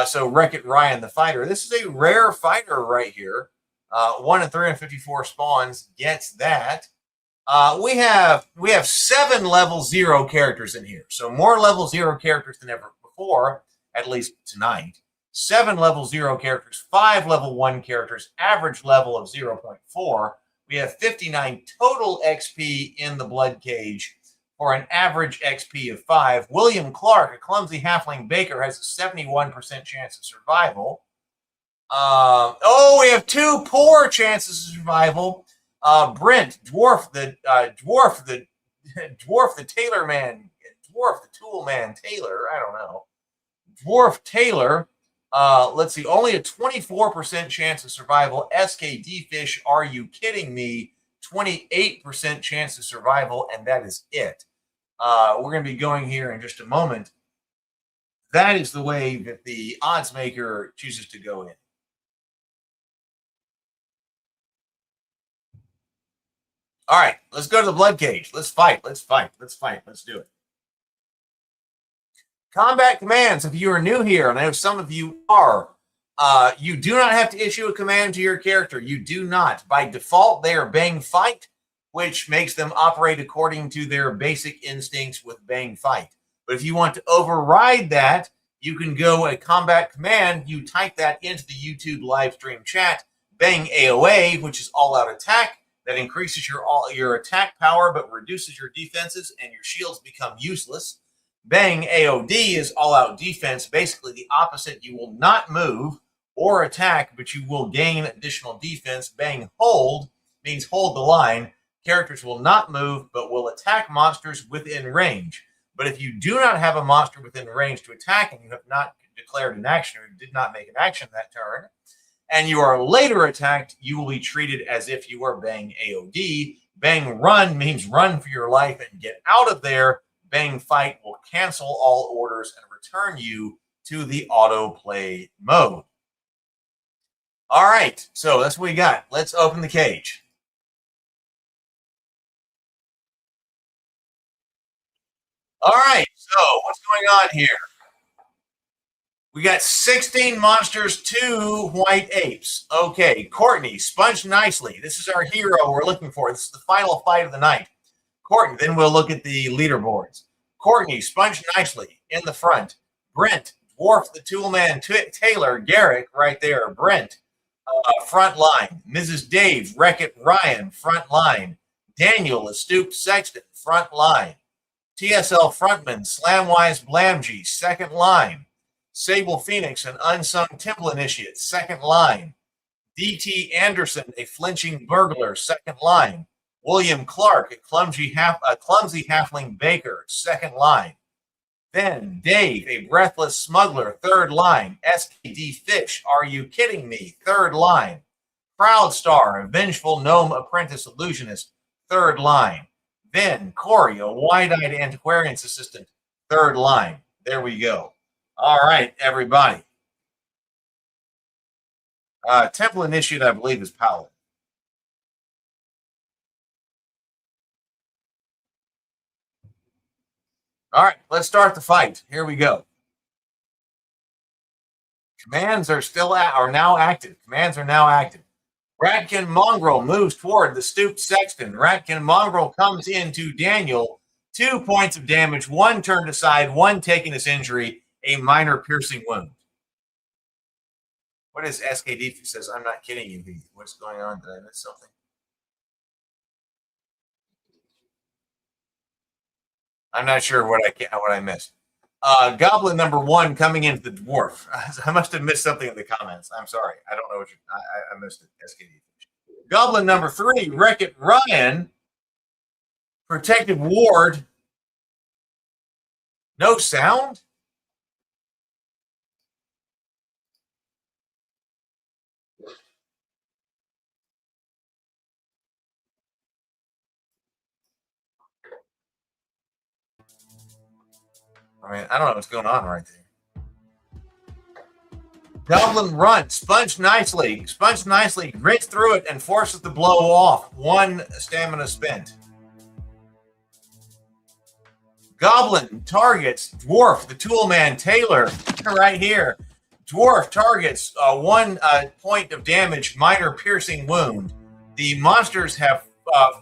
S2: So Wreck-It Ryan, the fighter. This is a rare fighter right here. 1 in 354 spawns gets that. We have 7 level 0 characters in here. So more level 0 characters than ever before, at least tonight. 7 level 0 characters, 5 level 1 characters, average level of 0.4. We have 59 total XP in the blood cage for an average XP of 5. William Clark, a clumsy halfling baker, has a 71% chance of survival. We have 2 poor chances of survival. Brent, dwarf the Taylor man, dwarf the tool man Taylor. I don't know. Dwarf Taylor. Let's see, only a 24% chance of survival. SKD Fish, are you kidding me? 28% chance of survival, and that is it. We're going to be going here in just a moment. That is the way that the odds maker chooses to go in. All right, let's go to the Bloodcage. Let's fight. Let's do it. Combat commands. If you are new here, and I know some of you are, you do not have to issue a command to your character. You do not. By default, they are bang fight, which makes them operate according to their basic instincts with bang fight. But if you want to override that, you can go a combat command. You type that into the YouTube live stream chat. Bang AOA, which is all-out attack. That increases your attack power but reduces your defenses, and your shields become useless. Bang AOD is all-out defense, basically the opposite. You will not move or attack, but you will gain additional defense. Bang Hold means hold the line. Characters will not move but will attack monsters within range. But if you do not have a monster within range to attack and you have not declared an action or did not make an action that turn, and you are later attacked, you will be treated as if you are Bang AOD. Bang Run means run for your life and get out of there. Bang Fight will cancel all orders and return you to the autoplay mode. All right, so that's what we got. Let's open the cage. All right, so what's going on here? We got 16 monsters, 2 white apes. Okay, Courtney, Sponge Nicely. This is our hero we're looking for. This is the final fight of the night. Courtney, then we'll look at the leaderboards. Courtney, Sponge Nicely in the front. Brent, Dwarf the Toolman Taylor, Garrick right there. Brent, front line. Mrs. Dave, Wreck-It Ryan, front line. Daniel, Astute Sexton, front line. TSL Frontman, Slamwise Blamgy, second line. Sable Phoenix, an unsung temple initiate, second line. D.T. Anderson, a flinching burglar, second line. William Clark, a clumsy halfling baker, second line. Then Dave, a breathless smuggler, third line. SKD Fish, are you kidding me? Third line. Proud Star, a vengeful gnome apprentice illusionist, third line. Then Corey, a wide-eyed antiquarian's assistant, third line. There we go. All right, everybody. Temple Initiate, I believe, is Paladin. All right, let's start the fight. Here we go. Commands are now active. Commands are now active. Ratkin Mongrel moves toward the stooped sexton. Ratkin Mongrel comes into Daniel. 2 points of damage, 1 turned aside, 1 taking this injury, a minor piercing wound. What is SKD who says, I'm not kidding you, Heath? What's going on? Did I miss something? I'm not sure what I missed. Goblin number 1 coming into the dwarf. I must have missed something in the comments. I'm sorry. I don't know what I missed it. SKD. Goblin number 3, Wreck-It Ryan. Protective ward. No sound? I mean, I don't know what's going on right there. Goblin Run, Sponge Nicely. Sponge Nicely grits through it and forces the blow off. 1 stamina spent. Goblin targets Dwarf, the Toolman Taylor, right here. Dwarf targets 1 point of damage, minor piercing wound. The monsters have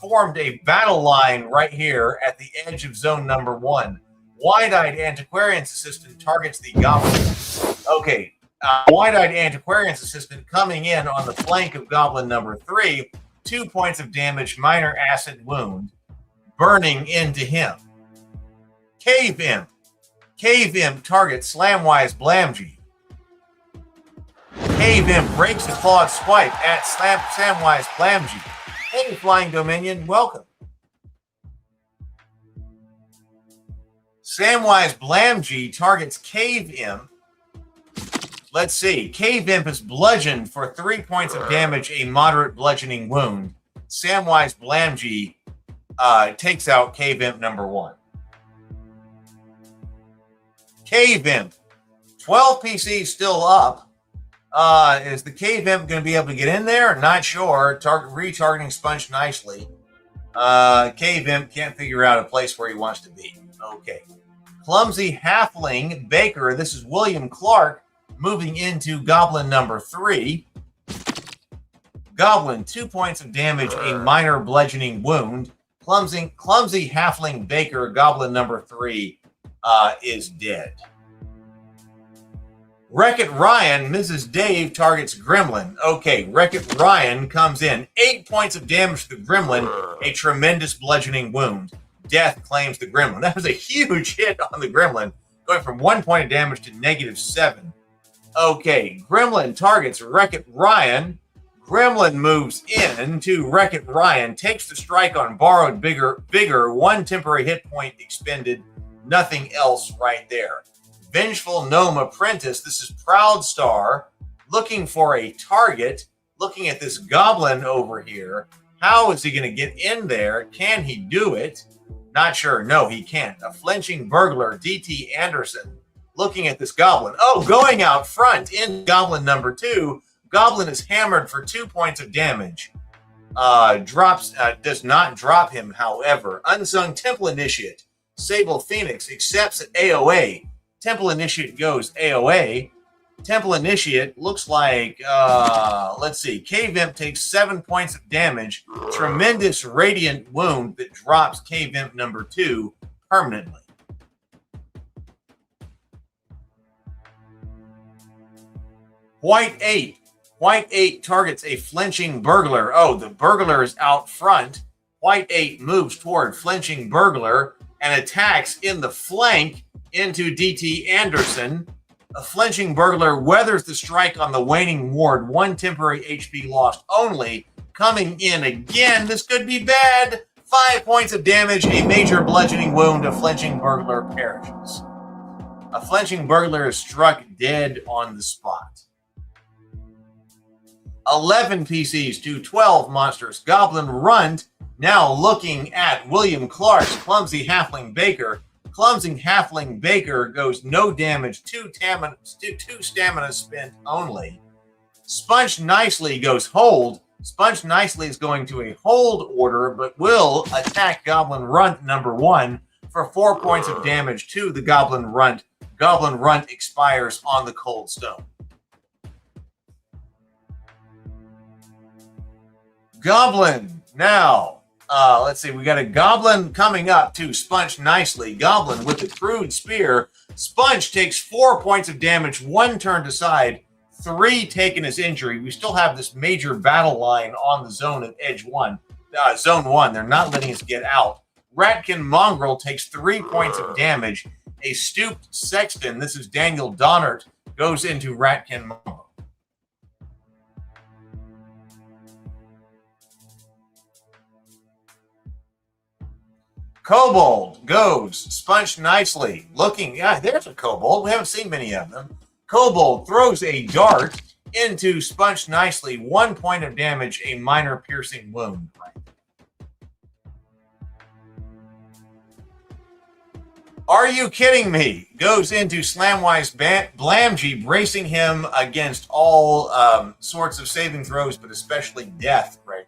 S2: formed a battle line right here at the edge of zone number 1. Wide-eyed Antiquarian's assistant targets the goblin. Okay, wide-eyed Antiquarian's assistant coming in on the flank of goblin number 3. 2 points of damage, minor acid wound, burning into him. Cave Imp. Cave Imp targets Slamwise Blamgy. Cave Imp breaks the clawed swipe at Samwise Blamji. Hey, Flying Dominion, welcome. Samwise Blamji targets Cave Imp. Let's see. Cave Imp is bludgeoned for 3 points of damage, a moderate bludgeoning wound. Samwise Blamji takes out Cave Imp number 1. Cave Imp. 12 PCs still up. Is the Cave Imp going to be able to get in there? Not sure. Retargeting Sponge nicely. Cave Imp can't figure out a place where he wants to be. Okay. Clumsy Halfling Baker. This is William Clark moving into Goblin number 3. Goblin, 2 points of damage, a minor bludgeoning wound. Clumsy Halfling Baker, Goblin number 3, is dead. Wreck-It Ryan, Mrs. Dave targets Gremlin. Okay, Wreck-It Ryan comes in. 8 points of damage to the Gremlin, a tremendous bludgeoning wound. Death claims the Gremlin. That was a huge hit on the Gremlin, going from 1 point of damage to -7. Okay, Gremlin targets Wreck-It Ryan. Gremlin moves in to Wreck-It Ryan, takes the strike on Borrowed Vigor, 1 temporary hit point expended, nothing else right there. Vengeful Gnome Apprentice, this is Proud Star, looking for a target, looking at this goblin over here. How is he going to get in there? Can he do it? Not sure. No, he can't. A Flinching Burglar, DT Anderson, looking at this goblin. Oh, going out front in Goblin number 2. Goblin is hammered for 2 points of damage. Does not drop him, however. Unsung Temple Initiate. Sable Phoenix accepts at AOA. Temple Initiate goes AOA. Temple Initiate looks like, let's see. Cave Imp takes 7 points of damage. Tremendous Radiant Wound that drops Cave Imp number 2 permanently. White 8. White 8 targets a Flinching Burglar. Oh, the Burglar is out front. White 8 moves toward Flinching Burglar and attacks in the flank into DT Anderson. A Flinching Burglar weathers the strike on the Waning Ward. 1 temporary HP lost only. Coming in again. This could be bad. 5 points of damage, a major bludgeoning wound. A Flinching Burglar perishes. A Flinching Burglar is struck dead on the spot. 11 PCs to 12 monsters. Goblin Runt now looking at William Clark's Clumsy Halfling Baker. Clumsy Halfling Baker goes no damage, 2 stamina spent only. Sponge Nicely goes hold. Sponge Nicely is going to a hold order, but will attack Goblin Runt number 1 for 4 points of damage to the Goblin Runt. Goblin Runt expires on the Cold Stone. Goblin now. Let's see. We got a Goblin coming up to Sponge Nicely. Goblin with the crude spear. Sponge takes 4 points of damage, 1 turned aside, 3 taken as injury. We still have this major battle line on the zone at Edge 1. Zone 1. They're not letting us get out. Ratkin Mongrel takes 3 points of damage. A Stooped Sexton, this is Daniel Donnert, goes into Ratkin Mongrel. Kobold goes Sponge Nicely. Looking, yeah, there's a Kobold. We haven't seen many of them. Kobold throws a dart into Sponge Nicely. 1 point of damage, a minor piercing wound. Are you kidding me? Goes into Slamwise Blamji, bracing him against all sorts of saving throws, but especially death right there.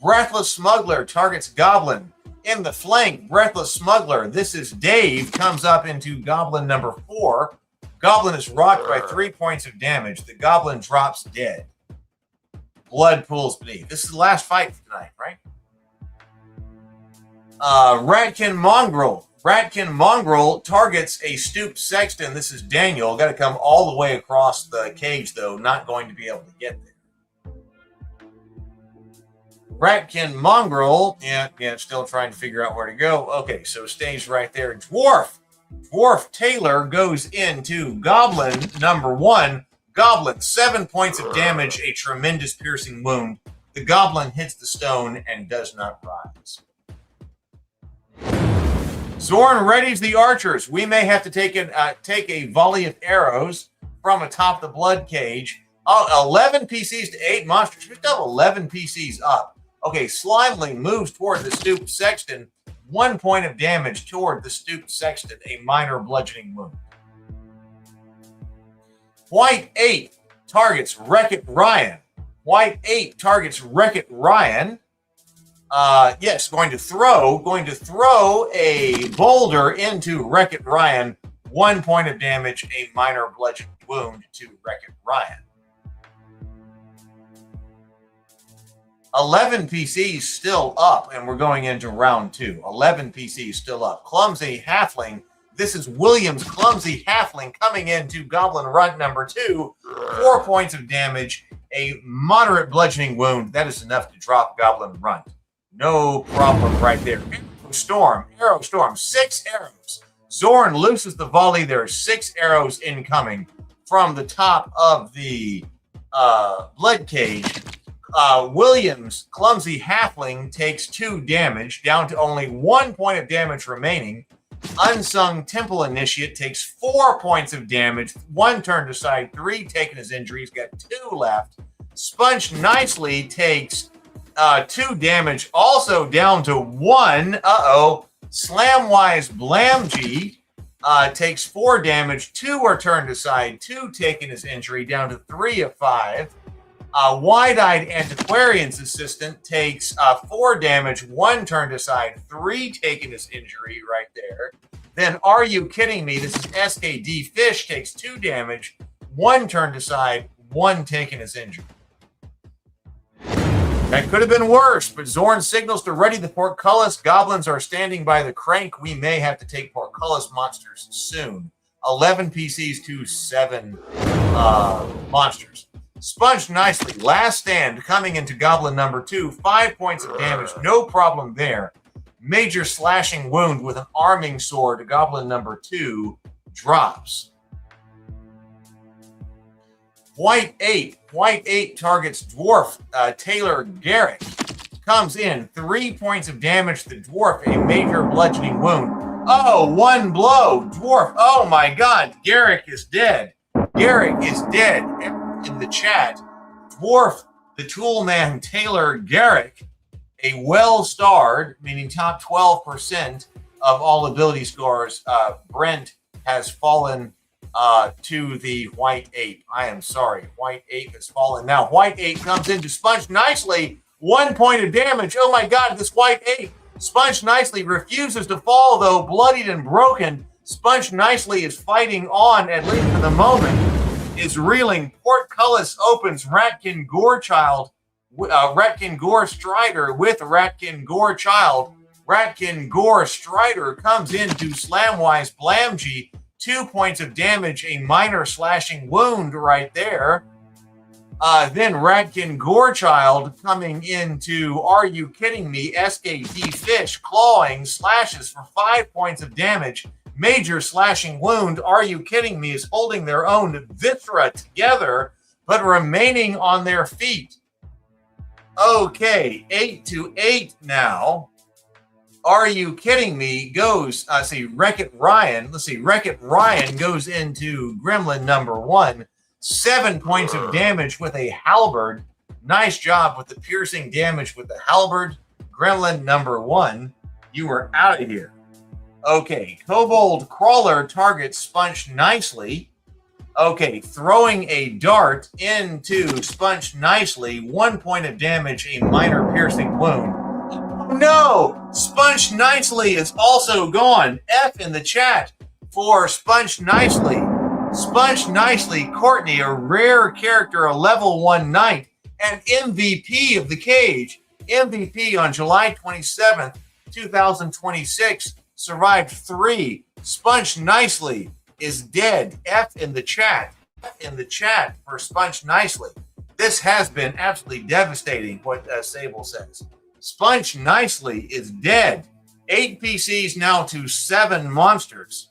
S2: Breathless Smuggler targets Goblin. In the flank, Breathless Smuggler, this is Dave, comes up into Goblin number 4. Goblin is rocked by 3 points of damage. The Goblin drops dead. Blood pools beneath. This is the last fight for tonight, right? Ratkin Mongrel. Ratkin Mongrel targets a Stooped Sexton. This is Daniel. Got to come all the way across the cage, though. Not going to be able to get there. Ratkin Mongrel, yeah, still trying to figure out where to go. Okay, so stays right there. Dwarf Dwarf Taylor goes into Goblin number 1. Goblin, 7 points of damage, a tremendous piercing wound. The Goblin hits the stone and does not rise. Zorn readies the archers. We may have to take a volley of arrows from atop the Bloodcage. 11 PCs to 8 monsters. We've got 11 PCs up. Okay, Slimeling moves toward the stooped sexton. 1 point of damage toward the stooped sexton, a minor bludgeoning wound. White 8 targets Wreck-It Ryan. White 8 targets Wreck-It Ryan. Yes, going to throw a boulder into Wreck-It Ryan. 1 point of damage, a minor bludgeoning wound to Wreck-It Ryan. 11 PCs still up, and we're going into round 2. 11 PCs still up. Clumsy Halfling. This is William's Clumsy Halfling coming into Goblin Runt number 2. 4 points of damage, a moderate bludgeoning wound. That is enough to drop Goblin Runt. No problem right there. Arrow Storm. 6 arrows. Zorn looses the volley. There are 6 arrows incoming from the top of the Bloodcage. Williams, Clumsy Halfling, takes 2 damage, down to only 1 point of damage remaining. Unsung Temple Initiate takes 4 points of damage, 1 turned aside, 3 taken as injuries, got 2 left. Sponge Nicely takes 2 damage, also down to 1. Slamwise Blamgee takes 4 damage, 2 are turned aside, 2 taken as injury, down to 3 of 5. Wide-Eyed Antiquarian's Assistant takes 4 damage, 1 turned aside, 3 taken as injury right there. Then Are You Kidding Me? This is SKD Fish, takes 2 damage, 1 turned aside, 1 taken as injury. That could have been worse, but Zorn signals to ready the Portcullis. Goblins are standing by the crank. We may have to take Portcullis monsters soon. 11 PCs to 7 monsters. Sponge Nicely, last stand, coming into Goblin number 2. 5 points of damage, no problem there. Major slashing wound with an arming sword to Goblin number 2 drops. White 8 targets Dwarf Taylor Garrick. Comes in, 3 points of damage to the Dwarf, a major bludgeoning wound. Oh, 1 blow, Dwarf, oh my god, Garrick is dead. Garrick is dead. In the chat, Dwarf, the Toolman Taylor Garrick, a well-starred, meaning top 12% of all ability scores. Brent has fallen to the White 8. I am sorry, White 8 has fallen. Now, White 8 comes in to Sponge Nicely. 1 point of damage. Oh my god, this White 8. Sponge Nicely refuses to fall, though, bloodied and broken. Sponge Nicely is fighting on, at least for the moment. Is reeling. Portcullis opens Ratkin Gorechild, Ratkin Gore Strider with Ratkin Gorechild. Ratkin Gore Strider comes into Slamwise Blamgee. 2 points of damage, a minor slashing wound right there. Then Ratkin Gorechild coming into Are You Kidding Me? SKD Fish, clawing, slashes for 5 points of damage. Major slashing wound. Are You Kidding Me? Is holding their own viscera together, but remaining on their feet. Okay, 8 to 8 now. Are You Kidding Me? Goes, Wreck-It Ryan. Let's see, Wreck-It Ryan goes into Gremlin number 1. 7 points of damage with a halberd. Nice job with the piercing damage with the halberd. Gremlin number 1, you are out of here. Okay, Kobold Crawler targets Sponge Nicely. Okay, throwing a dart into Sponge Nicely. 1 point of damage, a minor piercing wound. Oh no! Sponge Nicely is also gone. F in the chat for Sponge Nicely. Sponge Nicely, Courtney, a rare character, a level 1 knight, and MVP of the cage. MVP on July 27th, 2026. Survived 3. Sponge Nicely is dead. F in the chat. F in the chat for Sponge Nicely. This has been absolutely devastating, what Sable says. Sponge Nicely is dead. 8 PCs now to 7 monsters.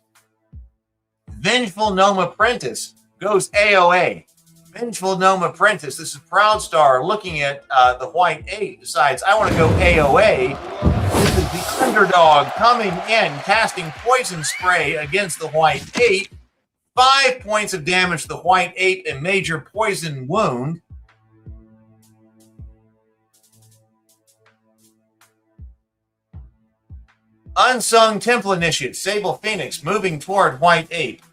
S2: Vengeful Gnome Apprentice goes AOA. Vengeful Gnome Apprentice, this is Proud Star looking at the white 8, decides, I want to go AOA. This is the underdog coming in, casting Poison Spray against the white 8. 5 points of damage to the white 8, a major poison wound. Unsung Temple Initiate, Sable Phoenix, moving toward white 8.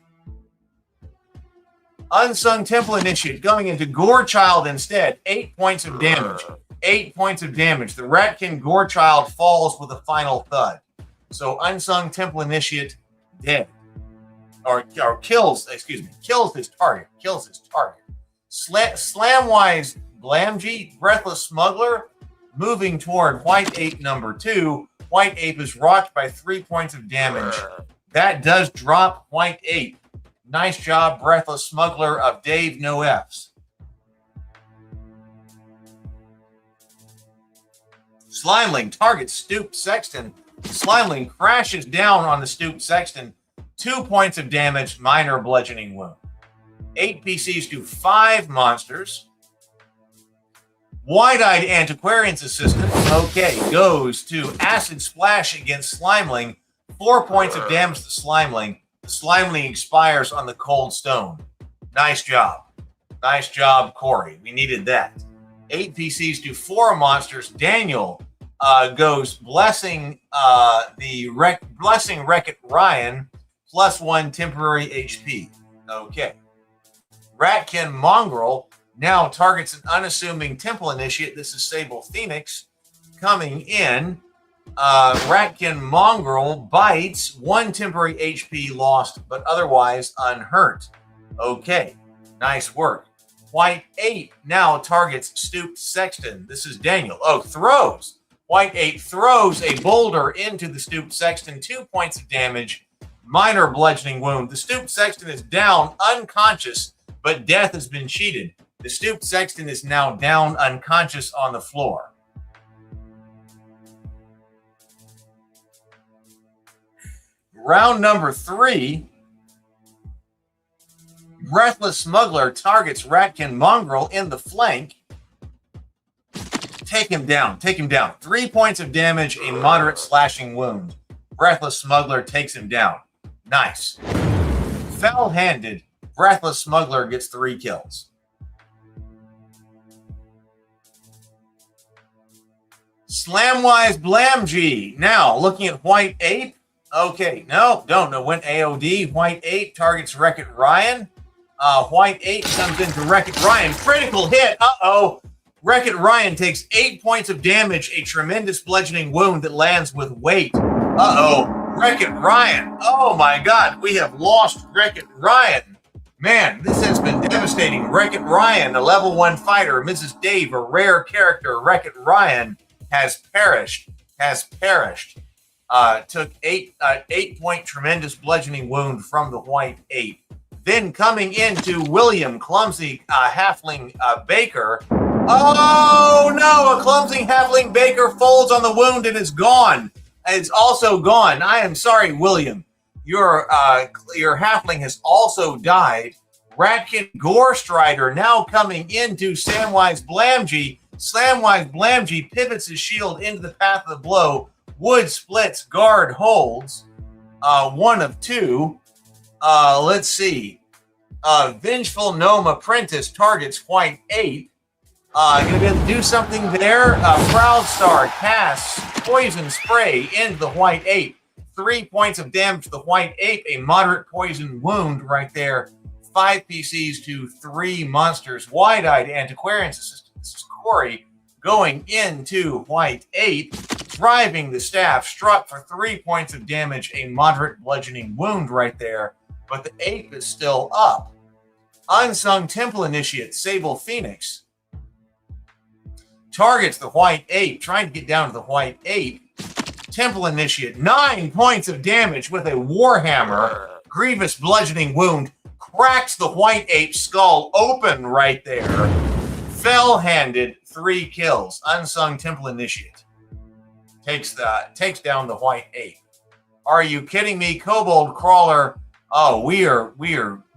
S2: Unsung Temple Initiate going into Gore Child instead. 8 points of damage. 8 points of damage. The Ratkin Gore Child falls with a final thud. So Unsung Temple Initiate dead. Or kills his target. Slamwise Blamji, Breathless Smuggler, moving toward white 8 number 2. White 8 is rocked by 3 points of damage. That does drop white 8. Nice job, Breathless Smuggler of Dave No Fs. Slimeling targets Stooped Sexton. Slimeling crashes down on the Stooped Sexton. 2 points of damage, minor bludgeoning wound. 8 PCs to 5 monsters. Wide-Eyed Antiquarian's Assistant, goes to Acid Splash against Slimeling. 4 points of damage to Slimeling. The Slimeling expires on the Cold Stone. Nice job. Nice job, Corey. We needed that. 8 PCs to 4 monsters. Daniel goes Blessing Wreck-It Ryan, +1 temporary HP. Okay. Ratkin Mongrel now targets an unassuming Temple Initiate. This is Sable Phoenix coming in. Ratkin Mongrel bites, 1 temporary HP lost, but otherwise unhurt. Okay, nice work. White 8 now targets Stooped Sexton. This is Daniel. Throws. White 8 throws a boulder into the Stooped Sexton. 2 points of damage, minor bludgeoning wound. The Stooped Sexton is down, unconscious, but death has been cheated. The Stooped Sexton is now down, unconscious on the floor. Round number 3. Breathless Smuggler targets Ratkin Mongrel in the flank. Take him down. 3 points of damage, a moderate slashing wound. Breathless Smuggler takes him down. Nice. Fell-handed, Breathless Smuggler gets 3 kills. Slamwise Blamji now looking at white 8. Okay, no, went AOD. White 8 targets Wreck-It Ryan. White 8 comes into Wreck-It Ryan. Critical hit. Wreck-It Ryan takes 8 points of damage, a tremendous bludgeoning wound that lands with weight. Wreck-It Ryan. Oh my God, we have lost Wreck-It Ryan. Man, this has been devastating. Wreck-It Ryan, a level 1 fighter. Mrs. Dave, a rare character. Wreck-It Ryan has perished. Took 8-point tremendous bludgeoning wound from the white 8. Then coming into William, clumsy halfling Baker. Oh no, a clumsy halfling Baker folds on the wound and is gone. It's also gone. I am sorry, William. Your halfling has also died. Ratkin Gorestrider now coming into Samwise Blamji. Samwise Blamji pivots his shield into the path of the blow. Wood splits, guard holds. 1 of 2. Let's see. Vengeful Gnome Apprentice targets white 8. Gonna be able to do something there. Proud Star casts Poison Spray into the white 8. 3 points of damage to the white 8. A moderate poison wound right there. 5 PCs to 3 monsters. Wide-Eyed Antiquarian's Assistant. This is Corey going into white 8. Driving the staff, struck for 3 points of damage, a moderate bludgeoning wound right there, but the 8 is still up. Unsung Temple Initiate, Sable Phoenix, targets the white 8, trying to get down to the white 8. Temple Initiate, 9 points of damage with a Warhammer, grievous bludgeoning wound, cracks the white 8 skull open right there. Fell-handed, 3 kills. Unsung Temple Initiate takes down the white 8. Are you kidding me? Kobold Crawler Oh, we are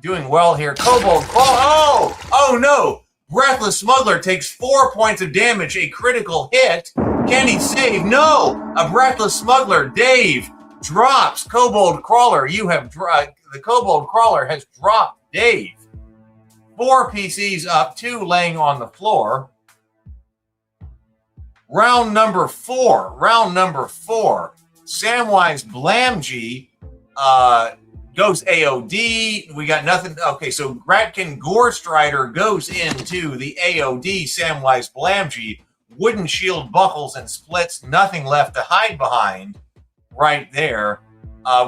S2: doing well here. Kobold Claw. Oh no! Breathless Smuggler takes 4 points of damage, a critical hit. Can he save? No! A Breathless Smuggler. Dave drops Kobold Crawler. The Kobold Crawler has dropped Dave. 4 PCs up, 2 laying on the floor. Round number 4. Samwise Blamgee goes AOD. We got nothing. Okay, so Gratkin Gorestrider goes into the AOD. Samwise Blamgee. Wooden shield buckles and splits. Nothing left to hide behind right there.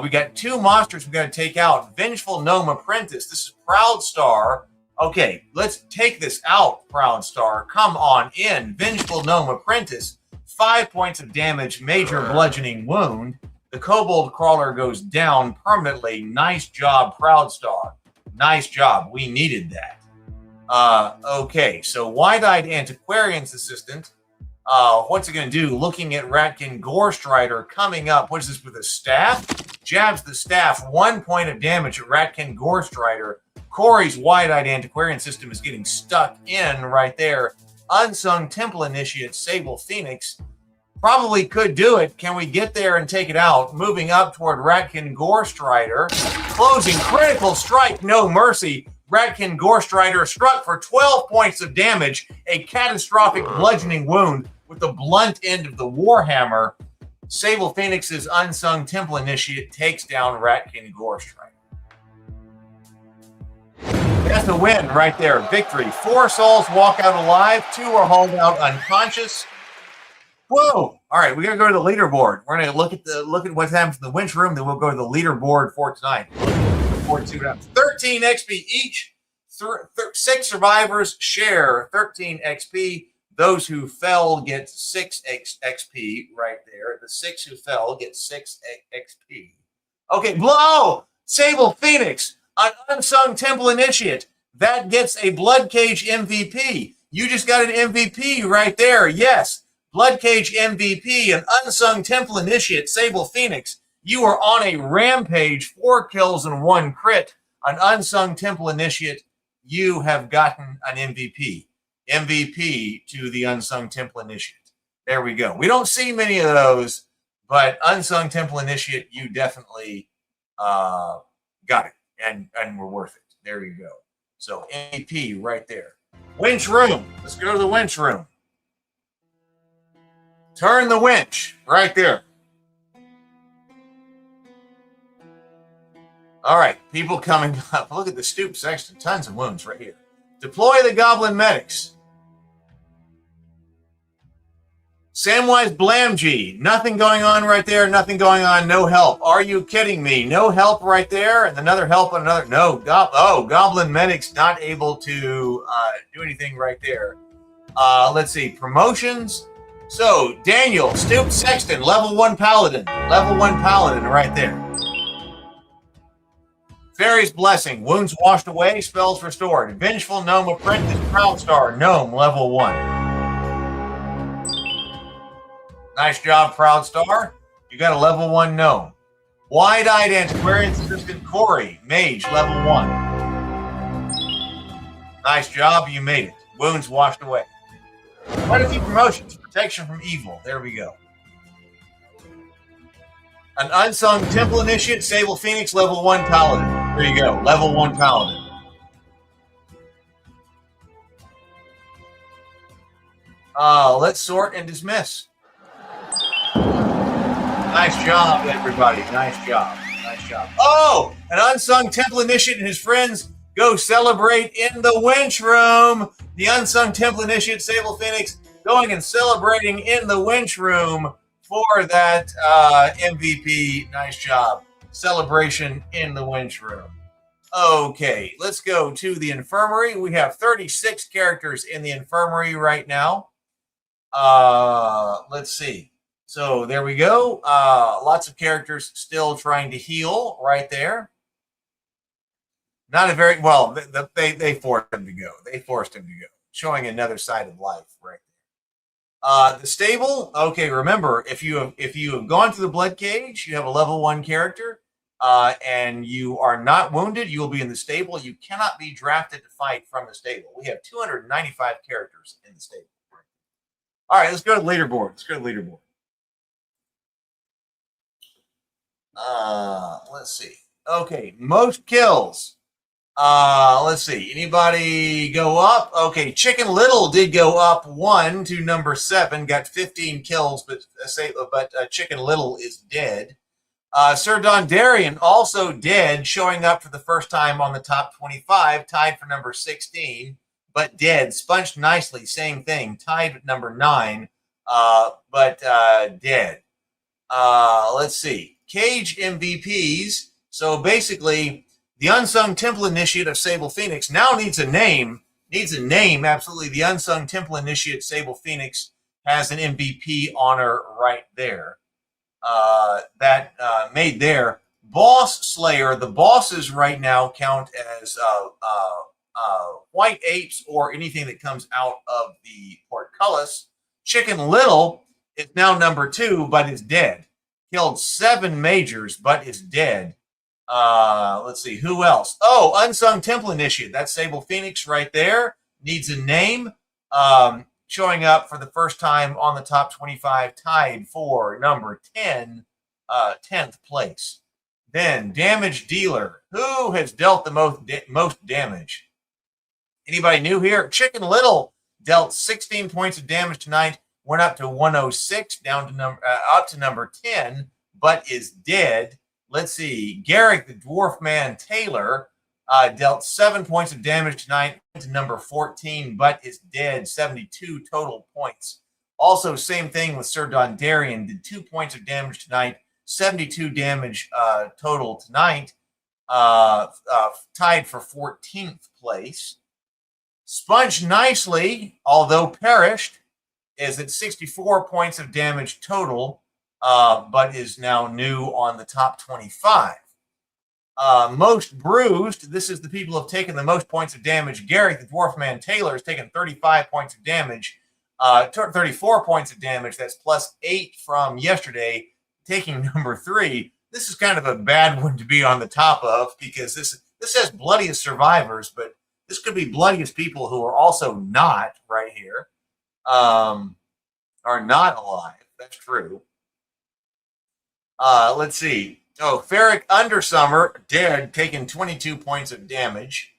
S2: We got 2 monsters we got to take out. Vengeful Gnome Apprentice. This is Proud Star. Okay, let's take this out, Proud Star. Come on in. Vengeful Gnome Apprentice. 5 points of damage, major bludgeoning wound. The Kobold Crawler goes down permanently. Nice job, Proud Star. Nice job. We needed that. Okay, so Wide-Eyed Antiquarian's Assistant. What's it going to do? Looking at Ratkin Gorestrider coming up. What is this with a staff? Jabs the staff. 1 point of damage at Ratkin Gorestrider. Corey's Wide-Eyed Antiquarian system is getting stuck in right there. Unsung Temple Initiate Sable Phoenix probably could do it. Can we get there and take it out? Moving up toward Ratkin Gorestrider. Closing critical strike, no mercy. Ratkin Gorestrider struck for 12 points of damage. A catastrophic bludgeoning wound with the blunt end of the Warhammer. Sable Phoenix's Unsung Temple Initiate takes down Ratkin Gorestrider. That's a win right there. Victory. 4 souls walk out alive. 2 are hauled out unconscious. Whoa! All right, we gotta go to the leaderboard. We're gonna look at what happens in the winch room. Then we'll go to the leaderboard for tonight. 13 XP each. 6 survivors share 13 XP. Those who fell get 6 XP right there. The 6 who fell get 6 XP. Okay, blow! Sable Phoenix. An Unsung Temple Initiate. That gets a Bloodcage MVP. You just got an MVP right there. Yes. Bloodcage MVP, an Unsung Temple Initiate, Sable Phoenix. You are on a rampage. 4 kills and 1 crit. An Unsung Temple Initiate. You have gotten an MVP. MVP to the Unsung Temple Initiate. There we go. We don't see many of those, but Unsung Temple Initiate, you definitely got it. And we're worth it. There you go. So MVP right there. Winch room. Let's go to the winch room. Turn the winch right there. All right, people coming up. Look at the stoop section. Tons of wounds right here. Deploy the Goblin Medics. Samwise Blamgee. Nothing going on right there. Nothing going on. No help. Are you kidding me? No help right there. And another help on another. No. Goblin Medics not able to do anything right there. Let's see. Promotions. So, Daniel, Stoop Sexton, level 1 Paladin. Level 1 Paladin right there. Fairy's Blessing. Wounds washed away. Spells restored. Vengeful Gnome Apprentice. Proud Star. Gnome, level 1. Nice job, Proud Star. You got a level 1 gnome. Wide-Eyed Antiquarian Assistant Corey, Mage, level 1. Nice job, you made it. Wounds washed away. Quite a few promotions. Protection from evil. There we go. An Unsung Temple Initiate, Sable Phoenix, level 1 Paladin. There you go, level 1 Paladin. Let's sort and dismiss. Nice job, everybody. Nice job. Nice job. Oh, an Unsung Temple Initiate and his friends go celebrate in the winch room. The Unsung Temple Initiate, Sable Phoenix, going and celebrating in the winch room for that MVP. Nice job. Celebration in the winch room. Okay, let's go to the infirmary. We have 36 characters in the infirmary right now. Let's see. So there we go. Lots of characters still trying to heal right there. Not a very well. They forced him to go. They forced him to go, showing another side of life right there. The stable. Okay, remember if you have gone to the Bloodcage, you have a level 1 character. and you are not wounded, you will be in the stable. You cannot be drafted to fight from the stable. We have 295 characters in the stable. All right, let's go to the leaderboard. Let's see. Okay, most kills. Let's see. Anybody go up? Okay, Chicken Little did go up 1 to number 7, got 15 kills, but Chicken Little is dead. Sir Dondarian also dead, showing up for the first time on the top 25, tied for number 16, but dead. Sponged nicely, same thing, tied at number 9, but dead. Let's see. Cage MVPs. So basically, the Unsung Temple Initiate of Sable Phoenix now needs a name. Absolutely. The Unsung Temple Initiate Sable Phoenix has an MVP honor right there. That made there. Boss Slayer. The bosses right now count as white apes or anything that comes out of the portcullis. Chicken Little is now number 2, but is dead. Killed 7 majors, but is dead. Let's see, who else? Oh, Unsung Temple Initiate. That's Sable Phoenix right there. Needs a name. Showing up for the first time on the top 25, tied for number 10, 10th place. Then Damage Dealer. Who has dealt the most damage? Anybody new here? Chicken Little dealt 16 points of damage tonight. Went up to 106, down to up to number 10, but is dead. Let's see. Garrick, the Dwarf Man Taylor, dealt 7 points of damage tonight to number 14, but is dead. 72 total points. Also, same thing with Sir Dondarian. Did 2 points of damage tonight. 72 damage total tonight. Tied for 14th place. Sponged nicely, although perished, is at 64 points of damage total, but is now new on the top 25. Most bruised, this is the people who have taken the most points of damage. Garrick, the Dwarf Man Taylor, has taken 35 points of damage, 34 points of damage. That's plus 8 from yesterday, taking number 3. This is kind of a bad one to be on the top of because this says bloodiest survivors, but this could be bloodiest people who are also not right here. Are not alive. That's true. Let's see. Oh, Ferric Undersummer, dead, taking 22 points of damage.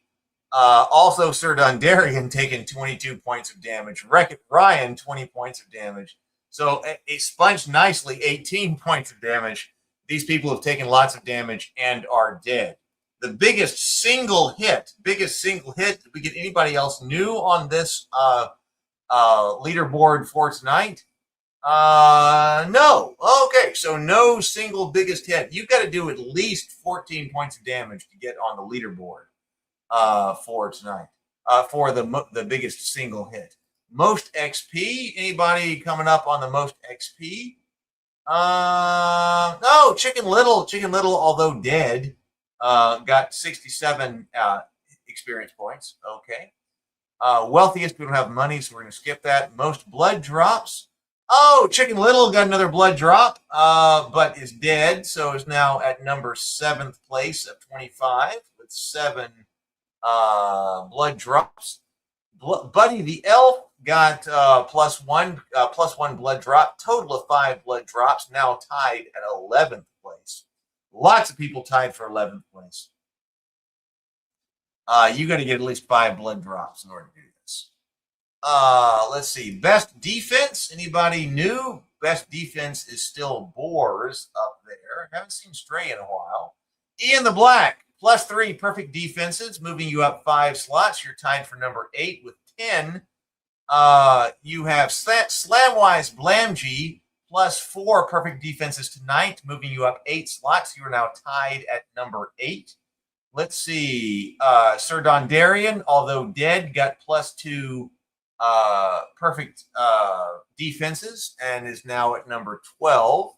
S2: Also, Sir Dondarian taking 22 points of damage. Wreck-It Ryan, 20 points of damage. So it sponged nicely, 18 points of damage. These people have taken lots of damage and are dead. The biggest single hit. Did we get anybody else new on this leaderboard for tonight? No. Okay, so no single biggest hit. You've got to do at least 14 points of damage to get on the leaderboard for tonight. For the biggest single hit. Most XP. Anybody coming up on the most XP? No. Chicken Little, although dead, got 67 experience points. Okay. Wealthiest, we don't have money, so we're going to skip that. Most blood drops. Oh, Chicken Little got another blood drop, but is dead, so is now at number 7th place of 25 with 7 blood drops. Buddy the Elf got plus one blood drop, total of 5 blood drops, now tied at 11th place. Lots of people tied for 11th place. You got to get at least 5 blood drops in order to do this. Let's see. Best defense. Anybody new? Best defense is still Boars up there. Haven't seen Stray in a while. Ian the Black, plus 3 perfect defenses, moving you up 5 slots. You're tied for number 8 with 10. You have Slamwise Blamgee, plus 4 perfect defenses tonight, moving you up 8 slots. You are now tied at number 8. Let's see. Sir Dondarian, although dead, got plus 2 perfect defenses and is now at number 12.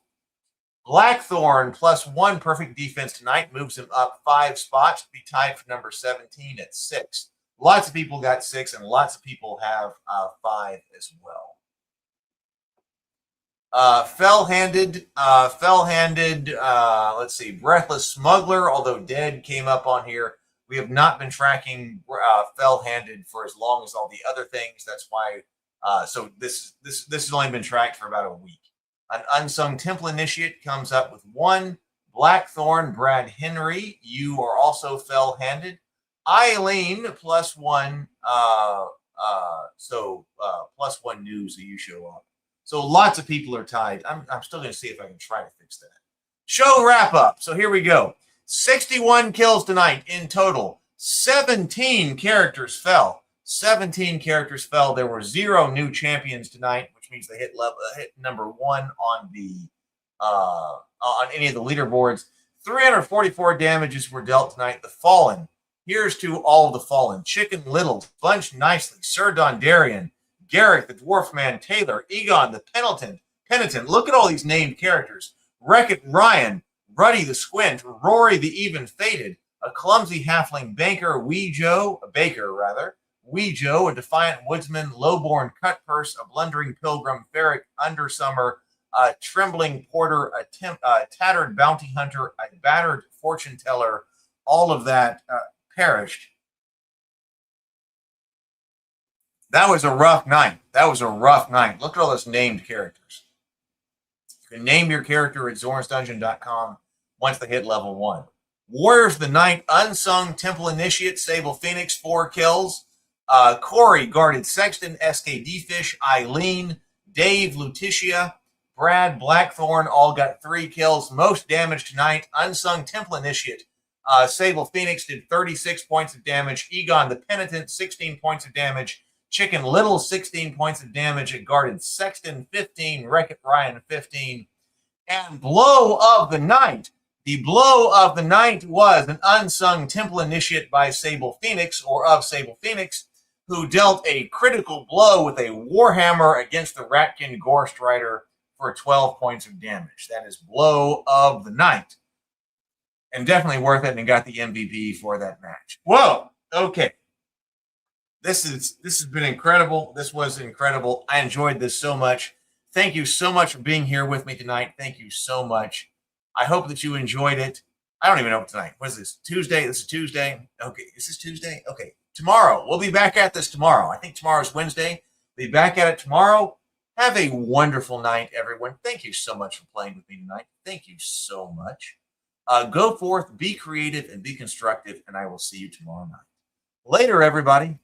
S2: Blackthorn, plus 1 perfect defense tonight, moves him up 5 spots to be tied for number 17 at 6. Lots of people got 6, and lots of people have 5 as well. Fell-handed, let's see, Breathless Smuggler, although dead, came up on here. We have not been tracking Fell-handed for as long as all the other things. That's why, so this has only been tracked for about a week. An Unsung Temple Initiate comes up with 1. Blackthorn, Brad Henry, you are also Fell-handed. Eileen, +1, +1 news that you show up. So lots of people are tied. I'm still going to see if I can try to fix that. Show wrap up. So here we go. 61 kills tonight in total. 17 characters fell. 17 characters fell. There were 0 new champions tonight, which means they hit number 1 on the on any of the leaderboards. 344 damages were dealt tonight. The Fallen. Here's to all of the Fallen. Chicken Little, Bunch Nicely, Sir Dondarian, Garrick, the Dwarf Man, Taylor, Egon, the Penitent. Look at all these named characters. Wreck-It Ryan, Ruddy the Squint, Rory the Even Fated, a clumsy halfling banker, Baker, a defiant woodsman, lowborn cutpurse, a blundering pilgrim, Ferric Undersummer, a trembling porter, a tattered bounty hunter, a battered fortune teller. All of that perished. That was a rough night. Look at all those named characters. You can name your character at zornsdungeon.com once they hit level 1. Warriors of the Night, Unsung Temple Initiate, Sable Phoenix, 4 kills. Corey guarded Sexton, SKD Fish, Eileen, Dave, Lutetia, Brad, Blackthorn, all got 3 kills. Most damage tonight, Unsung Temple Initiate. Sable Phoenix did 36 points of damage. Egon the Penitent, 16 points of damage. Chicken Little, 16 points of damage. It guarded Sexton, 15. Wreck-It Ryan, 15. And Blow of the Night. The Blow of the Night was an Unsung Temple Initiate by Sable Phoenix, or of Sable Phoenix, who dealt a critical blow with a Warhammer against the Ratkin Gorst Rider for 12 points of damage. That is Blow of the Night. And definitely worth it, and got the MVP for that match. Whoa! Okay. This has been incredible. This was incredible. I enjoyed this so much. Thank you so much for being here with me tonight. Thank you so much. I hope that you enjoyed it. I don't even know what tonight. What is this? Tuesday? This is Tuesday. Okay. Is this Tuesday? Okay. Tomorrow. We'll be back at this tomorrow. I think tomorrow's Wednesday. We'll be back at it tomorrow. Have a wonderful night, everyone. Thank you so much for playing with me tonight. Thank you so much. Go forth, be creative, and be constructive, and I will see you tomorrow night. Later, everybody.